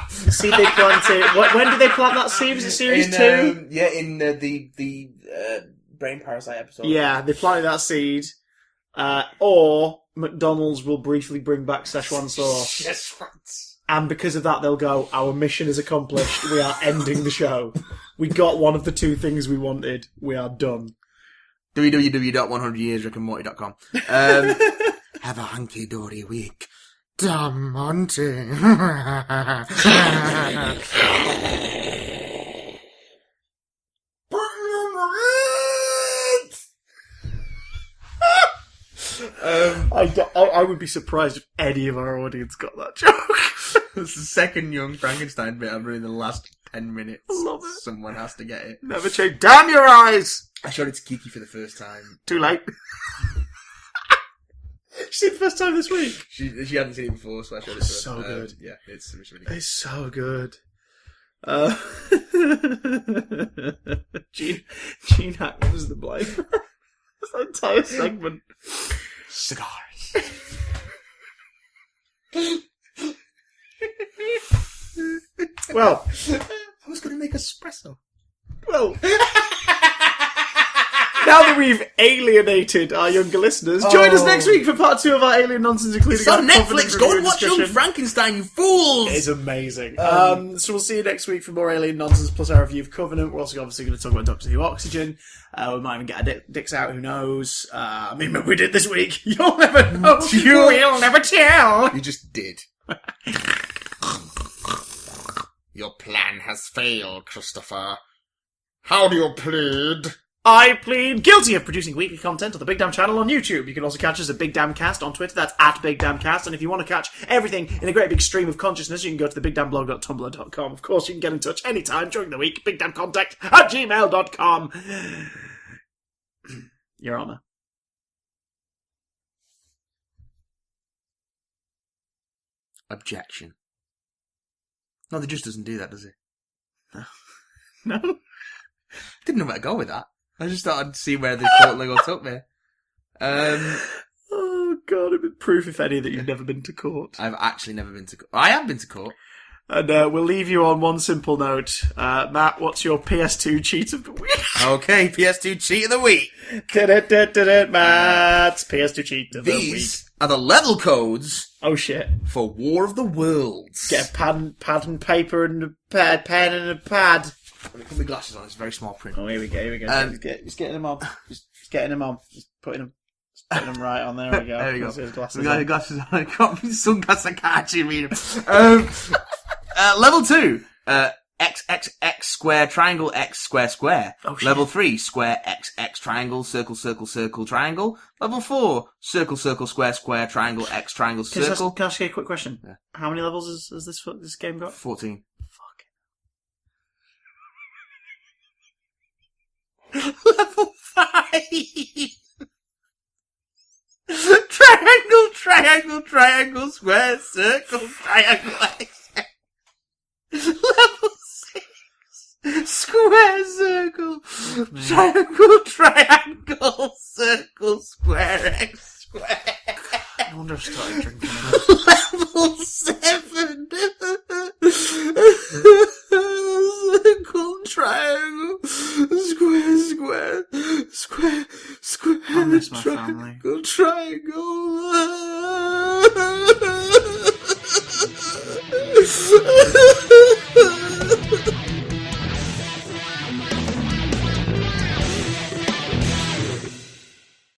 seed they planted... When did they plant that seed? Was it Series 2? In the Brain Parasite episode. Yeah, they planted that seed. Or McDonald's will briefly bring back Szechuan sauce. Szechuan. And because of that, they'll go, our mission is accomplished. We are ending the show. We got one of the two things we wanted. We are done. www.100yearsrickandmorty.com. Have a hunky-dory week. Dumb Monty. I would be surprised if any of our audience got that joke. It's the second Young Frankenstein bit ever in the last 10 minutes. I love it. Someone has to get it. Never change. Damn your eyes! I showed it to Kiki for the first time. Too late. She seen it the first time this week. She hadn't seen it before, so I showed it to her. So good. Yeah, it's really good. It's so good. Gene Hackman was the blame. This entire segment. Cigars. Well, I was going to make espresso. Well, now that we've alienated our younger listeners, join us next week for part 2 of our alien nonsense, including it's on Netflix. Go and watch Young Frankenstein, you fools! It is amazing. So we'll see you next week for more alien nonsense, plus our review of Covenant. We're also obviously going to talk about Doctor Who Oxygen. We might even get our dicks out, who knows? I mean, maybe we did this week. You'll never know. You'll never tell. You just did. Your plan has failed, Christopher. How do you plead? I plead guilty of producing weekly content on the Big Damn channel on YouTube. You can also catch us at Big Damn Cast on Twitter. That's at Big Damn Cast. And if you want to catch everything in a great big stream of consciousness, you can go to the bigdamnblog.tumblr.com. Of course, you can get in touch anytime during the week. bigdamncontact@gmail.com. Your Honour. Objection. No, the just doesn't do that, does he? No. Didn't know where to go with that. I just thought I'd see where the court Lego took me. Oh, God, it'd be proof, if any, that you've never been to court. I've actually never been to court. I have been to court. And we'll leave you on one simple note. Matt, what's your PS2 cheat of the week? Okay, PS2 cheat of the week. Matt's PS2 cheat of the week. These are the level codes. Oh, shit. For War of the Worlds. Get a pad and paper and a pen and a pad. Let me put my glasses on. It's very small print. Oh, here we go. He's getting them on. He's getting them on. He's putting them right on. There we go. There we go. His glasses we got his glasses on. I got my sunglasses. I can't actually read them. Level 2. X, X, X, square, triangle, X, square, square. Oh, shit. Level 3. Square, X, X, triangle, circle, circle, circle, triangle. Level 4. Circle, circle, square, square, triangle, X, triangle, circle. Can I ask you a quick question? Yeah. How many levels has this game got? 14. Level 5. Triangle, triangle, triangle, square, circle, triangle, X. Level 6. Square, circle, triangle, triangle, circle, square, X, square. I wonder if I started drinking. Level 7. Circle, triangle, square, square, square, square, I miss my triangle, family. triangle.